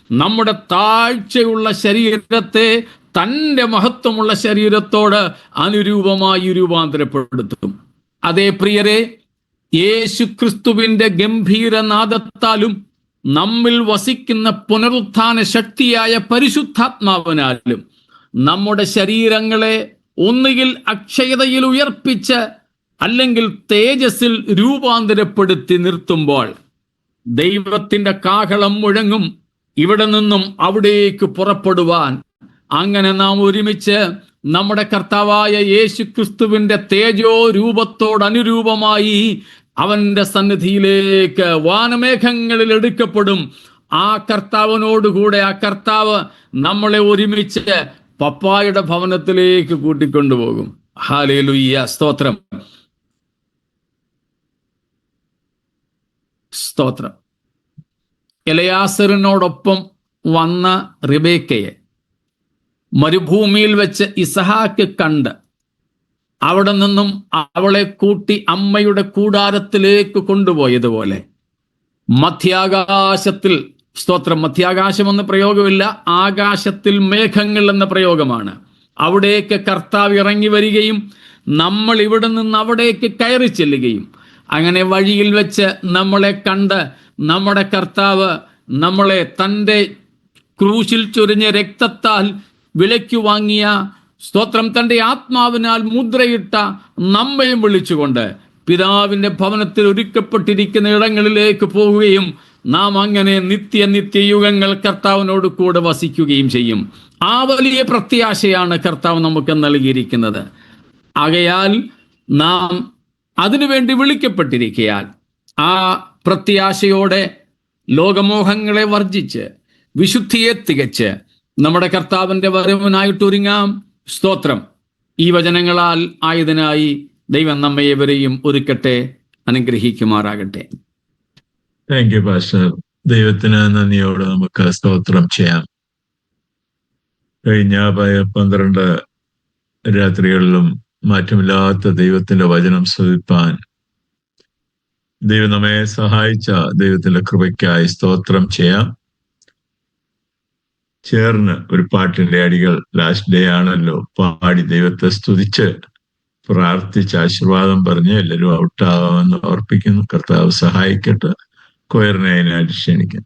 നമ്മുടെ താഴ്ചയുള്ള ശരീരത്തെ തൻ്റെ മഹത്വമുള്ള ശരീരത്തോട് അനുരൂപമായി രൂപാന്തരപ്പെടുത്തും. അതേ പ്രിയരെ, യേശു ക്രിസ്തുവിൻ്റെ ഗംഭീരനാദത്താലും നമ്മിൽ വസിക്കുന്ന പുനരുത്ഥാന ശക്തിയായ പരിശുദ്ധാത്മാവിനാലും നമ്മുടെ ശരീരങ്ങളെ ഒന്നുകിൽ അക്ഷയതയിൽ ഉയർപ്പിച്ച് അല്ലെങ്കിൽ തേജസ്സിൽ രൂപാന്തരപ്പെടുത്തി നിർത്തുമ്പോൾ ദൈവത്തിൻ്റെ കാഹളം മുഴങ്ങും, ഇവിടെ നിന്നും അവിടേക്ക് പുറപ്പെടുവാൻ. അങ്ങനെ നാം ഒരുമിച്ച് നമ്മുടെ കർത്താവായ യേശു ക്രിസ്തുവിൻ്റെ തേജോ രൂപത്തോടനുരൂപമായി അവന്റെ സന്നിധിയിലേക്ക് വാനമേഘങ്ങളിൽ എടുക്കപ്പെടും. ആ കർത്താവിനോടുകൂടെ ആ കർത്താവ് നമ്മളെ ഒരുമിച്ച് പപ്പായുടെ ഭവനത്തിലേക്ക് കൂട്ടിക്കൊണ്ടുപോകും. ഹല്ലേലൂയ, സ്തോത്രം, സ്തോത്രം. എലയാസറിനോടൊപ്പം വന്ന റിബേക്കയെ മരുഭൂമിയിൽ വെച്ച് ഇസഹാക്ക് കണ്ട് അവിടെ നിന്നും അവളെ കൂട്ടി അമ്മയുടെ കൂടാരത്തിലേക്ക് കൊണ്ടുപോയതുപോലെ മധ്യാകാശത്തിൽ, സ്തോത്രം, മധ്യാകാശം എന്ന പ്രയോഗമില്ല, ആകാശത്തിൽ മേഘങ്ങൾ എന്ന പ്രയോഗമാണ്. അവിടേക്ക് കർത്താവ് ഇറങ്ങി വരികയും നമ്മൾ ഇവിടെ നിന്ന് അവിടേക്ക് കയറി ചെല്ലുകയും അങ്ങനെ വഴിയിൽ വെച്ച് നമ്മളെ കണ്ട് നമ്മുടെ കർത്താവ് നമ്മളെ തൻ്റെ ക്രൂശിൽ ചൊരിഞ്ഞ രക്തത്താൽ വിലയ്ക്ക് വാങ്ങിയ, സ്തോത്രം, തൻ്റെ ആത്മാവിനാൽ മുദ്രയിട്ട നമ്മയും വിളിച്ചുകൊണ്ട് പിതാവിൻ്റെ ഭവനത്തിൽ ഒരുക്കപ്പെട്ടിരിക്കുന്ന ഇടങ്ങളിലേക്ക് പോവുകയും നാം അങ്ങനെ നിത്യയുഗങ്ങൾ കർത്താവിനോട് കൂടെ വസിക്കുകയും ചെയ്യും. ആ വലിയ പ്രത്യാശയാണ് കർത്താവ് നമുക്ക് നൽകിയിരിക്കുന്നത്. ആകയാൽ നാം അതിനുവേണ്ടി വിളിക്കപ്പെട്ടിരിക്കയാൽ ആ പ്രത്യാശയോടെ ലോകമോഹങ്ങളെ വർജിച്ച് വിശുദ്ധിയെ തികച്ച് നമ്മുടെ കർത്താവിൻ്റെ വരവിനായിട്ടൊരുങ്ങാം. സ്തോത്രം. ഈ വചനങ്ങളാൽ ആയതിനായി ദൈവം നമ്മയെവരെയും ഒരുക്കട്ടെ, അനുഗ്രഹിക്കുമാറാകട്ടെ. Thank you pastor. ദൈവത്തിന് നന്ദിയോടെ നമുക്ക് സ്തോത്രം ചെയ്യാം. കഴിഞ്ഞ 12 രാത്രികളിലും മാറ്റമില്ലാത്ത ദൈവത്തിന്റെ വചനം ശ്രവിപ്പാൻ ദൈവം നമ്മെ സഹായിച്ച ദൈവത്തിന്റെ കൃപയ്ക്കായി സ്തോത്രം ചെയ്യാം. ചേർന്ന് ഒരു പാട്ടിന്റെ അടികൾ, ലാസ്റ്റ് ഡേ ആണല്ലോ, പാടി ദൈവത്തെ സ്തുതിച്ച് പ്രാർത്ഥിച്ച് ആശീർവാദം പറഞ്ഞ് എല്ലാവരും ഔട്ടാവാമെന്ന് ഓർപ്പിക്കുന്നു. കർത്താവ് സഹായിക്കട്ടെ. കൊയറിനെ അതിനായിട്ട് ക്ഷണിക്കാം.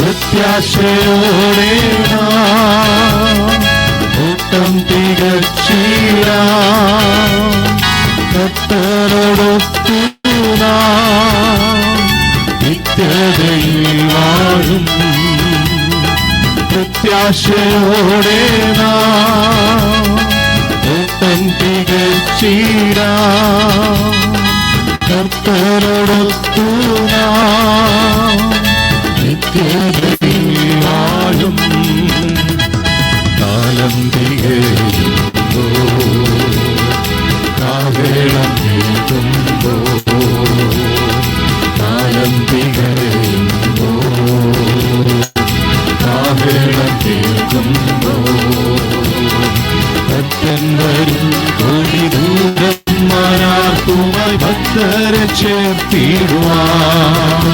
പ്രത്യാശയോടെ ഓട്ടം തികച്ചില്ല, കർത്തരോടൊത്തു നിത്യതയിൽ വാഴും. പ്രത്യാശയോടെ ഓട്ടം തികച്ചില്ല, കർത്തരോടൊത്തു നിത്യതയിലും കാലം തികയുന്നു, കാവേളം കേൾക്കുമ്പോ ഭക്തൻ വരും കോടി ദൂതന്മാരാർക്കുമായി ഭക്തരെ ചേർത്തിടുവാൻ.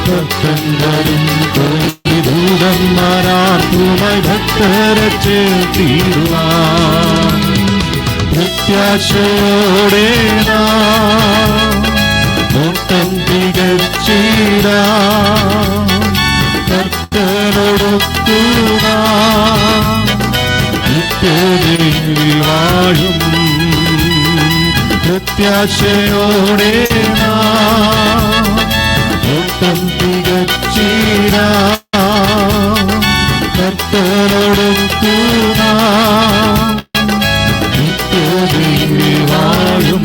ഭക്തൻ വരും കോടി ദൂതന്മാരാർക്കുമായി ഭക്തരെ ചേർത്തിടുവാൻ. പ്രത്യാശയോടെ ഓട്ടം തികച്ചിടാം. കർത്തനോടൊത്തു നിത്യതയിൽ വാഴും. പ്രത്യാശയോടെ ഓട്ടം തികച്ചിടാം. കർത്തനോടൊത്തു നിത്യതയിൽ വാഴും.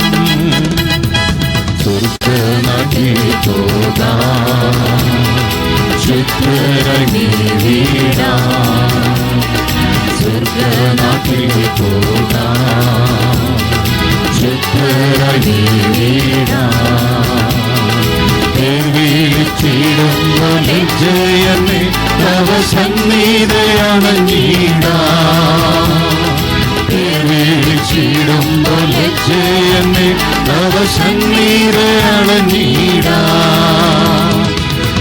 സ്വർഗ്ഗനാട്ടിൽ പോകാം, ചിത്രരങ്ങി വീടാം. സ്വർഗ്ഗനാട്ടിൽ പോകാം, ചിത്രരങ്ങി വീടാം. വിളിച്ചിടുന്ന ലജ്ജയനെ തവ സന്നിധിയണഞ്ഞിടാം. വിളിച്ചിടുമ്പോൾ ലജ്ജയനെ തവ സന്നിധിയണഞ്ഞിടാം.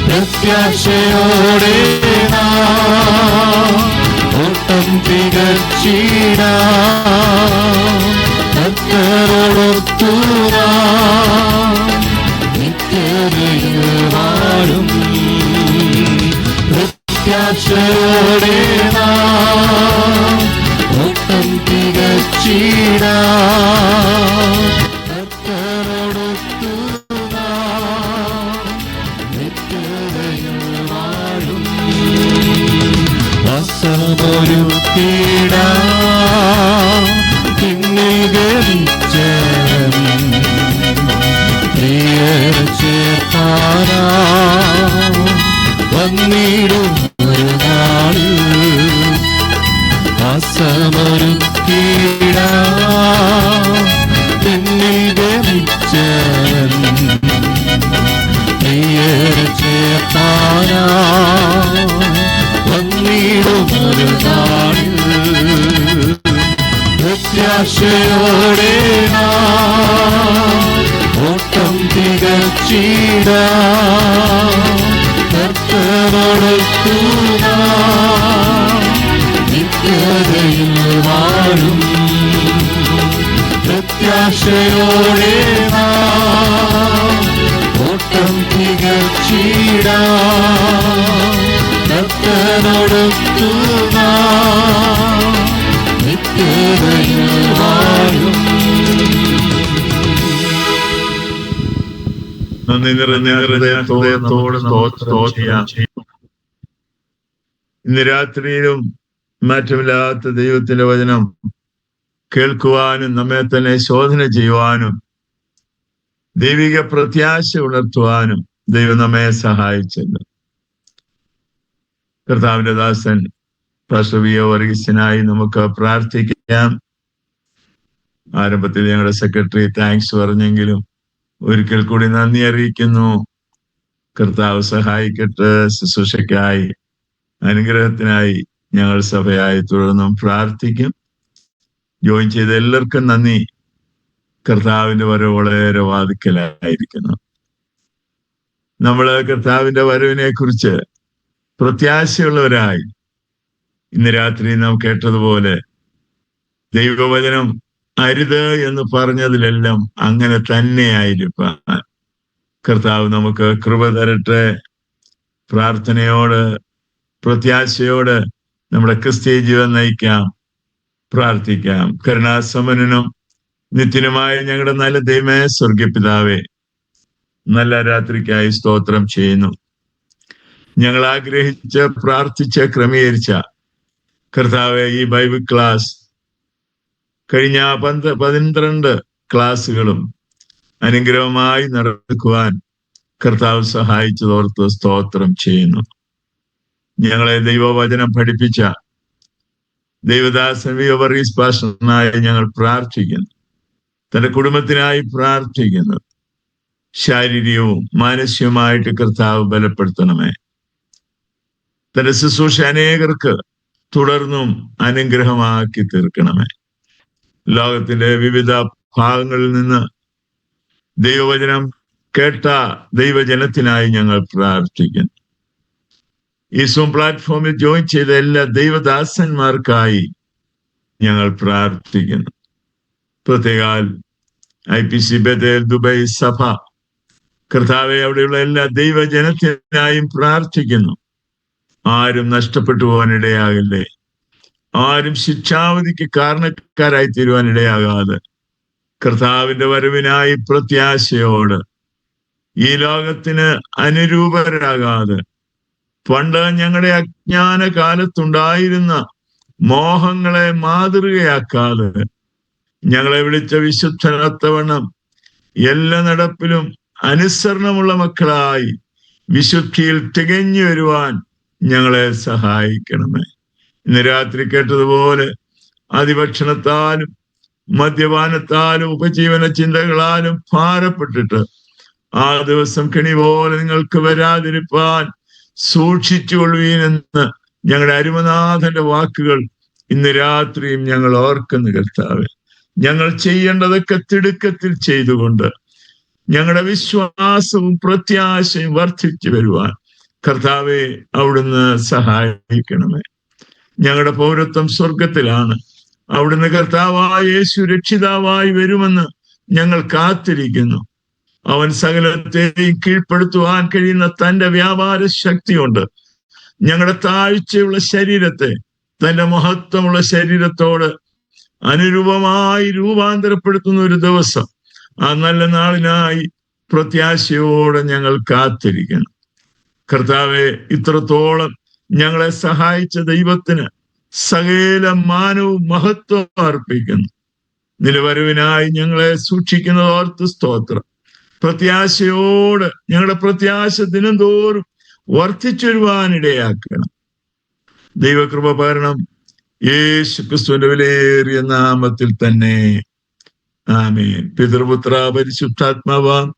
പ്രത്യാശയോടെ ഓട്ടം തികച്ചിടാം. ഭക്തരോടൊത്തു നിത്യതയിൽ വാഴും. പ്രത്യാശയോടെ ഓട്ടം തികച്ചിടാം. ഭക്തരോടൊത്തു നിത്യതയിൽ വാഴും. വസമൊരുക്കിടാം പിന്നിൽ ഗരിച്ചവൻ പ്രിയരെ ചേർത്താനാ വന്നിടും ഒരു നാളിൽ. വസമൊരുക്കിടാം പിന്നിൽ ഗരിച്ചവൻ പ്രിയരെ ചേർത്താനാ വന്നിടും ഒരു നാളിൽ. പ്രത്യാശയോടെ ഓട്ടം തികച്ചിടാം. കർത്തനോടൊത്തു നിത്യതയിൽ വാഴും. പ്രത്യാശയോടെ ഓട്ടം തികച്ചിടാം. കർത്തനോടൊത്തു നിത്യതയിൽ വാഴും. നന്ദി നിറഞ്ഞ ഹൃദയത്തോട് സ്തോത്രം ചെയ്യാം. ഇന്ന് രാത്രിയിലും മാറ്റമില്ലാത്ത ദൈവത്തിന്റെ വചനം കേൾക്കുവാനും നമ്മെ തന്നെ ശോധന ചെയ്യുവാനും ദൈവിക പ്രത്യാശ ഉണർത്തുവാനും ദൈവം നമ്മെ സഹായിച്ചല്ലോ. കർത്താവിന്റെ ദാസൻ പാസ്റ്റർ വി. വർഗീസിനായി നമുക്ക് പ്രാർത്ഥിക്കാം. ആരംഭത്തിൽ ഞങ്ങളുടെ സെക്രട്ടറി താങ്ക്സ് പറഞ്ഞെങ്കിലും ഒരിക്കൽ കൂടി നന്ദി അറിയിക്കുന്നു. കർത്താവ് സഹായിക്കട്ടെ. ശുശ്രൂഷയ്ക്കായി അനുഗ്രഹത്തിനായി ഞങ്ങൾ സഭയായി തുടർന്നും പ്രാർത്ഥിക്കും. ജോയിൻ ചെയ്ത എല്ലാവർക്കും നന്ദി. കർത്താവിന്റെ വരവ് വളരെ വാതിക്കലായിരിക്കുന്നു. നമ്മള് കർത്താവിന്റെ വരവിനെ കുറിച്ച് പ്രത്യാശയുള്ളവരായി ഇന്ന് രാത്രി നാം കേട്ടതുപോലെ ദൈവവചനം അരുത് എന്ന് പറഞ്ഞതിലെല്ലാം അങ്ങനെ തന്നെയായിരിക്കാൻ കർത്താവ് നമുക്ക് കൃപ തരട്ടെ. പ്രാർത്ഥനയോട് പ്രത്യാശയോട് നമ്മുടെ ക്രിസ്തീയ ജീവൻ നയിക്കാം, പ്രാർത്ഥിക്കാം. കരുണാസമ്പന്നനും നിത്യനുമായ ഞങ്ങളുടെ നല്ല ദൈവമേ, സ്വർഗപിതാവേ, നല്ല രാത്രിക്കായി സ്തോത്രം ചെയ്യുന്നു. ഞങ്ങൾ ആഗ്രഹിച്ച് പ്രാർത്ഥിച്ച് ക്രമീകരിച്ച കർത്താവെ ഈ ബൈബിൾ ക്ലാസ് കഴിഞ്ഞ 12 ക്ലാസ്സുകളും അനുഗ്രഹമായി നടക്കുവാൻ കർത്താവ് സഹായിച്ചതോർത്ത് സ്തോത്രം ചെയ്യുന്നു. ഞങ്ങളെ ദൈവവചനം പഠിപ്പിച്ച ദൈവദാസൻ വി. വർഗീസ് പാസ്റ്ററിനായി ഞങ്ങൾ പ്രാർത്ഥിക്കുന്നു. തന്റെ കുടുംബത്തിനായി പ്രാർത്ഥിക്കുന്നു. ശാരീരികവും മാനസികവുമായിട്ട് കർത്താവ് ബലപ്പെടുത്തണമേ. തന്റെ ശുശ്രൂഷ അനേകർക്ക് തുടർന്നും അനുഗ്രഹമാക്കി തീർക്കണമേ. ലോകത്തിന്റെ വിവിധ ഭാഗങ്ങളിൽ നിന്ന് ദൈവവചനം കേട്ട ദൈവജനത്തിനായി ഞങ്ങൾ പ്രാർത്ഥിക്കുന്നു. ഈ സൂം പ്ലാറ്റ്ഫോമിൽ ജോയിൻ ചെയ്ത എല്ലാ ദൈവദാസന്മാർക്കായി ഞങ്ങൾ പ്രാർത്ഥിക്കുന്നു. പ്രത്യേകാൽ IPC ബേഥേൽ ദുബൈ സഭ കർത്താവെ, അവിടെയുള്ള എല്ലാ ദൈവജനത്തിനായും പ്രാർത്ഥിക്കുന്നു. ആരും നഷ്ടപ്പെട്ടു പോകാനിടയാകല്ലേ. ആരും ശിക്ഷാവധിക്ക് കാരണക്കാരായി തീരുവാനിടയാകാതെ കർത്താവിന്റെ വരവിനായി പ്രത്യാശയോട് ഈ ലോകത്തിന് അനുരൂപരാകാതെ പണ്ട് ഞങ്ങളുടെ അജ്ഞാന കാലത്തുണ്ടായിരുന്ന മോഹങ്ങളെ മാതൃകയാക്കാതെ ഞങ്ങളെ വിളിച്ച വിശുദ്ധനത്തവണ്ണം എല്ലാ നടപ്പിലും അനുസരണമുള്ള മക്കളായി വിശുദ്ധിയിൽ തികഞ്ഞു വരുവാൻ ഞങ്ങളെ സഹായിക്കണമേ. ഇന്ന് രാത്രി കേട്ടതുപോലെ അതിഭക്ഷണത്താലും മദ്യപാനത്താലും ഉപജീവന ചിന്തകളാലും ഭാരപ്പെട്ടിട്ട് ആ ദിവസം കെണി പോലെ നിങ്ങൾക്ക് വരാതിരിപ്പാൻ സൂക്ഷിച്ചുകൊള്ളുവീനെന്ന് ഞങ്ങളുടെ അരുമനാഥന്റെ വാക്കുകൾ ഇന്ന് രാത്രിയും ഞങ്ങൾ ഓർക്കുന്നു. കർത്താവേ, ഞങ്ങൾ ചെയ്യേണ്ടതൊക്കെ തിടുക്കത്തിൽ ചെയ്തുകൊണ്ട് ഞങ്ങളുടെ വിശ്വാസവും പ്രത്യാശയും വർദ്ധിച്ചു വരുവാൻ കർത്താവെ അവിടുന്ന് സഹായിക്കണമേ. ഞങ്ങളുടെ പൗരത്വം സ്വർഗത്തിലാണ്. അവിടുന്ന് കർത്താവായ യേശു രക്ഷിതാവായി വരുമെന്ന് ഞങ്ങൾ കാത്തിരിക്കുന്നു. അവൻ സകലത്തെയും കീഴ്പ്പെടുത്തുവാൻ കഴിയുന്ന തന്റെ വ്യാപാര ശക്തി കൊണ്ട് ഞങ്ങളുടെ താഴ്ചയുള്ള ശരീരത്തെ തന്റെ മഹത്വമുള്ള ശരീരത്തോട് അനുരൂപമായി രൂപാന്തരപ്പെടുത്തുന്ന ഒരു ദിവസം, ആ നല്ല നാളിനായി പ്രത്യാശയോടെ ഞങ്ങൾ കാത്തിരിക്കണം. കർത്താവെ, ഇത്രത്തോളം ഞങ്ങളെ സഹായിച്ച ദൈവത്തിന് സകല മാനവും മഹത്വം അർപ്പിക്കുന്നു. നിലവരവിനായി ഞങ്ങളെ സൂക്ഷിക്കുന്നത് ഓർത്ത് സ്തോത്രം. പ്രത്യാശയോട് ഞങ്ങളുടെ പ്രത്യാശ ദിനം തോറും വർദ്ധിച്ചു വരുവാനിടയാക്കണം. ദൈവകൃപ പകരണം. യേശു ക്രിസ്തുവിന്റെ വിലയേറിയ നാമത്തിൽ തന്നെ ആമേൻ. പിതൃപുത്ര പരിശുദ്ധാത്മാവാം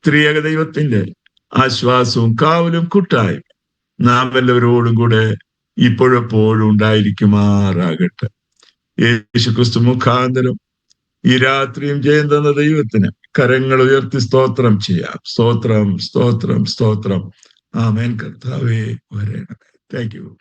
ത്രിയേക ദൈവത്തിന്റെ ആശ്വാസവും കാവലും കൂട്ടായി നാം എല്ലാവരോടും കൂടെ ഇപ്പോഴെപ്പോഴും ഉണ്ടായിരിക്കുമാറാകട്ടെ. യേശു ക്രിസ്തു മുഖാന്തരം ഈ രാത്രിയും ജയം തന്ന ദൈവത്തിന് കരങ്ങൾ ഉയർത്തി സ്തോത്രം ചെയ്യാം. സ്തോത്രം, സ്തോത്രം, സ്തോത്രം. ആമേൻ. കർത്താവേ വരണമേ. Thank you.